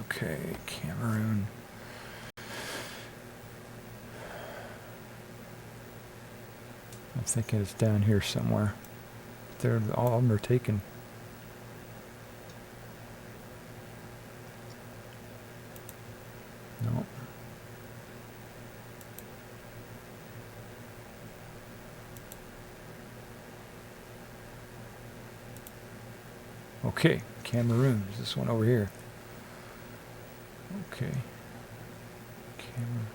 Okay, Cameroon. I'm thinking it's down here somewhere. All of them are taken. No. Okay, Cameroon. Is this one over here? Okay. Camera.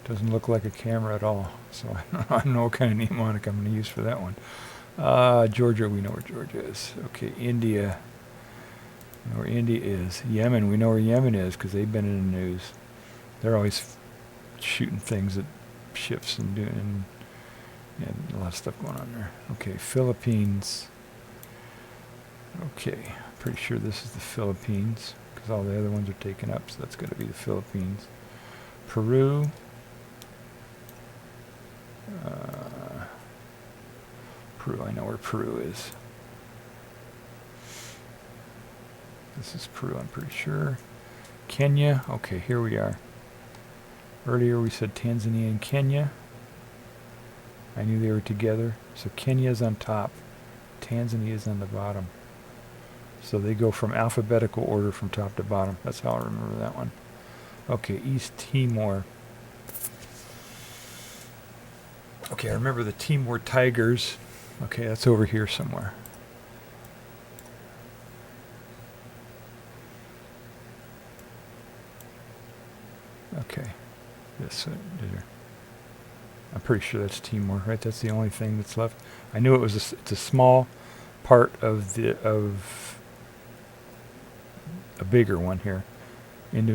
Doesn't look like a camera at all. So I don't know what kind of mnemonic I'm going to use for that one. Georgia, we know where Georgia is. Okay, India. We know where India is. Yemen, we know where Yemen is because they've been in the news. They're always shooting things at ships and doing a lot of stuff going on there. Okay, Philippines. Okay, pretty sure this is the Philippines because all the other ones are taken up, so that's going to be the Philippines. Peru. Peru, I know where Peru is. This is Peru, I'm pretty sure. Kenya, okay, here we are. Earlier we said Tanzania and Kenya. I knew they were together. So Kenya's on top. Tanzania's on the bottom. So they go from alphabetical order from top to bottom. That's how I remember that one. Okay, East Timor. Okay, I remember the Timor Tigers. Okay, that's over here somewhere. Okay, this I'm pretty sure that's Timor, right? That's the only thing that's left. I knew it was. It's a small part of a bigger one here.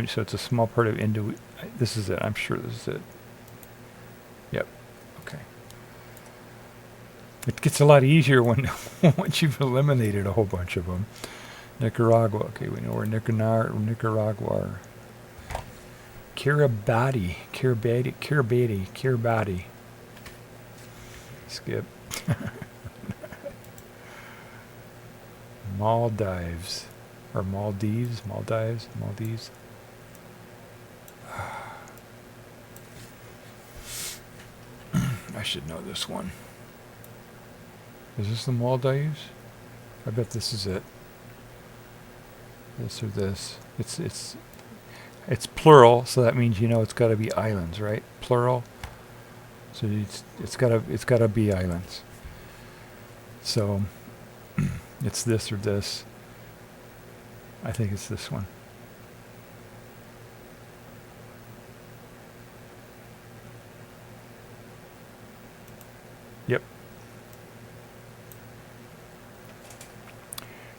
So it's a small part of Indo. This is it. I'm sure this is it. Yep. Okay. It gets a lot easier when once you've eliminated a whole bunch of them. Nicaragua. Okay, we know where Nicaragua are. Kiribati. Skip. Maldives. Or Maldives. I should know this one. Is this the Maldives? I bet this is it. This or this. It's plural, so that means it's got to be islands, right? Plural. So it's got to be islands. So it's this or this. I think it's this one. Yep,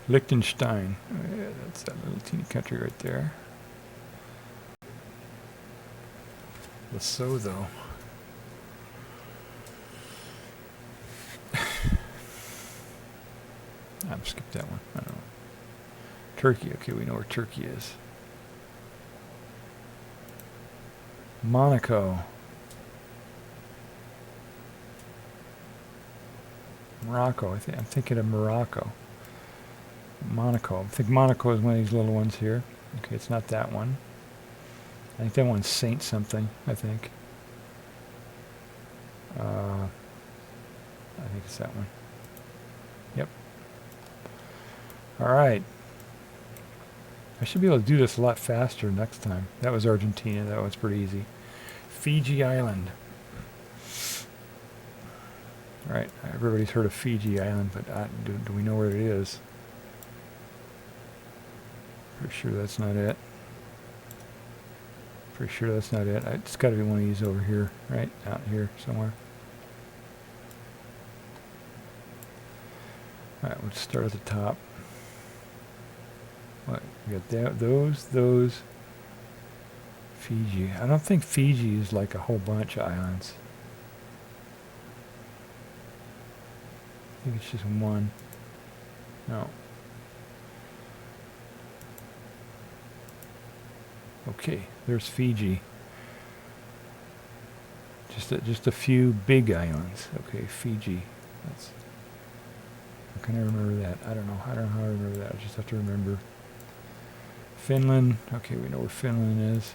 Liechtenstein. Oh, yeah, that's that little teeny country right there. Lesotho. I'm skip that one. I don't know. Turkey. Okay, we know where Turkey is. Monaco. Morocco. I'm thinking of Morocco. Monaco. I think Monaco is one of these little ones here. Okay, it's not that one. I think that one's Saint something, I think. I think it's that one. Yep. Alright. I should be able to do this a lot faster next time. That was Argentina. That was pretty easy. Fiji Island. Alright, everybody's heard of Fiji Island, but do we know where it is? Pretty sure that's not it. Pretty sure that's not it. It's got to be one of these over here, right? Out here somewhere. Alright, we'll start at the top. What? We got that, those. Fiji. I don't think Fiji is like a whole bunch of islands. I think it's just one. No. Okay, there's Fiji. Just a few big islands. Okay, Fiji. That's. How can I remember that? I don't know. I don't know how I remember that. I just have to remember. Finland. Okay, we know where Finland is.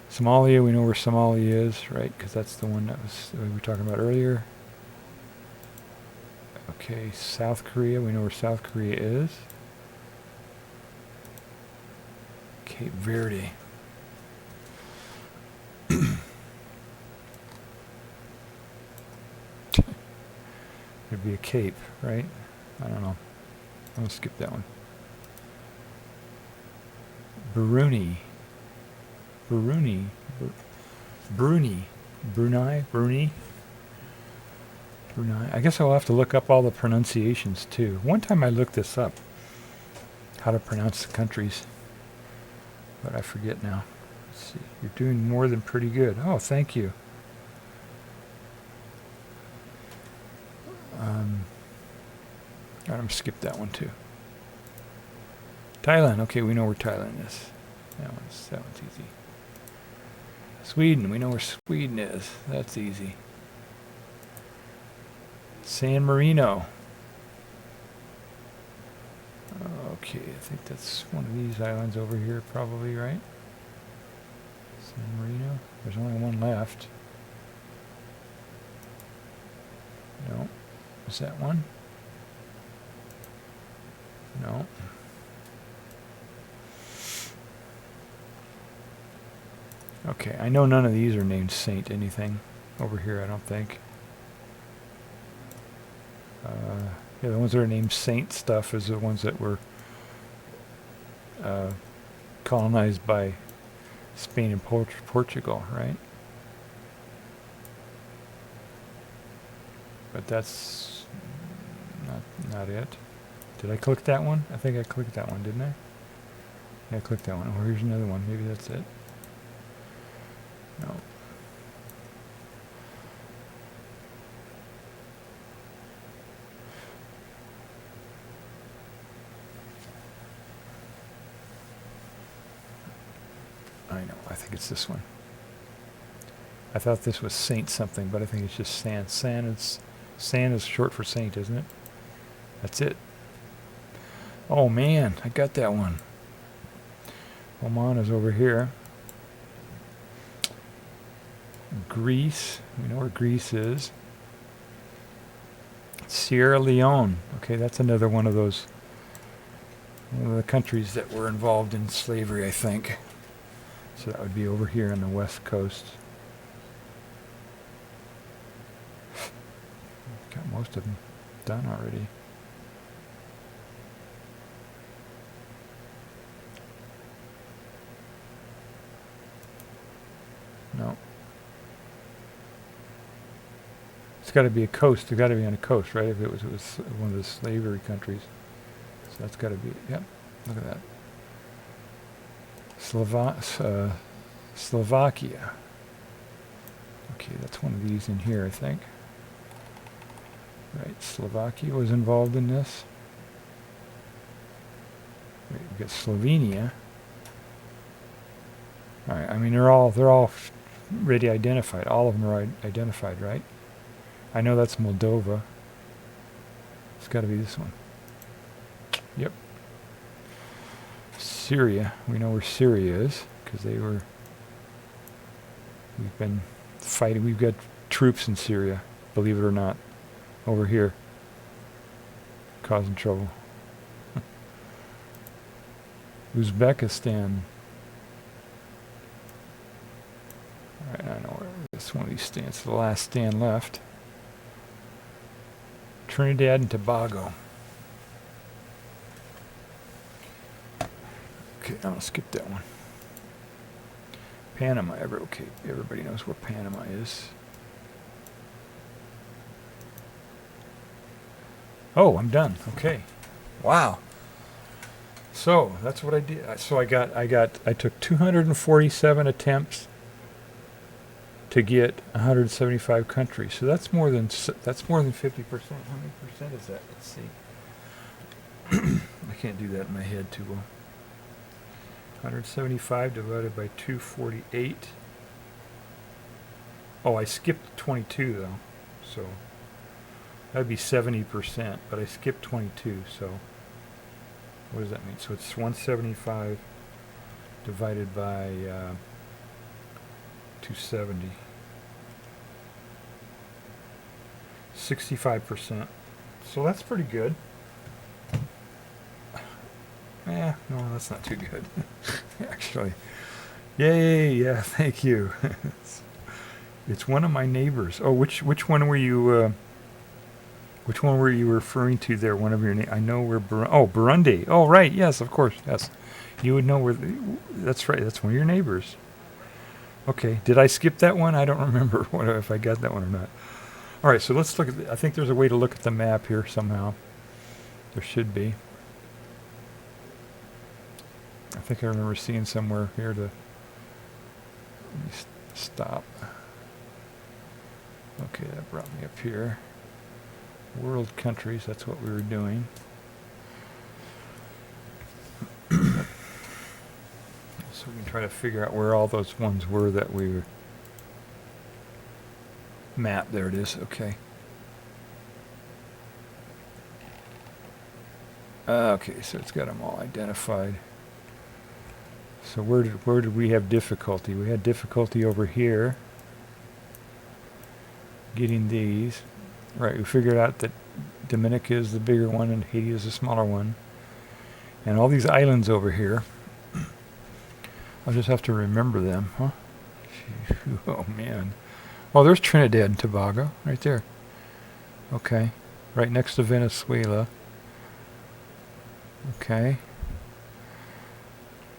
Somalia. We know where Somalia is, right? Because that's the one that we were talking about earlier. Okay, South Korea. We know where South Korea is. Cape Verde. It'd be a cape, right? I don't know. I'm gonna skip that one. Brunei. I guess I'll have to look up all the pronunciations too. One time I looked this up, how to pronounce the countries, but I forget now. Let's see. You're doing more than pretty good. Oh, thank you. I'm going to skip that one too. Thailand. Okay, we know where Thailand is. That one's easy. Sweden. We know where Sweden is. That's easy. San Marino. Okay, I think that's one of these islands over here probably, right? San Marino. There's only one left. No. Is that one? No. Okay, I know none of these are named Saint anything over here, I don't think. Yeah, the ones that are named Saint stuff is the ones that were colonized by Spain and Portugal, right? But that's not it. Did I click that one? I think I clicked that one, didn't I? Yeah, I clicked that one. Oh, here's another one. Maybe that's it. No. I know. I think it's this one. I thought this was Saint something, but I think it's just San. San is short for Saint, isn't it? That's it. Oh man, I got that one. Oman is over here. Greece. We know where Greece is. Sierra Leone. Okay, that's another one of those. One of the countries that were involved in slavery, I think. So that would be over here on the west coast. Got most of them done already. No. It's got to be a coast. It's got to be on a coast, right? If it was one of the slavery countries. That's got to be, yep, look at that. Slovakia. Okay, that's one of these in here, I think. Right, Slovakia was involved in this. Right, we got Slovenia. All right, I mean they're all already identified. All of them are identified, right? I know that's Moldova. It's got to be this one. Yep. Syria. We know where Syria is because we've been fighting. We've got troops in Syria, believe it or not, over here, causing trouble. Uzbekistan. All right, I know where this one of these stands. The last stand left. Trinidad and Tobago. Okay, I'll skip that one. Panama. Okay, everybody knows where Panama is. Oh, I'm done. Okay. Wow. So that's what I did. So I took 247 attempts to get 175 countries. So that's more than 50%. How many percent is that? Let's see. I can't do that in my head too well. 175 divided by 248. Oh, I skipped 22 though. So that'd be 70%, but I skipped 22. So what does that mean? So it's 175 divided by 270. 65%. So that's pretty good. No, that's not too good. Actually. Yay, yeah, thank you. It's one of my neighbors. Oh, which one were you referring to there? One of your I know where Burundi. Oh, right. Yes, of course. Yes. You would know where that's right. That's one of your neighbors. Okay. Did I skip that one? I don't remember if I got that one or not. All right, so let's look at I think there's a way to look at the map here somehow. There should be. I think I remember seeing somewhere here to let me stop. Okay, that brought me up here. World countries, that's what we were doing. So we can try to figure out where all those ones were that we were mapped. There it is, okay. Okay, so it's got them all identified. So where did we have difficulty? We had difficulty over here getting these. Right, we figured out that Dominica is the bigger one and Haiti is the smaller one. And all these islands over here, I'll just have to remember them, huh? Oh, man. Oh, there's Trinidad and Tobago right there. Okay, right next to Venezuela. Okay.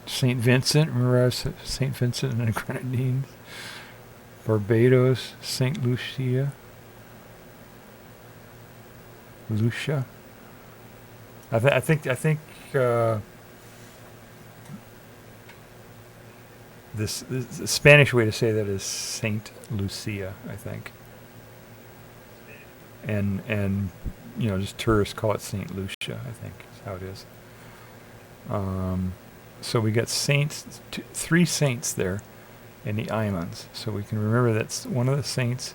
St. Vincent, remember St. Vincent and the Grenadines? Barbados, St. Lucia. Lucia. I think this the Spanish way to say that is Saint Lucia, I think. And you know, just tourists call it Saint Lucia, I think is how it is. So we got saints, 3 saints there in the islands. So we can remember that's one of the saints.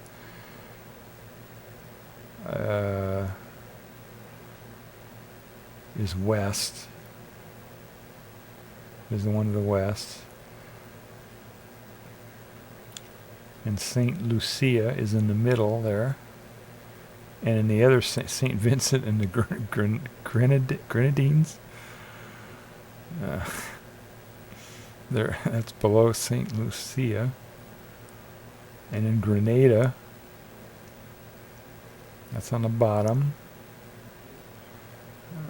Is west. Is the one to the west. And St. Lucia is in the middle there. And in the other St. Vincent and the Grenadines. There, that's below St. Lucia. And in Grenada, that's on the bottom.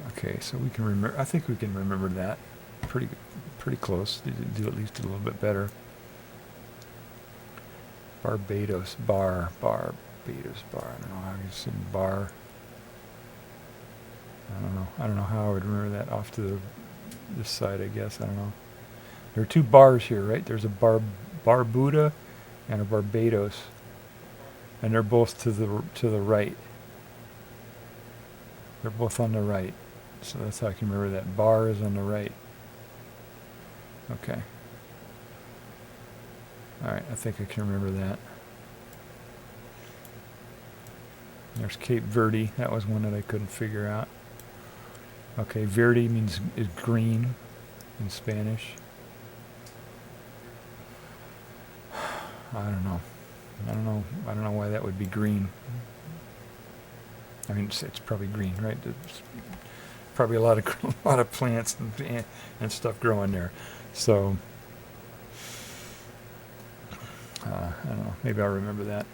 Okay, so we can remember. I think we can remember that pretty close. Do at least a little bit better. Barbados, Barbados, I don't know how you say bar. I don't know. I don't know how I would remember that off to this side, I guess. I don't know. There are two bars here, right? There's a Barbuda and a Barbados. And they're both to the right. They're both on the right. So that's how I can remember that. Bar is on the right. Okay. Alright, I think I can remember that. There's Cape Verde. That was one that I couldn't figure out. Okay, verde is green in Spanish. I don't know. I don't know why that would be green. I mean, it's probably green, right? There's probably a lot of plants and stuff growing there. So I don't know. Maybe I'll remember that.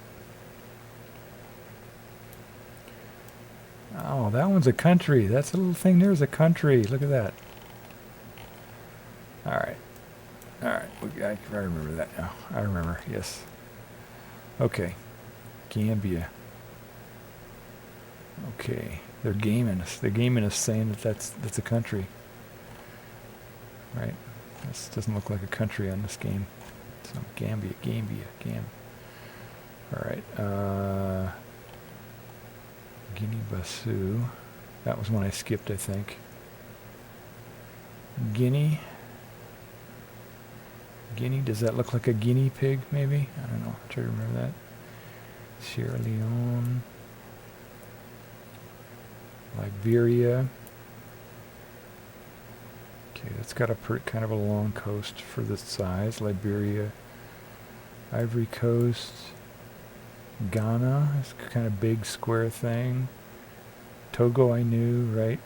Oh, that one's a country. That's a little thing. There's a country. Look at that. All right. I remember that now. I remember. Yes. Okay. Gambia. Okay. They're gaming us. They're gaming us, saying that's a country. Right. This doesn't look like a country on this game. So Gambia. All right. Guinea-Bissau. That was one I skipped, I think. Guinea. Does that look like a guinea pig, maybe? I don't know. Try to remember that. Sierra Leone. Liberia. Okay, that's got a kind of a long coast for this size. Liberia. Ivory Coast. Ghana, it's kind of big square thing. Togo I knew, right?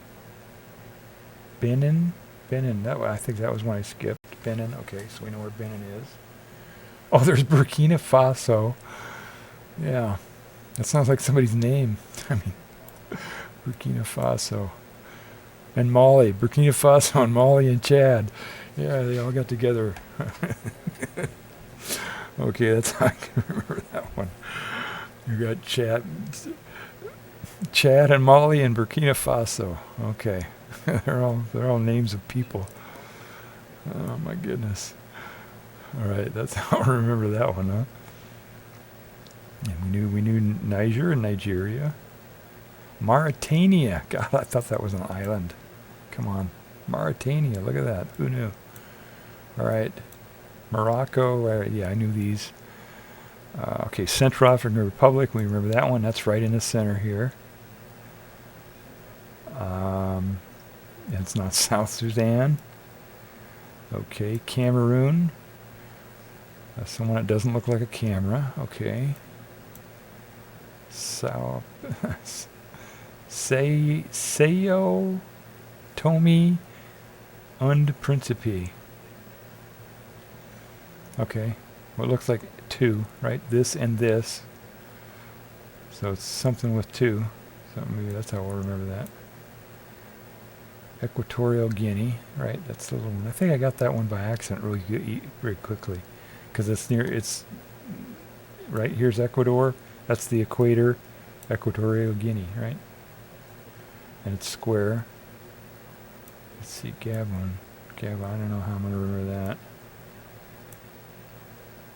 Benin, I think that was one I skipped. Benin, okay, so we know where Benin is. Oh, there's Burkina Faso. Yeah, that sounds like somebody's name. I mean, Burkina Faso. And Mali, Burkina Faso and Mali and Chad. Yeah, they all got together. Okay, that's how I can remember that one. You got Chad and Mali and Burkina Faso. Okay, they're all names of people. Oh my goodness! All right, that's how I remember that one, huh? And we knew Niger and Nigeria. Mauritania. God, I thought that was an island. Come on, Mauritania. Look at that. Who knew? All right, Morocco. Yeah, I knew these. Okay, Central African Republic, we remember that one. That's right in the center here. It's not South Sudan. Okay, Cameroon. That's someone that doesn't look like a camera. Okay. Sao Tome und Principe. Okay. Well, it looks like two, right? This and this. So it's something with two. So maybe that's how we'll remember that. Equatorial Guinea, right? That's the little one. I think I got that one by accident very quickly. Because it's right? Here's Ecuador. That's the equator. Equatorial Guinea, right? And it's square. Let's see, Gabon. I don't know how I'm going to remember that.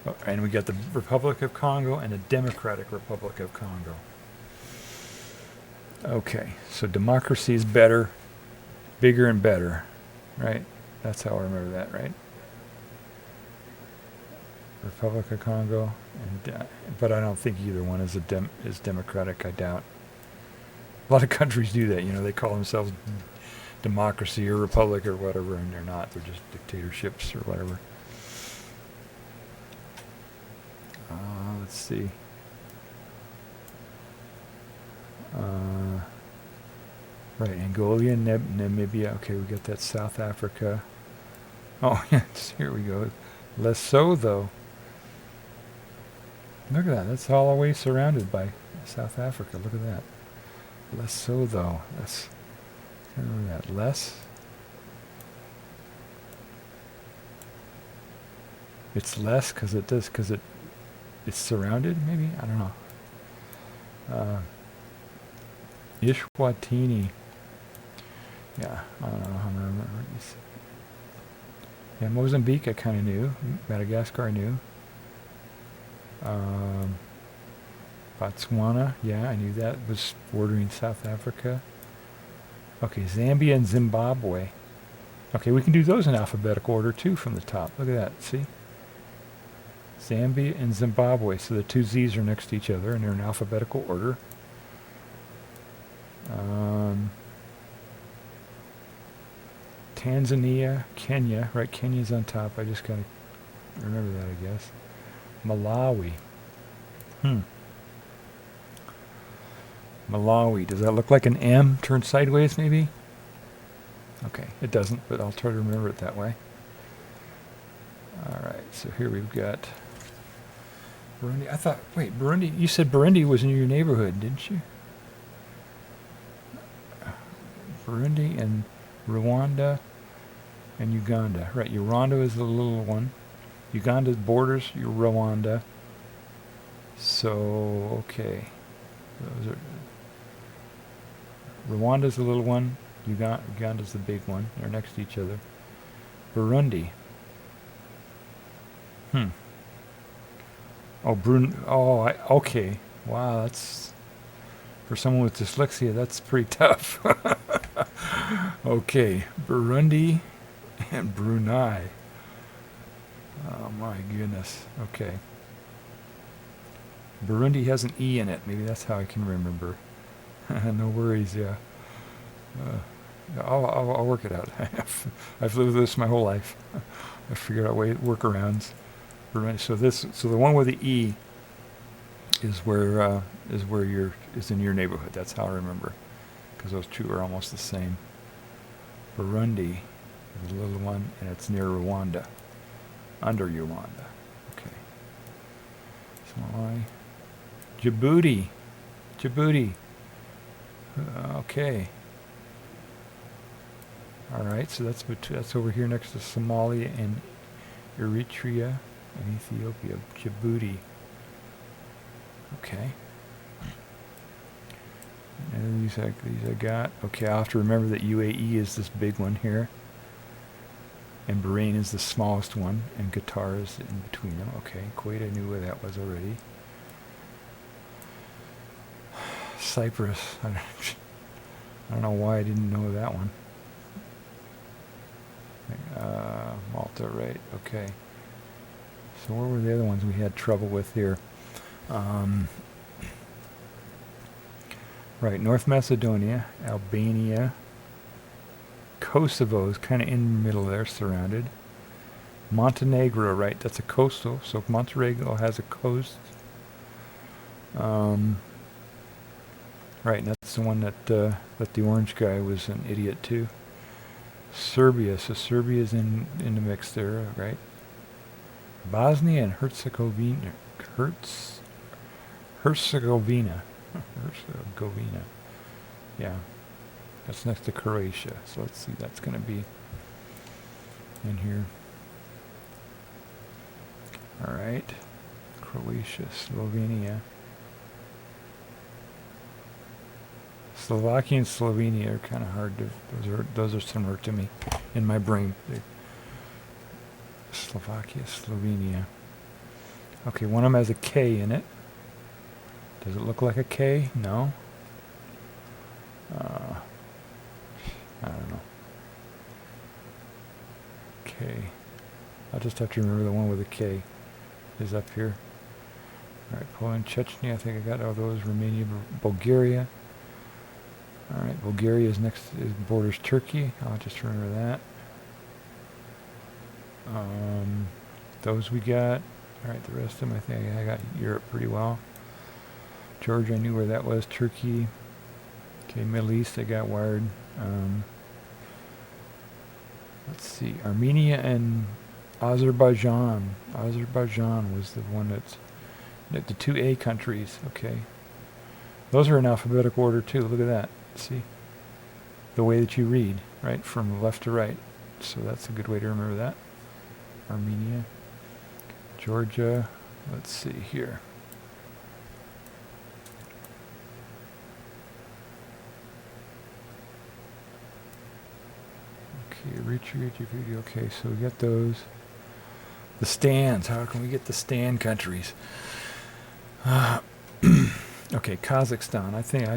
Oh, and we got the Republic of Congo and the Democratic Republic of Congo. Okay, so democracy is better, bigger and better, right? That's how I remember that, right? Republic of Congo, but I don't think either one is democratic. I doubt. A lot of countries do that. You know, they call themselves democracy or republic or whatever, and they're not. They're just dictatorships or whatever. Let's see. Right, Angola, Namibia. Okay, we got that. South Africa. Oh, yes, here we go. Lesotho. Look at that. That's all the way surrounded by South Africa. Look at that. Lesotho. That's, I remember that. It's less because it's surrounded, maybe? I don't know. Eswatini. Yeah, I don't know how many. Yeah, Mozambique I kind of knew. Madagascar I knew. Botswana, yeah, I knew that was bordering South Africa. Okay, Zambia and Zimbabwe. Okay, we can do those in alphabetical order too from the top. Look at that, see? Zambia and Zimbabwe. So the two Z's are next to each other and they're in alphabetical order. Tanzania, Kenya, right? Kenya's on top. I just gotta remember that, I guess. Malawi. Malawi. Does that look like an M turned sideways, maybe? Okay, it doesn't, but I'll try to remember it that way. All right, so here we've got Burundi. I thought, wait, Burundi, you said Burundi was in your neighborhood, didn't you? Burundi and Rwanda and Uganda. Right, Uganda is the little one. Uganda borders Rwanda. So, okay. Those are, Rwanda's the little one. Uganda's the big one. They're next to each other. Burundi. Oh, okay. Wow, that's... For someone with dyslexia, that's pretty tough. Okay, Burundi and Brunei. Oh my goodness. Okay. Burundi has an E in it. Maybe that's how I can remember. No worries, yeah. I'll work it out. I've lived this my whole life. I figured out workarounds. Burundi. So the one with the E is in your neighborhood. That's how I remember, because those two are almost the same. Burundi is the little one, and it's near Rwanda, under Rwanda. Okay. Somalia. Djibouti. Okay. All right. So that's over here next to Somalia and Eritrea and Ethiopia. Djibouti. Okay. And these I got. Okay, I'll have to remember that UAE is this big one here. And Bahrain is the smallest one. And Qatar is in between them. Okay, Kuwait, I knew where that was already. Cyprus. I don't know why I didn't know that one. Malta, right. Okay. So where were the other ones we had trouble with here? Right, North Macedonia, Albania, Kosovo is kind of in the middle there, surrounded. Montenegro, right, that's a coastal, so Montenegro has a coast. Right, and that's the one that the orange guy was an idiot too. Serbia, so Serbia's in the mix there, right? Bosnia and Herzegovina. Herzegovina. Yeah. That's next to Croatia. So let's see, that's going to be in here. All right. Croatia, Slovenia. Slovakia and Slovenia are kind of hard to... Those are similar to me in my brain. Slovakia, Slovenia. Okay, one of them has a K in it. Does it look like a K? No. I don't know. K. I'll just have to remember the one with a K is up here. All right, Poland, Chechnya. I think I got all those. Romania, Bulgaria. All right, Bulgaria is next. Borders Turkey. I'll just remember that. Those we got. All right, the rest of them, I think I got Europe pretty well. Georgia, I knew where that was. Turkey. Okay, Middle East, I got wired. Let's see, Armenia and Azerbaijan. Azerbaijan was the one that's the two A countries. Okay, those are in alphabetical order too. Look at that. See the way that you read, right, from left to right. So that's a good way to remember that. Armenia, Georgia. Let's see here. Okay, recreate your video. Okay, so we got those. The stands. How can we get the stand countries? Okay, Kazakhstan. I think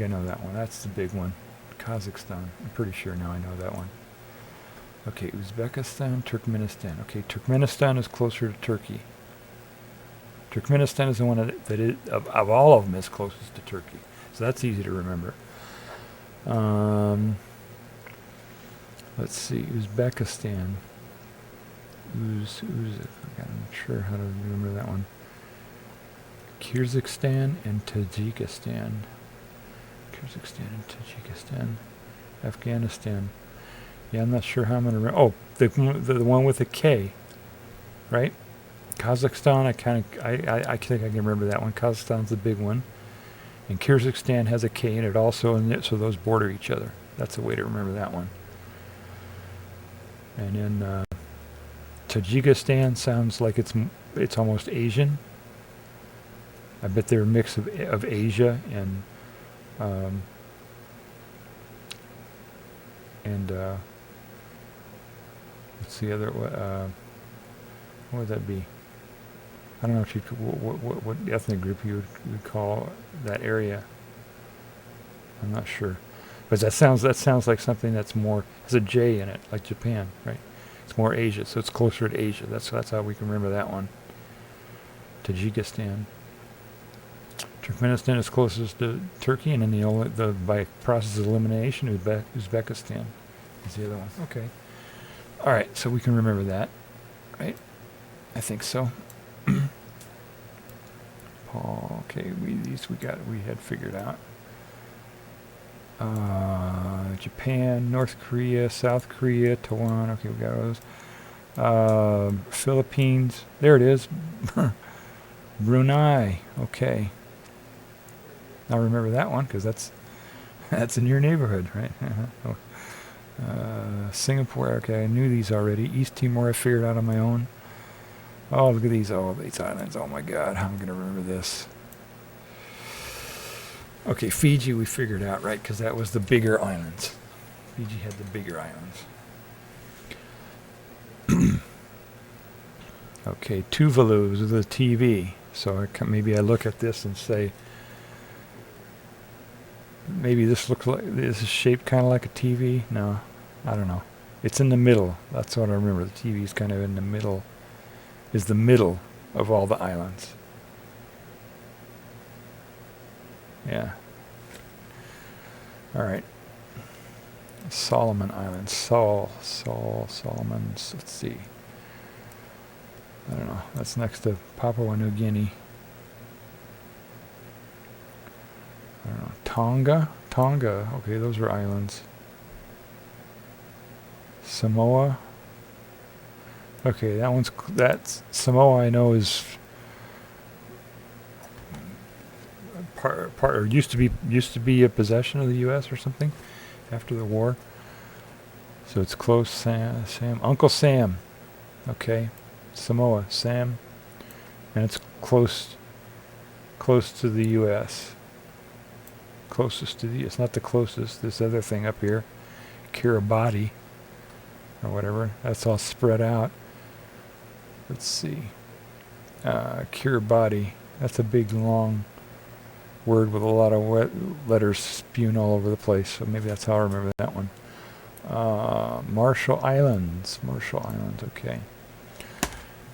I know that one. That's the big one. Kazakhstan. I'm pretty sure now I know that one. Okay, Uzbekistan, Turkmenistan. Okay, Turkmenistan is closer to Turkey. Turkmenistan is the one that is, of all of them, is closest to Turkey. So that's easy to remember. Let's see, Uzbekistan. I'm not sure how to remember that one. Kyrgyzstan and Tajikistan. Kyrgyzstan and Tajikistan. Afghanistan. Yeah, I'm not sure how I'm going to remember. Oh, the one with a K, right? Kazakhstan, I think I can remember that one. Kazakhstan's the big one. And Kyrgyzstan has a K in it also, so those border each other. That's a way to remember that one. And then Tajikistan sounds like it's almost Asian. I bet they're a mix of Asia and what's the other? What would that be? I don't know if you what ethnic group you would call that area. I'm not sure, but that sounds like something that's more has a J in it, like Japan, right? It's more Asia, so it's closer to Asia. That's how we can remember that one. Tajikistan. Turkmenistan is closest to Turkey, and then by process of elimination, Uzbekistan is the other one. Okay. All right, so we can remember that, right? I think so. Paul. Okay, we had figured out. Japan, North Korea, South Korea, Taiwan. Okay, we got those. Philippines. There it is. Brunei. Okay. I'll remember that one because that's in your neighborhood, right? Singapore. Okay, I knew these already. East Timor, I figured out on my own. Oh, look at these! All these islands. Oh my God, how am I going to remember this? Okay, Fiji we figured out, right? Because that was the bigger islands. Fiji had the bigger islands. Okay, Tuvalu is the TV. So maybe I look at this and say, maybe this is shaped kind of like a TV. No, I don't know. It's in the middle. That's what I remember. The TV is kind of in the middle. Is the middle of all the islands. Yeah. All right. Solomon Islands. Solomons. Let's see. I don't know. That's next to Papua New Guinea. I don't know. Tonga. Okay, those are islands. Samoa. Okay, that's Samoa. I know is part or used to be a possession of the U.S. or something after the war. So it's close. Sam, Uncle Sam. Okay, Samoa, Sam, and it's close to the U.S. Closest to the. It's not the closest. This other thing up here, Kiribati, or whatever. That's all spread out. Let's see. Kiribati. That's a big, long word with a lot of letters spewing all over the place. So maybe that's how I remember that one. Marshall Islands. Okay.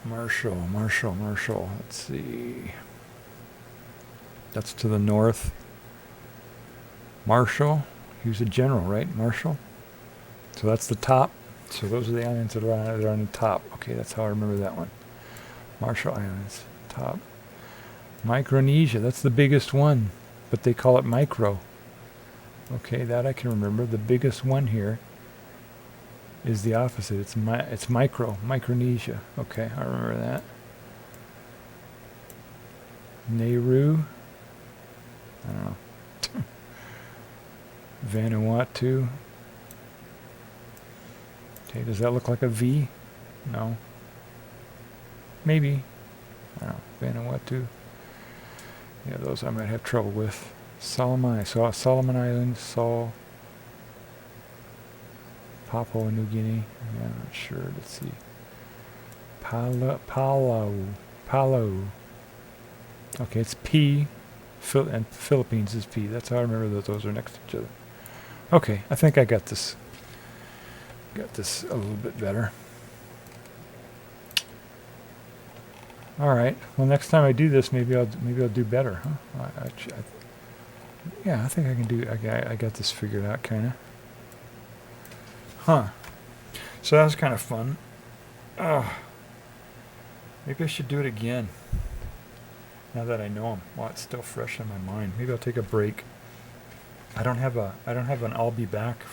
Marshall. Let's see. That's to the north. Marshall. He was a general, right? Marshall. So that's the top. So those are the islands that are on the top. Okay, that's how I remember that one. Marshall Islands, top. Micronesia, that's the biggest one, but they call it micro. Okay, that I can remember. The biggest one here is the opposite. It's Micronesia. Okay, I remember that. Nauru. I don't know. Vanuatu. Okay, does that look like a V? No. Maybe. I don't know. Vanuatu. Yeah, those I might have trouble with. Solomon Islands. Papua New Guinea. Yeah, I'm not sure. Let's see. Palau. Okay, it's P. And Philippines is P. That's how I remember that those are next to each other. Okay, I think I got this. Got this a little bit better. All right. Well, next time I do this, maybe I'll do better, huh? Yeah, I think I can do. I got this figured out, kind of. Huh. So that was kind of fun. Maybe I should do it again. Now that I know them, well, it's still fresh in my mind. Maybe I'll take a break. I don't have an I'll be back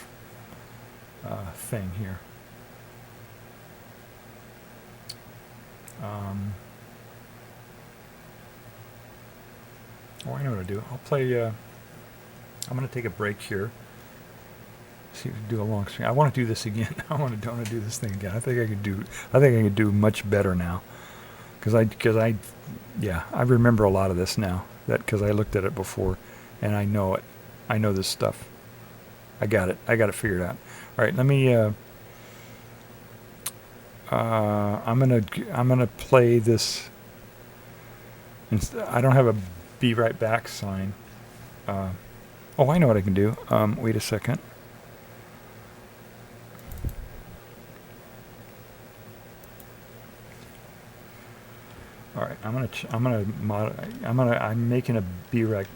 thing here. Oh, I know what to do. I'll play. I'm gonna take a break here. See if we can do a long string. I want to do this again. I want to do this thing again. I think I can do much better now. Because I remember a lot of this now. Because I looked at it before, and I know it. I know this stuff. I got it. I got it figured out. All right, let me. I'm gonna play this. I don't have a be right back sign. Oh, I know what I can do. Wait a second. All right, I'm making a be right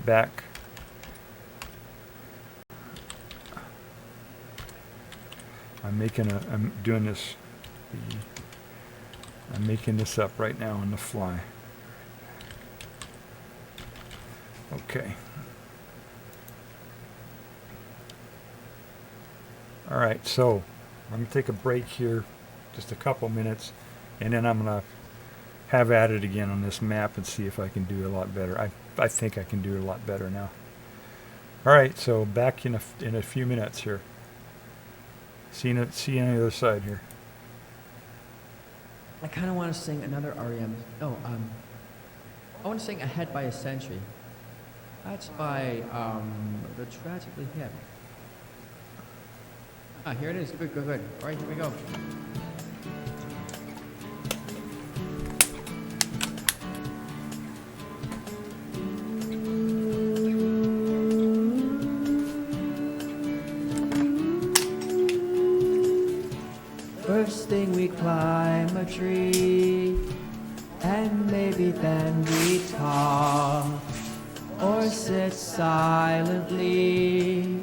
back. I'm making this up right now on the fly. Okay. All right, so I'm gonna take a break here, just a couple minutes, and then I'm gonna have at it again on this map and see if I can do it a lot better. I think I can do it a lot better now. All right, so back in a few minutes here. See you on the other side here. I kind of want to sing another REM. Oh, I want to sing Ahead by a Century. That's by the Tragically Hip. Ah, here it is. Good. All right, here we go. First thing we climb a tree, and maybe then we talk, or sit silently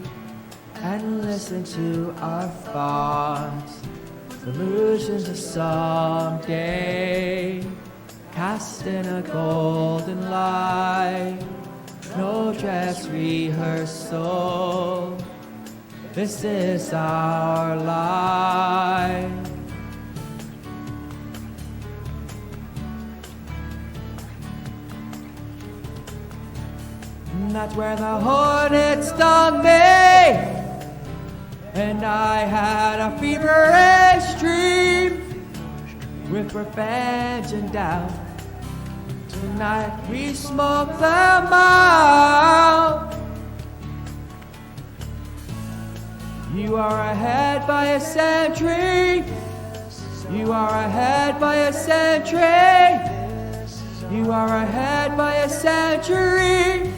and listen to our thoughts, illusions of someday, cast in a golden light, no dress rehearsal, this is our life. And that's where the hornet stung me, and I had a feverish dream with revenge and doubt. Tonight we smoke them out. You are ahead by a century. You are ahead by a century. You are ahead by a century.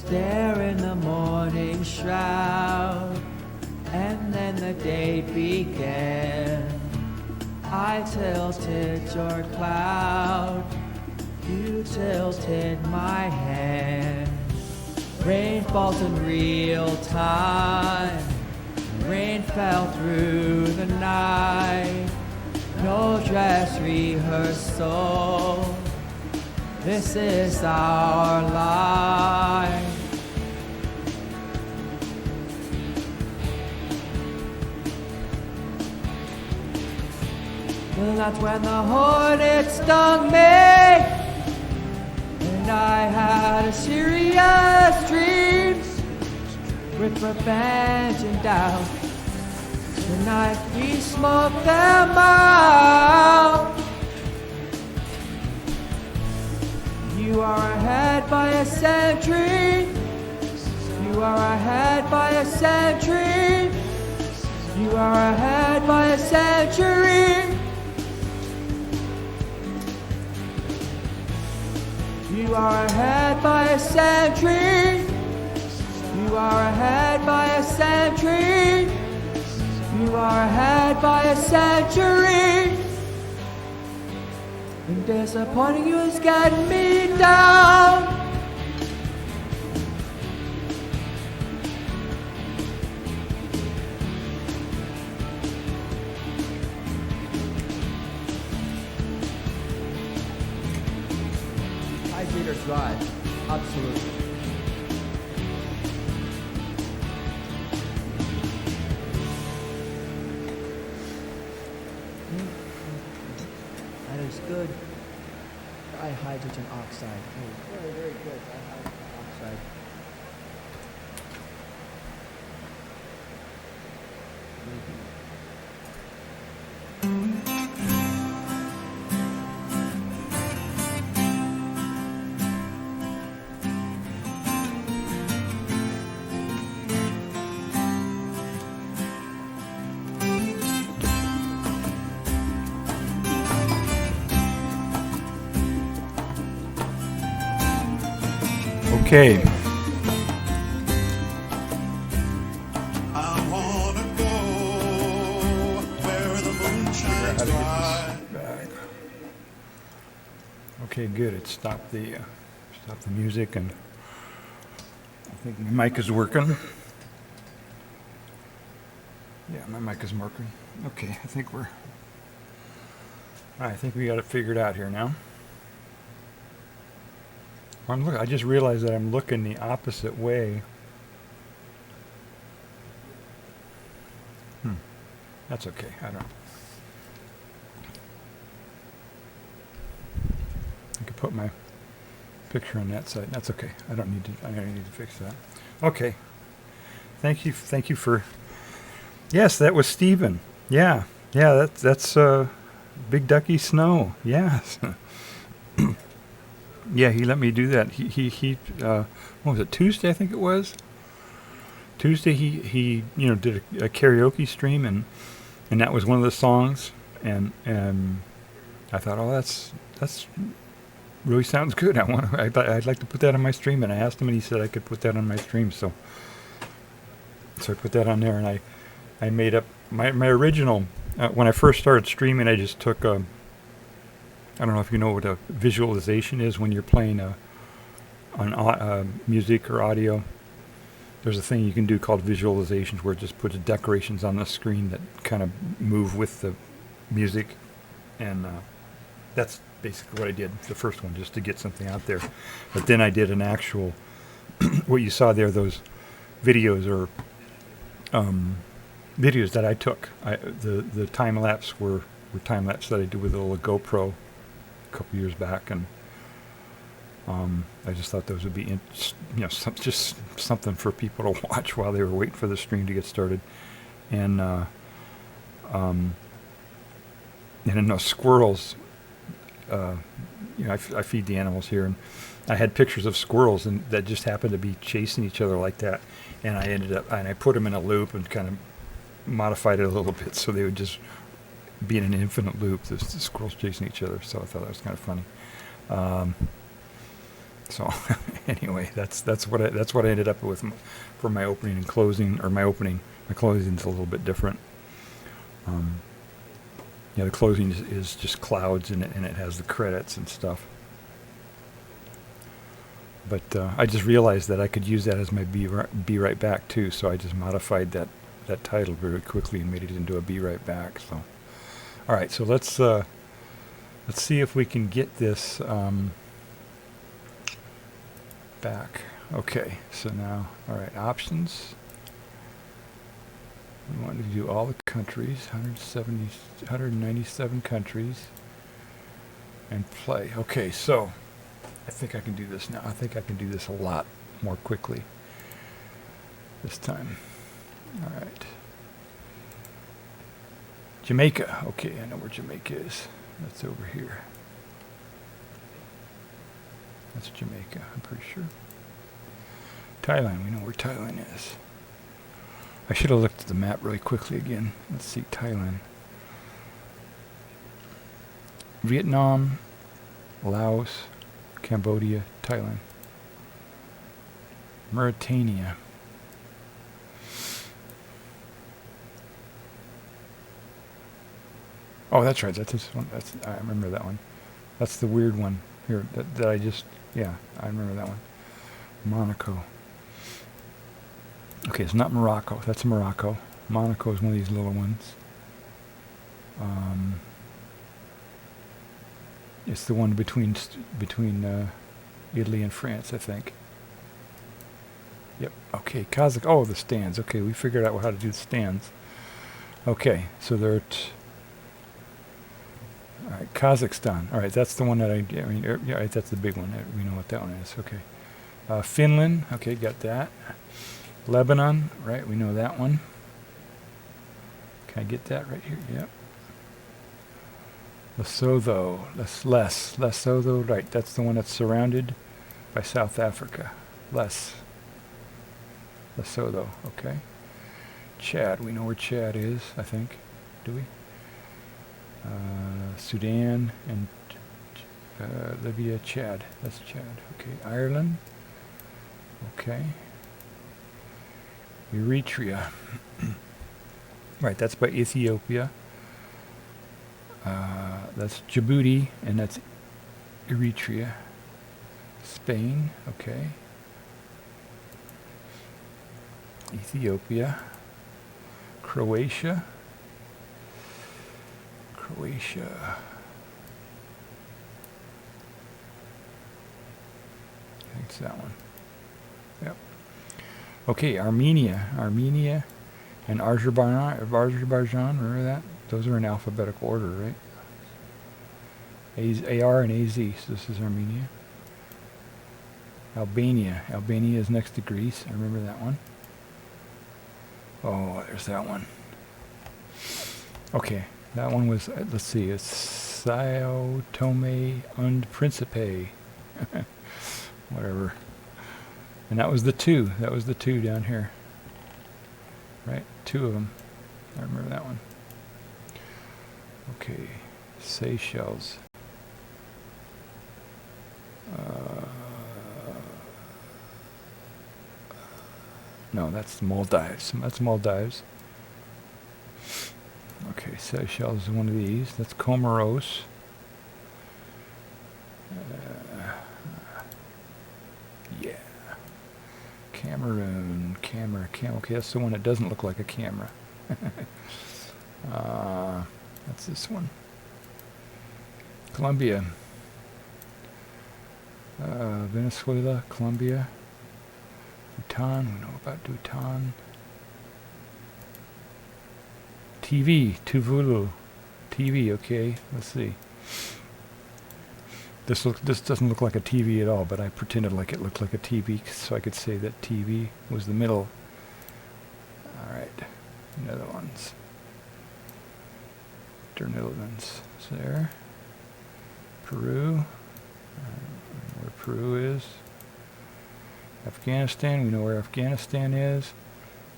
There in the morning shroud, and then the day began. I tilted your cloud, you tilted my hand. Rain falls in real time, rain fell through the night. No dress rehearsal, this is our life. Well, that's when the hornet stung me, and I had a serious dream with revenge and doubt. Tonight we smoke them out. You are ahead by a century. You are ahead by a century. You are ahead by a century. You are ahead by a century. You are ahead by a century. You are ahead by a century. And disappointing you is getting me down. High Theater Drive, absolutely. That is good. Dihydrogen oxide. Oh, very, very good. Dihydrogen oxide. Okay. I wanna go where the moon shines bright. Okay, good. It stopped the music, and I think my mic is working. Yeah, my mic is working. Okay, I think we got it figured out here now. I just realized that I'm looking the opposite way. That's okay. I could put my picture on that side. That's okay. I don't need to fix that. Okay. Thank you for. Yes, that was Stephen. Yeah. That's Big Ducky Snow. Yes. Yeah, he let me do that. He what was it, Tuesday, I think it was? Tuesday he did a karaoke stream, and that was one of the songs, and I thought, oh, that's really sounds good. I'd like to put that on my stream, and I asked him, and he said I could put that on my stream, so I put that on there, and I made up my original, when I first started streaming, I just took I don't know if you know what a visualization is when you're playing on music or audio. There's a thing you can do called visualizations where it just puts decorations on the screen that kind of move with the music. And that's basically what I did, the first one, just to get something out there. But then I did an actual, what you saw there, those videos or videos that I took. The time-lapse were time-lapse that I did with a little GoPro a couple years back, and I just thought those would be just something for people to watch while they were waiting for the stream to get started. And then those squirrels, I feed the animals here, and I had pictures of squirrels and that just happened to be chasing each other like that, and I put them in a loop and kind of modified it a little bit so they would just be in an infinite loop, the squirrels chasing each other. So I thought that was kind of funny. So anyway, that's what I ended up with for my opening and closing, or my closing's a little bit different. The closing is just clouds in it, and it has the credits and stuff. But I just realized that I could use that as my Be Right Back too, so I just modified that title very quickly and made it into a Be Right Back. So, all right, so let's see if we can get this back. Okay, so now, all right, options. We want to do all the countries, 197 countries, and play. Okay, so I think I can do this now. I think I can do this a lot more quickly. this time. All right. Jamaica. Okay, I know where Jamaica is. That's over here. That's Jamaica, I'm pretty sure. Thailand, we know where Thailand is. I should have looked at the map really quickly again. Let's see, Thailand. Vietnam, Laos, Cambodia, Thailand. Mauritania. Oh, that's right. That's this one. I remember that one. That's the weird one here that I just, yeah, I remember that one. Monaco. Okay, it's not Morocco. That's Morocco. Monaco is one of these little ones. It's the one between Italy and France, I think. Yep. Okay, Kazakh. Oh, the stands. Okay, we figured out how to do the stands. Okay, so they're all right, Kazakhstan. All right, that's the one that yeah, right, that's the big one. We know what that one is. Okay. Finland. Okay, got that. Lebanon. Right, we know that one. Can I get that right here? Yep. Lesotho. Lesotho. Right, that's the one that's surrounded by South Africa. Lesotho. Okay. Chad. We know where Chad is, I think. Do we? Sudan and Libya, Chad. That's Chad. Okay, Ireland. Okay. Eritrea. Right, that's by Ethiopia. That's Djibouti, and that's Eritrea. Spain. Okay. Ethiopia. Croatia. I think it's that one. Yep. Okay, Armenia and Azerbaijan, remember that? Those are in alphabetical order, right? AR and AZ, so this is Armenia. Albania is next to Greece, I remember that one. Oh, there's that one. Okay. That one was, let's see, it's Sao Tome and Principe. Whatever. And that was the two. That was the two down here. Right? Two of them. I remember that one. Okay. Seychelles. No, that's Maldives. That's Maldives. Okay, Seychelles is one of these. That's Comoros. Yeah. Cameroon. Okay, that's the one that doesn't look like a camera. That's this one. Colombia. Venezuela, Colombia. Bhutan, we know about Bhutan. Tuvalu. TV, okay, let's see. This doesn't look like a TV at all, but I pretended like it looked like a TV so I could say that TV was the middle. Alright, Netherlands. Netherlands is there. Peru, where Peru is. Afghanistan, we know where Afghanistan is.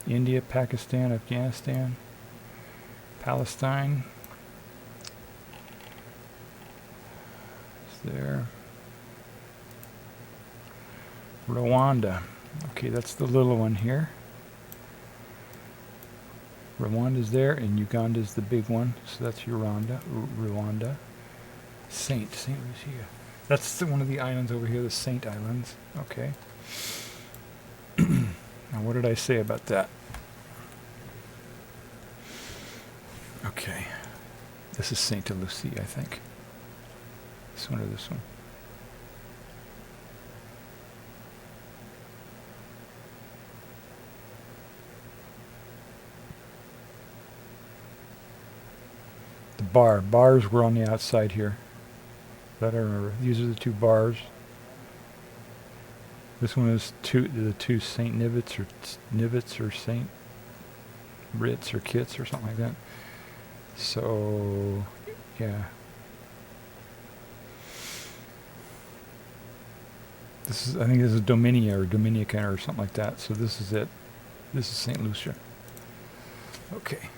India, Pakistan, Afghanistan. Palestine. It's there. Rwanda. Okay, that's the little one here. Rwanda's there, and Uganda's the big one. So that's Rwanda. Saint Lucia. That's one of the islands over here, the Saint Islands. Okay. Now, what did I say about that? Okay. This is Saint Lucia, I think. This one or this one? The bars were on the outside here. That I remember. These are the two bars. This one is the two Saint Nivets or Saint Ritz or Kits or something like that. So, yeah. I think this is Dominia or Dominican or something like that. So this is it. This is St. Lucia. Okay.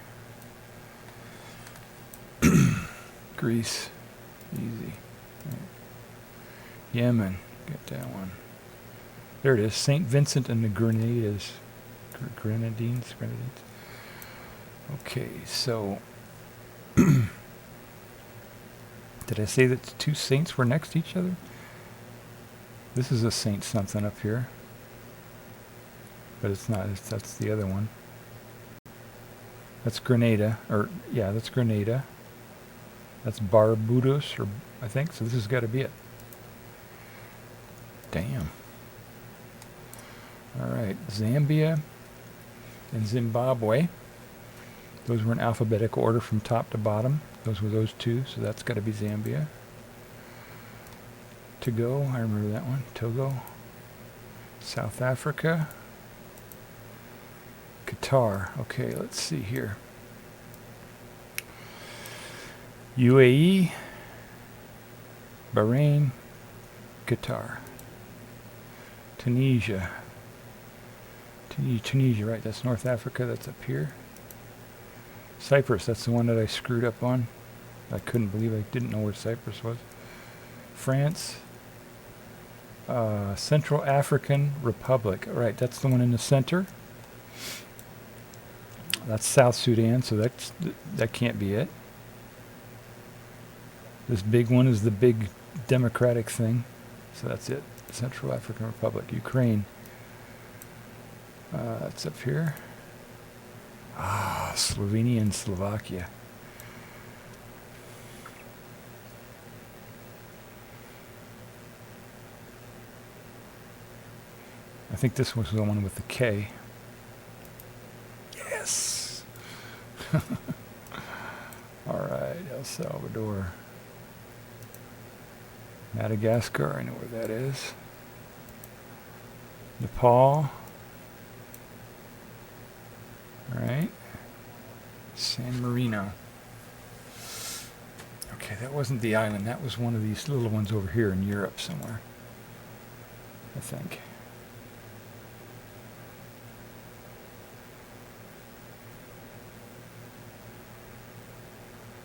Greece. Easy. Right. Yemen. Get that one. There it is. St. Vincent and the Grenadines. Grenadines. Okay, so did I say that the two saints were next to each other? This is a Saint something up here. But it's not. That's the other one. That's Grenada. That's Grenada. That's Barbudos, or I think. So this has got to be it. Damn. All right. Zambia and Zimbabwe. Those were in alphabetical order from top to bottom. Those were those two. So that's got to be Zambia. Togo. I remember that one. Togo. South Africa. Qatar. Okay, let's see here. UAE, Bahrain, Qatar. Tunisia. Tunisia, right, that's North Africa, that's up here. Cyprus, that's the one that I screwed up on. I couldn't believe I didn't know where Cyprus was. France. Central African Republic. Right, that's the one in the center. That's South Sudan, so that can't be it. This big one is the big democratic thing. So that's it. Central African Republic. Ukraine. That's up here. Slovenia and Slovakia. I think this was the one with the K. Yes! Alright, El Salvador. Madagascar, I know where that is. Nepal. Alright. San Marino. Okay, that wasn't the island. That was one of these little ones over here in Europe somewhere. I think.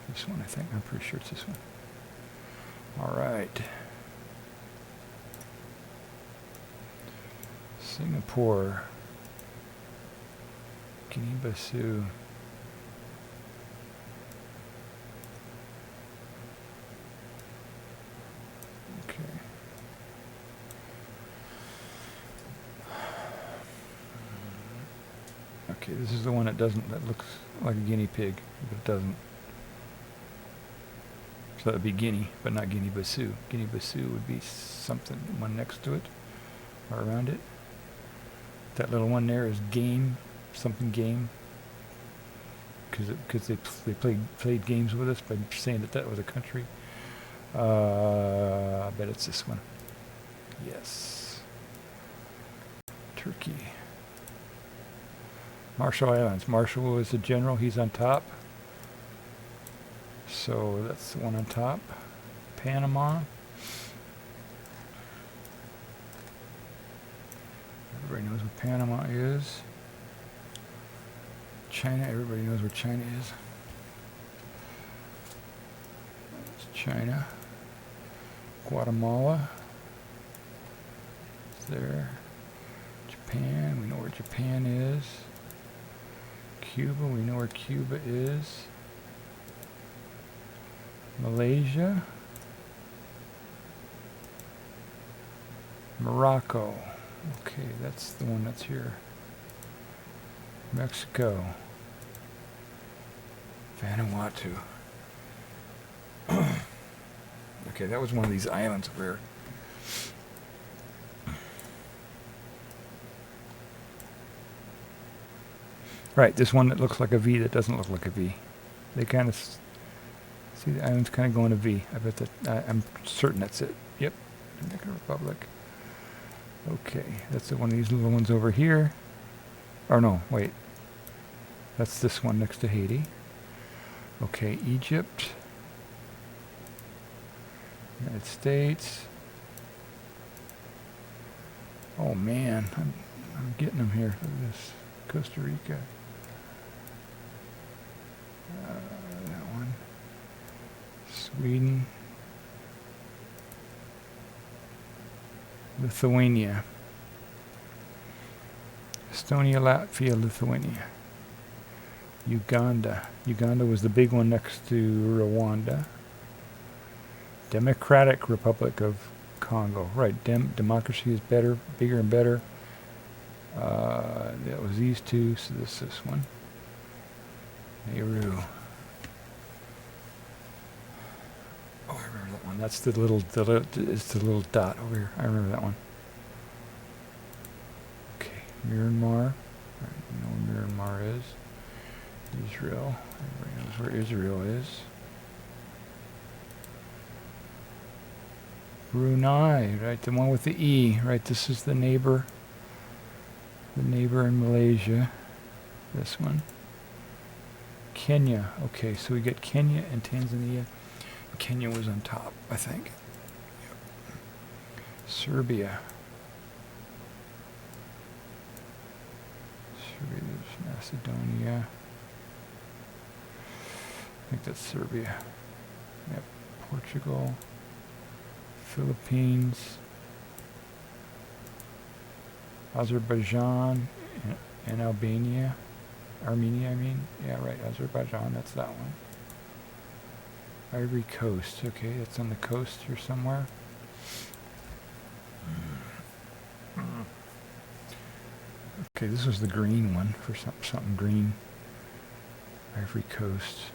This one, I think. I'm pretty sure it's this one. All right. Singapore. Guinea-Bissau. Okay. Okay, this is the one that looks like a guinea pig, but it doesn't. So that would be Guinea, but not Guinea-Bissau. Guinea-Bissau would be something, one next to it, or around it. That little one there is game, something game. Because they played games with us by saying that was a country. I bet it's this one. Yes. Turkey. Marshall Islands. Marshall is the general. He's on top. So that's the one on top. Panama. Everybody knows what Panama is. China, everybody knows where China is. That's China. Guatemala. It's there. Japan, we know where Japan is. Cuba, we know where Cuba is. Malaysia. Morocco. Okay, that's the one that's here. Mexico. Vanuatu. Okay, that was one of these islands where right, this one that looks like a V that doesn't look like a V. They kind of see the islands kind of going a V. I bet that I'm certain that's it. Yep, Dominican Republic. Okay, that's one of these little ones over here. Or no, wait. That's this one next to Haiti. Okay, Egypt. United States. Oh man, I'm getting them here. Look at this. Costa Rica. That one. Sweden. Lithuania. Estonia, Latvia, Lithuania. Uganda. Uganda was the big one next to Rwanda. Democratic Republic of Congo. Right, democracy is better, bigger and better. That was these two, so this one. Nauru. Oh, I remember that one. That's the little dot over here. I remember that one. Okay, Myanmar. Right, you know where Myanmar is. Israel. Everybody knows where Israel is. Brunei, right, the one with the E, right, this is the neighbor in Malaysia, this one. Kenya, okay, so we get Kenya and Tanzania. Kenya was on top, I think. Yep. Serbia. Serbia, there's Macedonia. I think that's Serbia. Yep, Portugal. Philippines, Azerbaijan, and Armenia, I mean. Yeah, right, Azerbaijan, that's that one. Ivory Coast, okay, that's on the coast here somewhere. Okay, this was the green one for something green. Ivory Coast.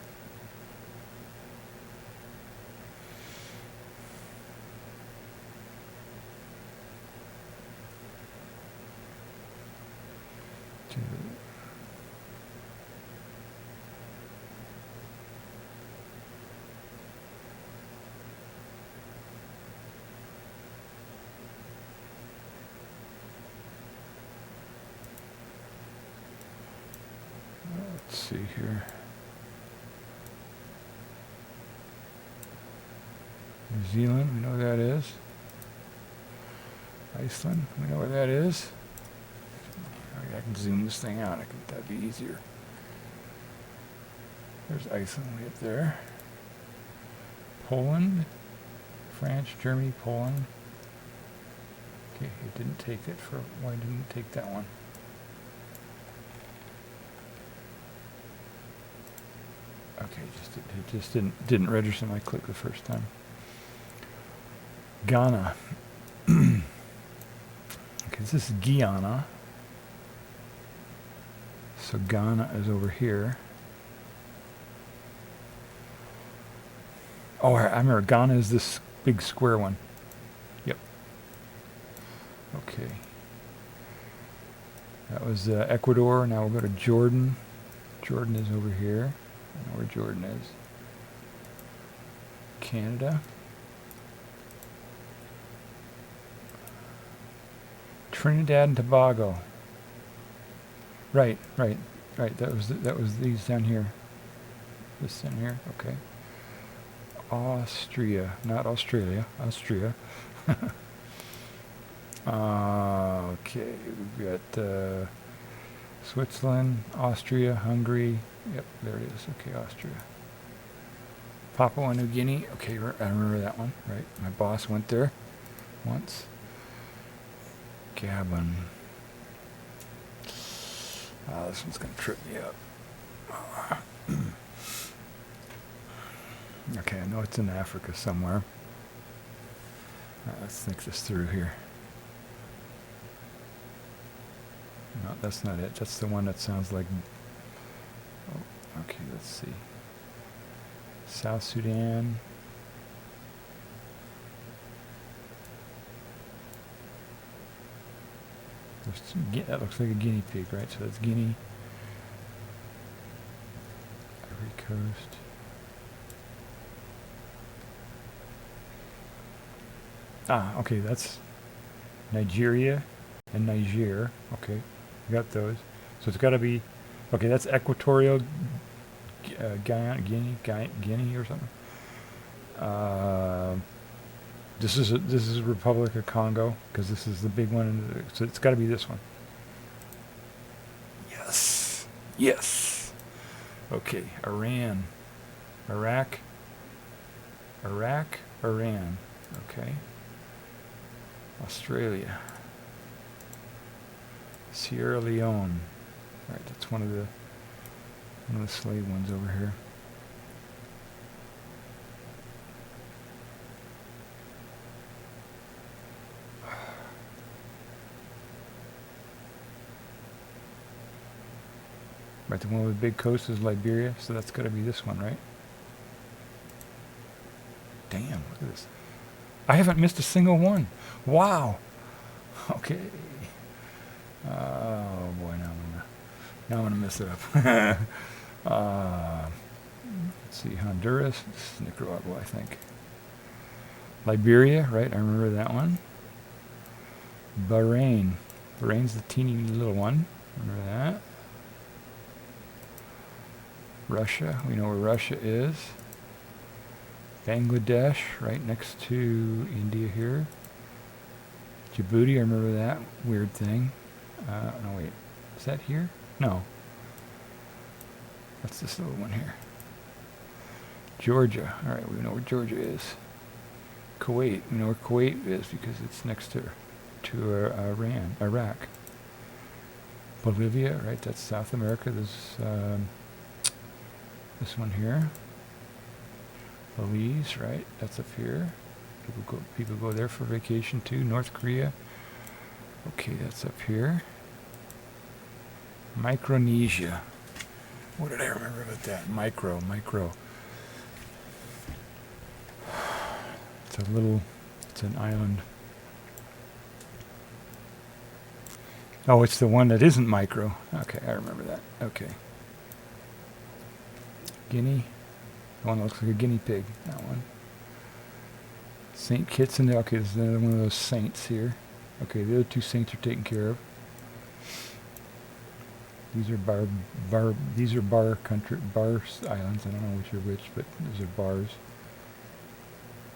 Let's see here. New Zealand, we know where that is. Iceland, we know where that is. I can zoom this thing out, that'd be easier. There's Iceland way up there. Poland, France, Germany, Poland. Okay, it didn't take it for, why didn't it take that one? Okay, it just didn't register my click the first time. Ghana. Okay, this is Guyana. So Ghana is over here. Oh, I remember Ghana is this big square one. Yep. Okay. That was Ecuador. Now we'll go to Jordan. Jordan is over here. I know where Jordan is. Canada. Trinidad and Tobago. Right. That was these down here. This down here. Okay. Austria, not Australia. Austria. Okay, we've got Switzerland, Austria, Hungary. Yep, there it is. Okay, Austria. Papua New Guinea. Okay, I remember that one. Right, my boss went there once. Gabon. This one's gonna trip me up. Okay, I know it's in Africa somewhere. Let's think this through here. No, that's not it. That's the one that sounds like... Oh, okay, let's see. South Sudan. That looks like a guinea pig, right? So that's Guinea. Ivory Coast. Okay, that's Nigeria, and Niger. Okay, we got those. So it's got to be, okay, that's Equatorial Guinea or something. This is Republic of Congo, because this is the big one. So it's got to be this one. Yes. Yes. Okay, Iran. Iraq. Iran. Okay. Australia. Sierra Leone. All right, that's one of the slave ones over here. Right, the one with the big coast is Liberia, so that's got to be this one, right? Damn, look at this. I haven't missed a single one. Wow. Okay. Oh boy, now I'm gonna mess it up. Let's see, Honduras, this is Nicaragua, I think. Liberia, right? I remember that one. Bahrain's the teeny little one. Remember that. Russia, we know where Russia is. Bangladesh, right next to India here. Djibouti, I remember that weird thing. No, wait, is that here? No. That's this little one here. Georgia, all right, we know where Georgia is. Kuwait, we know where Kuwait is because it's next to Iraq. Bolivia, right, that's South America. There's this one here. Belize, right, that's up here. People go there for vacation too. North Korea. Okay, that's up here. Micronesia. What did I remember about that? Micro. It's an island. Oh, it's the one that isn't micro. Okay, I remember that. Okay. Guinea. The one that looks like a guinea pig. That one. St. Kitts and okay, this is another one of those saints here. Okay, the other two saints are taken care of. These are bar islands. I don't know which are which, but those are bars.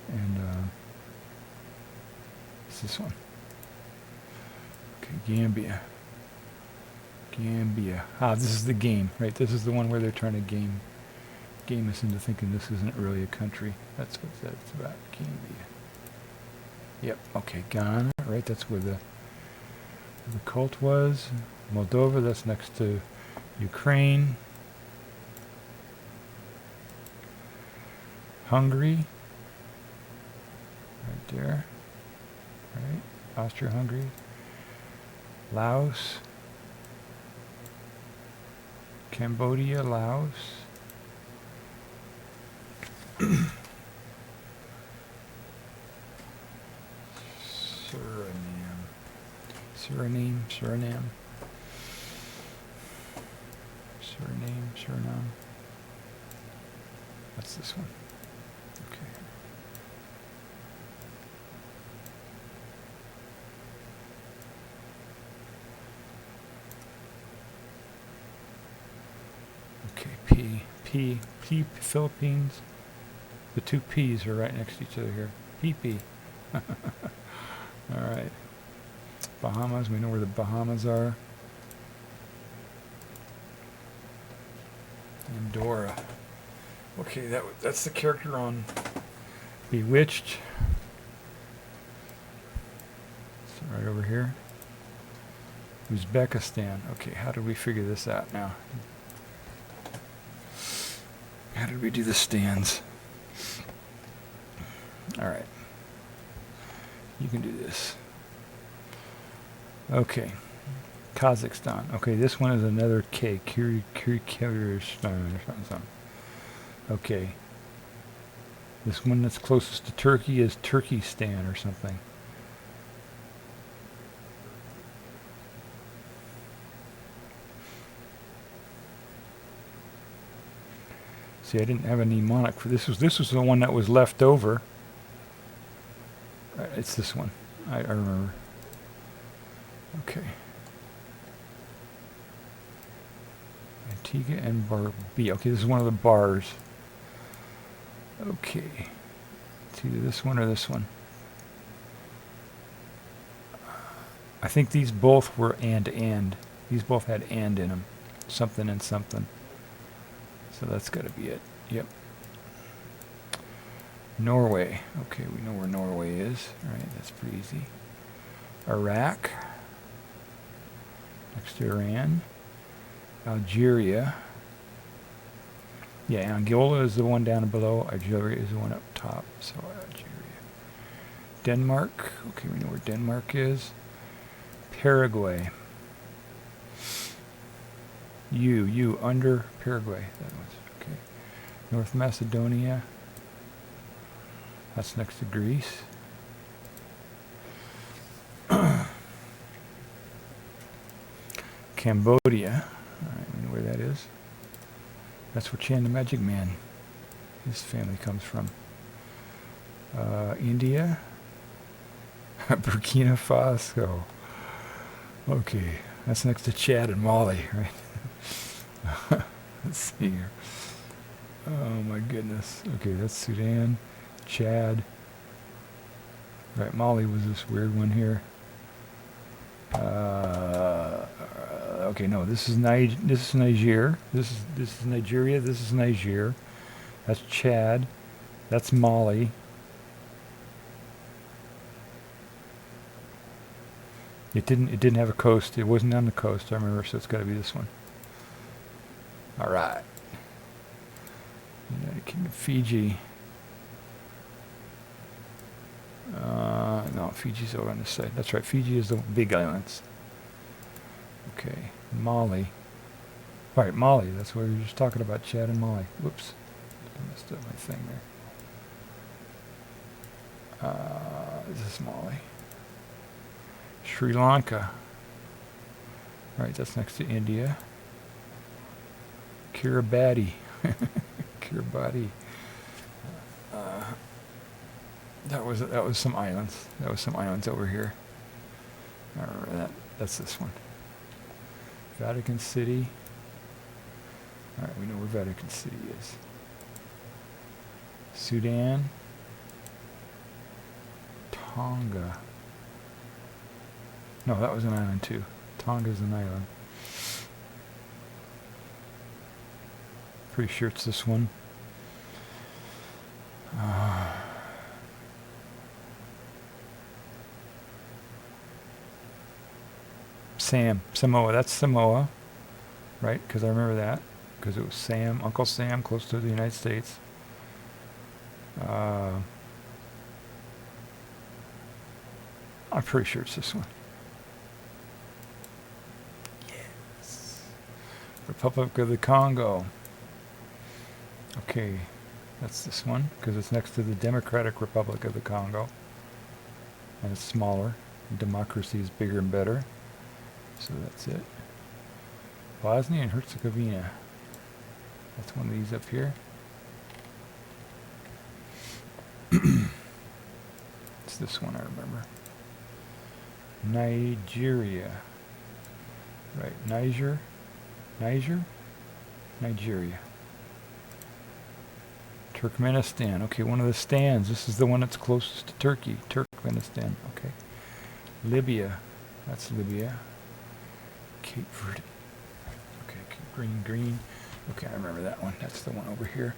And it's this one. Okay, Gambia. Ah, this is the game, right? This is the one where they're trying to game us into thinking this isn't really a country. That's what that's about. Gambia. Yep. Okay, Ghana, right? That's where the cult was. Moldova, that's next to Ukraine. Hungary, right there. Right, Austria-Hungary. Laos. Cambodia, Laos. Suriname. That's this one. Okay. Okay, P, Philippines. The two P's are right next to each other here. PP. All right. Bahamas, we know where the Bahamas are. Andorra. Okay, that's the character on Bewitched. So right over here. Uzbekistan. Okay, how did we figure this out now? How did we do the stands? All right. You can do this. Okay. Kazakhstan. Okay, this one is another K. Kyrgyzstan or something. Okay. This one that's closest to Turkey is Turkestan or something. See, I didn't have a mnemonic for this. This was the one that was left over. It's this one. I remember. Okay. Antigua and Barbuda. Okay, this is one of the bars. Okay. It's either this one or this one. I think these both were and. These both had and in them. Something and something. So that's got to be it. Yep. Norway. Okay, we know where Norway is. All right, that's pretty easy. Iraq. Next to Iran. Algeria. Yeah, Angola is the one down below. Algeria is the one up top. So Algeria. Denmark. Okay, we know where Denmark is. Paraguay. You under Paraguay. That was okay. North Macedonia. That's next to Greece. Cambodia. All right, we know where that is. That's where Chan the Magic Man, his family comes from. India. Burkina Faso. Okay, that's next to Chad and Mali, right? Let's see here. Oh my goodness. Okay, that's Sudan, Chad. Right, Mali was this weird one here. Okay, no, this is Niger. This is Nigeria. This is Niger. That's Chad. That's Mali. It didn't have a coast. It wasn't on the coast, I remember, so it's got to be this one. All right. United Kingdom, Fiji. No, Fiji's over on this side. That's right, Fiji is the big islands. Okay, Mali. All right, Mali, that's what we were just talking about, Chad and Mali. Whoops, I messed up my thing there. This is Mali. Sri Lanka. All right, that's next to India. Kiribati. Kiribati. That was some islands. That was some islands over here. I remember that. That's this one. Vatican City. All right, we know where Vatican City is. Sudan. Tonga. No, that was an island too. Tonga's an island. Pretty sure it's this one. Samoa. That's Samoa, right? Because I remember that. Because it was Sam, Uncle Sam, close to the United States. I'm pretty sure it's this one. Yes. Republic of the Congo. Okay, that's this one, because it's next to the Democratic Republic of the Congo. And it's smaller. Democracy is bigger and better. So that's it. Bosnia and Herzegovina. That's one of these up here. It's this one I remember. Nigeria. Right, Nigeria. Turkmenistan. Okay, one of the stands. This is the one that's closest to Turkey. Turkmenistan. Okay. Libya. That's Libya. Cape Verde. Okay, green. Okay, I remember that one. That's the one over here.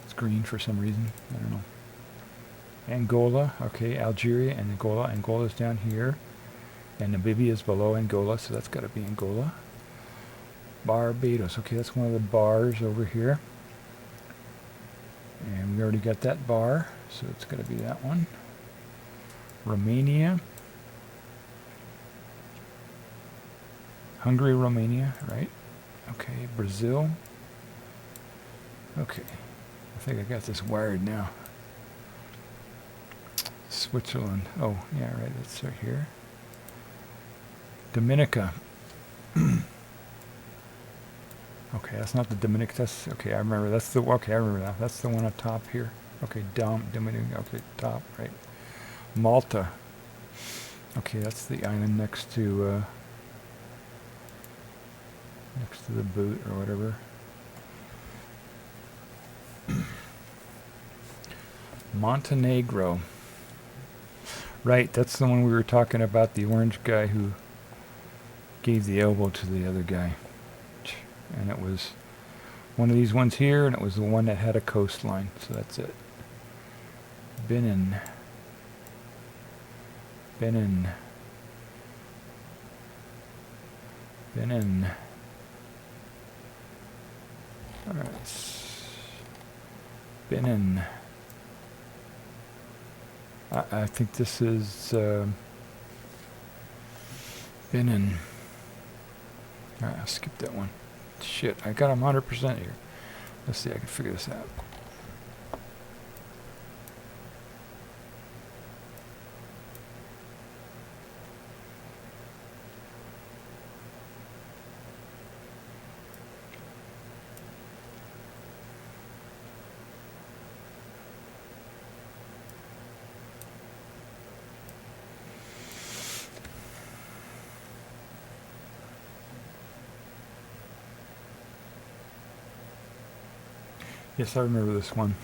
It's green for some reason. I don't know. Angola. Okay, Algeria and Angola. Angola's down here. And Namibia is below Angola, so that's got to be Angola. Barbados. Okay, that's one of the bars over here. And we already got that bar, so it's got to be that one. Romania. Hungary, Romania, right? Okay, Brazil. Okay, I think I got this wired now. Switzerland. Oh, yeah, right, that's right here. Dominica. Okay, that's not the Dominic. That's okay. I remember. That's the okay. I remember that. That's the one up top here. Okay, Dominica. Okay, top right. Malta. Okay, that's the island next to the boot or whatever. Montenegro. Right, that's the one we were talking about, the orange guy who gave the elbow to the other guy. And it was one of these ones here, and it was the one that had a coastline. So that's it. Benin. Benin. Benin. Alright. Benin. I think this is Benin. Alright, I'll skip that one. Shit, I got them 100% here. Let's see, I can figure this out. Yes, I remember this one.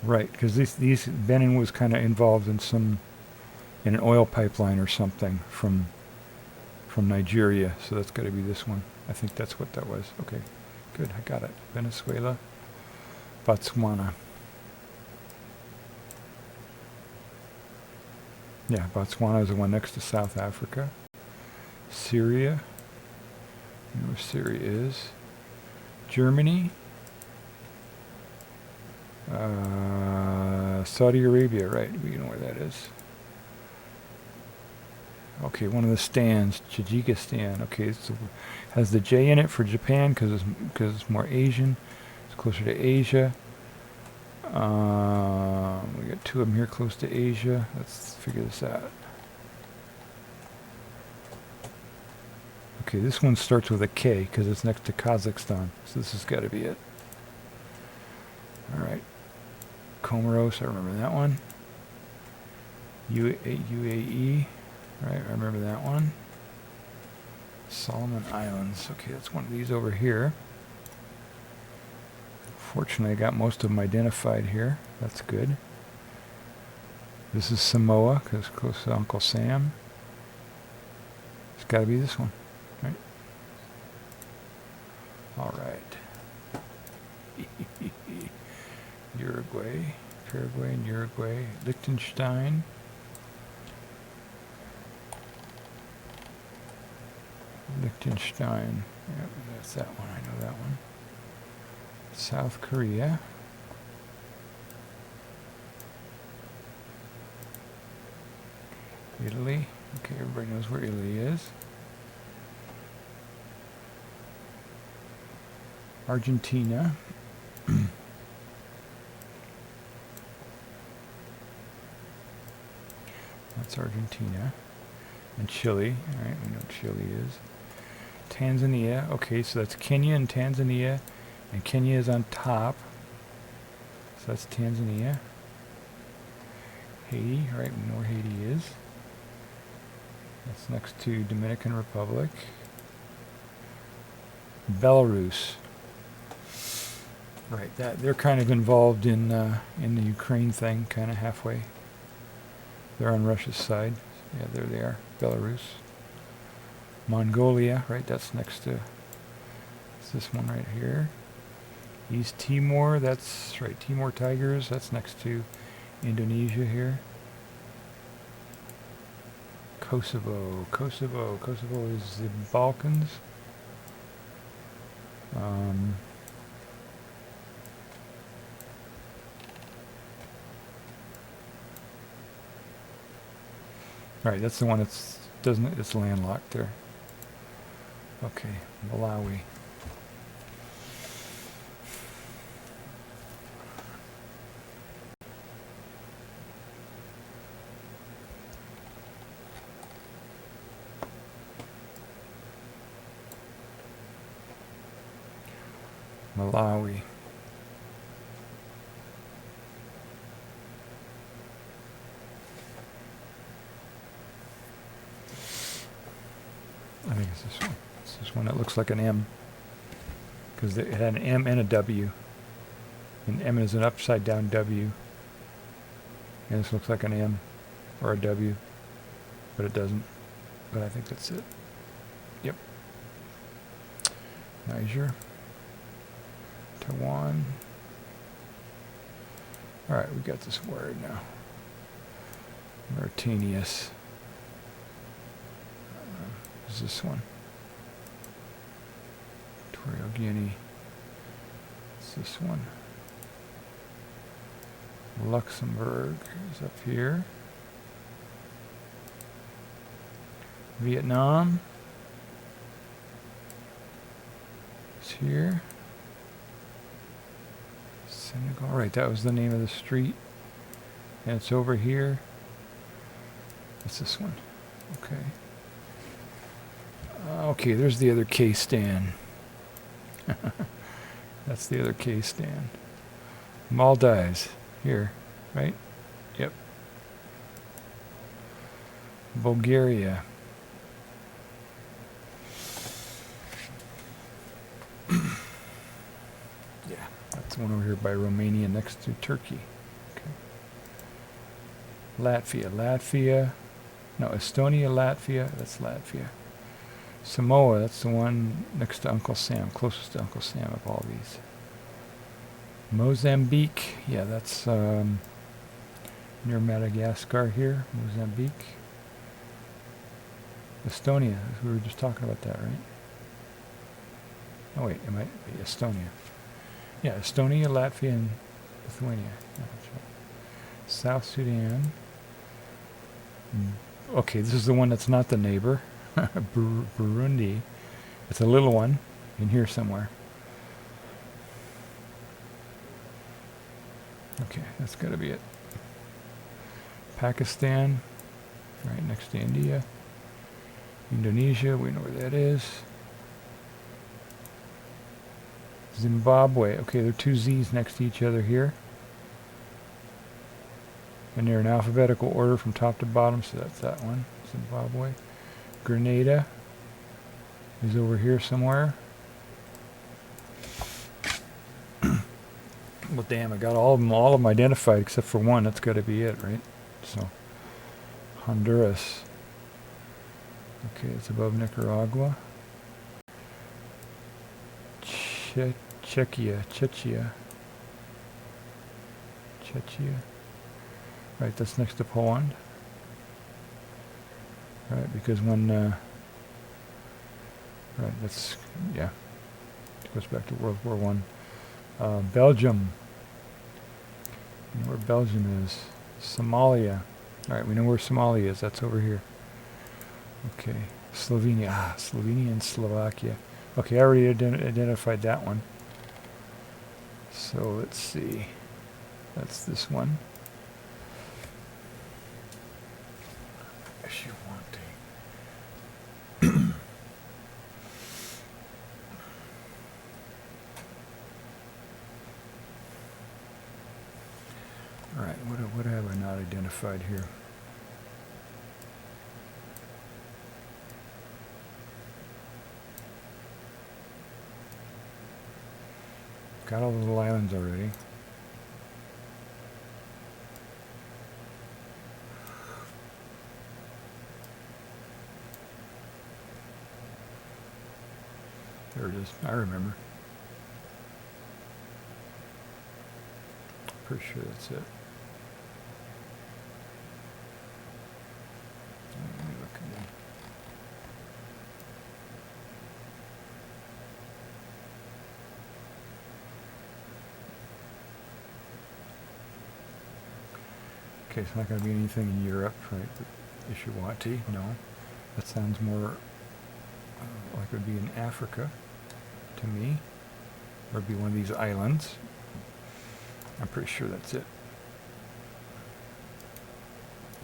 Right, because these Benin was kind of involved in an oil pipeline or something from Nigeria, so that's got to be this one. I think that's what that was. Okay, good, I got it. Venezuela, Botswana. Yeah, Botswana is the one next to South Africa. Syria. You know where Syria is. Germany. Saudi Arabia, right? We know where that is. Okay, one of the stands, Tajikistan. Okay, it has the J in it for Japan because it's more Asian. It's closer to Asia. We got two of them here close to Asia. Let's figure this out. Okay, this one starts with a K because it's next to Kazakhstan. So this has got to be it. All right. Comoros, I remember that one. UAE, right, I remember that one. Solomon Islands, okay, that's one of these over here. Fortunately, I got most of them identified here. That's good. This is Samoa, because it's close to Uncle Sam. It's got to be this one, right? All right. Uruguay, Paraguay and Uruguay. Liechtenstein. Liechtenstein. Yep, that's that one. I know that one. South Korea. Italy. Okay, everybody knows where Italy is. Argentina. That's Argentina. And Chile. All right, we know what Chile is. Tanzania. Okay, so that's Kenya and Tanzania. And Kenya is on top. So that's Tanzania. Haiti. All right, we know where Haiti is. That's next to Dominican Republic. Belarus. Right, that they're kind of involved in the Ukraine thing, kind of halfway. They're on Russia's side. Yeah, there they are. Belarus. Mongolia, right, that's next to this one right here. East Timor, that's right, Timor Tigers, that's next to Indonesia here. Kosovo is the Balkans. Right, that's the one that's it's landlocked there. Okay, Malawi. Malawi. I think it's this one. It's this one that looks like an M. Because it had an M and a W. And M is an upside down W. And this looks like an M or a W. But it doesn't. But I think that's it. Yep. Niger. Taiwan. Alright, we got this word now. Mauritanius. Is this one? Equatorial Guinea. It's this one. Luxembourg is up here. Vietnam is here. Senegal. Right, that was the name of the street. And it's over here. It's this one. Okay. Okay, there's the other K stand. That's the other K stand. Maldives. Here, right? Yep. Bulgaria. Yeah, that's the one over here by Romania next to Turkey. Okay. Latvia. No, Estonia, Latvia. That's Latvia. Samoa, that's the one next to Uncle Sam, closest to Uncle Sam of all these. Mozambique, yeah, that's near Madagascar here, Mozambique. Estonia, we were just talking about that, right? Oh wait, it might be Estonia. Yeah, Estonia, Latvia, and Lithuania. Yeah, that's right. South Sudan. Okay, this is the one that's not the neighbor. Burundi. It's a little one in here somewhere. Okay, that's got to be it. Pakistan, right next to India. Indonesia, we know where that is. Zimbabwe. Okay, there are two Z's next to each other here. And they're in alphabetical order from top to bottom, so that's that one. Zimbabwe. Grenada is over here somewhere. Well, damn, I got all of them identified except for one. That's got to be it, right? So, Honduras. Okay, it's above Nicaragua. Czechia. Right, that's next to Poland. Right, because when, right, that's, yeah, it goes back to World War One. Belgium. You know where Belgium is. Somalia. All right, we know where Somalia is. That's over here. Okay, Slovenia. Slovenia and Slovakia. Okay, I already identified that one. So let's see. That's this one. Alright, what have I not identified here? Got all the little islands already. There it is. I remember. Pretty sure that's it. Let me look again. Okay, it's not going to be anything in Europe, right? Ishiwati, no. That sounds more like it would be in Africa to me. Or it'd be one of these islands. I'm pretty sure that's it.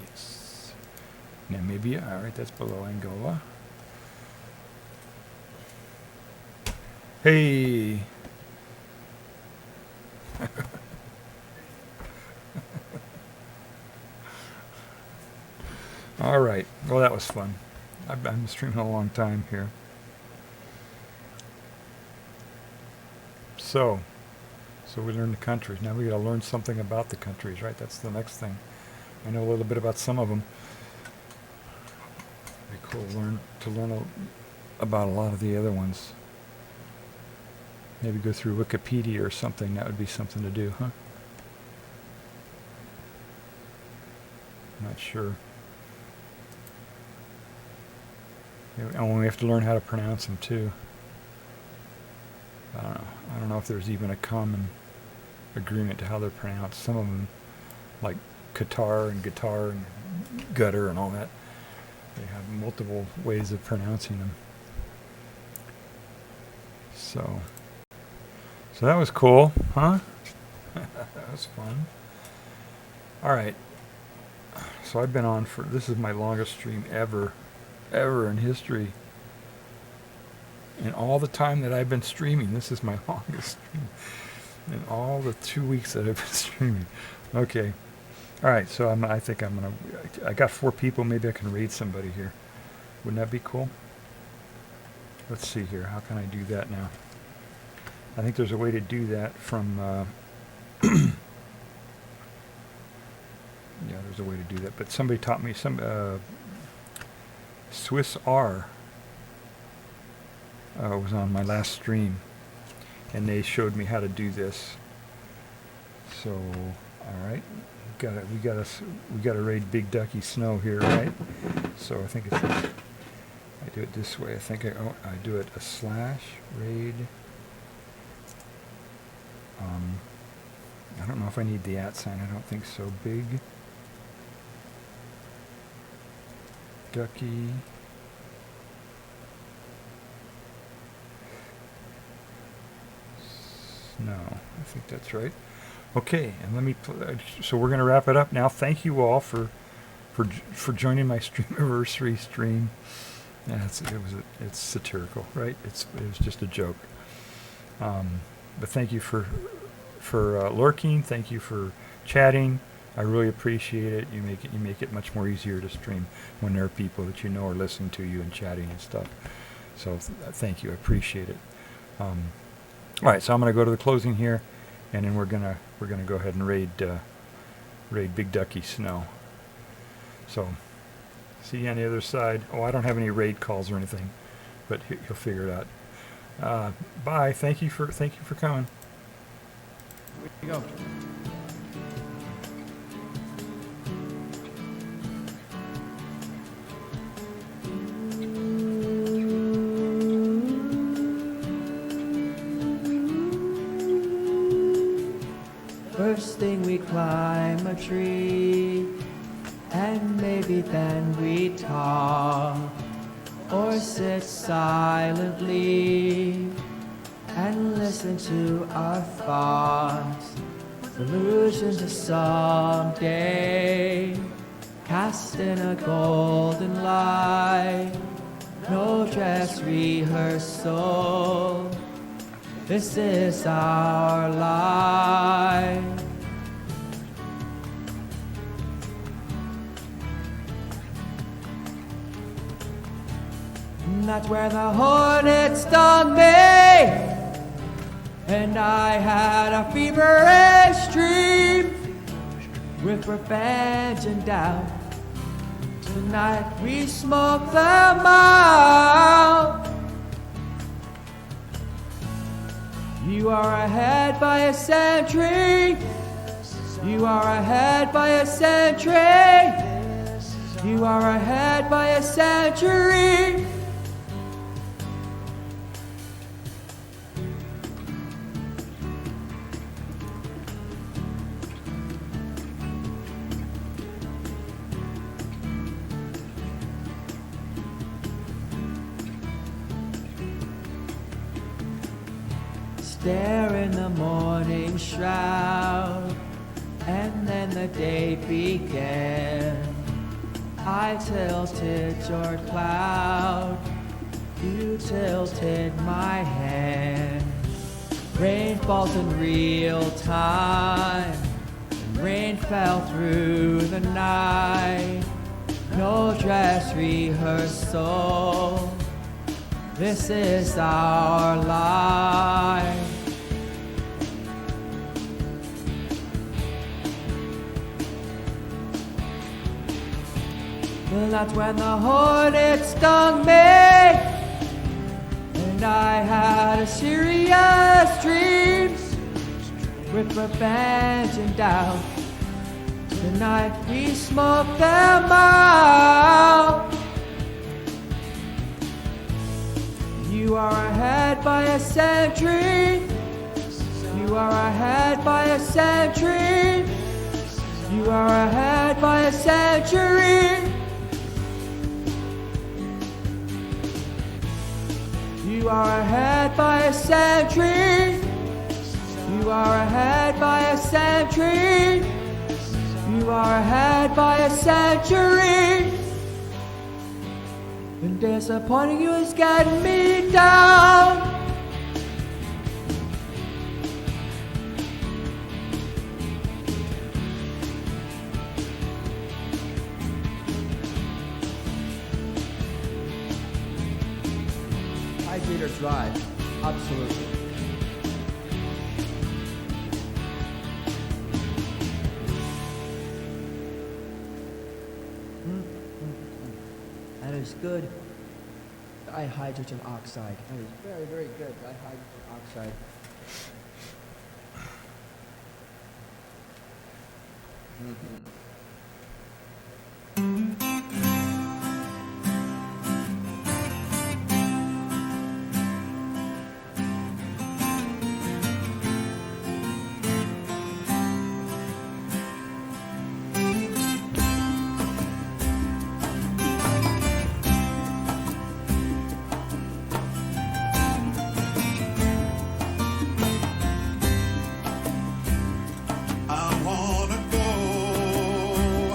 Yes. Namibia, alright, that's below Angola. Hey! Alright, well that was fun. I've been streaming a long time here. So we learned the countries. Now we got to learn something about the countries, right? That's the next thing. I know a little bit about some of them. It'd be cool to learn about a lot of the other ones. Maybe go through Wikipedia or something. That would be something to do, huh? Not sure. And we have to learn how to pronounce them too. I don't know. I don't know if there's even a common agreement to how they're pronounced. Some of them, like Qatar and guitar and gutter and all that, they have multiple ways of pronouncing them. So that was cool, huh? That was fun. All right. So I've been on for, this is my longest stream ever in history. In all the time that I've been streaming, this is my longest stream. In all the 2 weeks that I've been streaming. Okay. All right, so I think I'm going to, I got 4 people. Maybe I can raid somebody here. Wouldn't that be cool? Let's see here. How can I do that now? I think there's a way to do that from, yeah, there's a way to do that. But somebody taught me Swiss R was on my last stream, and they showed me how to do this. So, all right, we gotta raid Big Ducky Snow here, right? So I think it's I do it this way. I think I do it a slash raid. I don't know if I need the @ sign. I don't think so. Big Ducky Snow. I think that's right. Okay, and let me. So we're going to wrap it up now. Thank you all for joining my Streamaversary stream. Yeah, it's satirical, right? It was just a joke. But thank you for lurking. Thank you for chatting. I really appreciate it. You make it much more easier to stream when there are people that you know are listening to you and chatting and stuff. So thank you. I appreciate it. All right, so I'm going to go to the closing here, and then we're gonna go ahead and raid Big Ducky Snow. So see you on the other side. Oh, I don't have any raid calls or anything, but he'll figure it out. Bye. Thank you for coming. Here we go. First thing we climb a tree, and maybe then we talk, or sit silently and listen to our thoughts. Illusion to someday, cast in a golden light. No dress rehearsal, this is our life. And that's where the hornet stung me, and I had a feverish dream with revenge and doubt. Tonight we smoke them out. You are ahead by a century. You are ahead by a century. You are ahead by a century. Stare in the morning shroud, and then the day began. I tilted your cloud, you tilted my hand. Rain falls in real time, rain fell through the night. no dress rehearsal. This is our life. Well, that's when the hornet stung me, and I had a serious dream with revenge and doubt. Tonight we smoked them out. You are ahead by a century. You are ahead by a century. You are ahead by a century. You are ahead by a century. You are ahead by a century. You are ahead by a century. And disappointing you is getting me down. Hydrator Drive, absolutely. That is good dihydrogen oxide. That is very, very good dihydrogen oxide. Mm-hmm.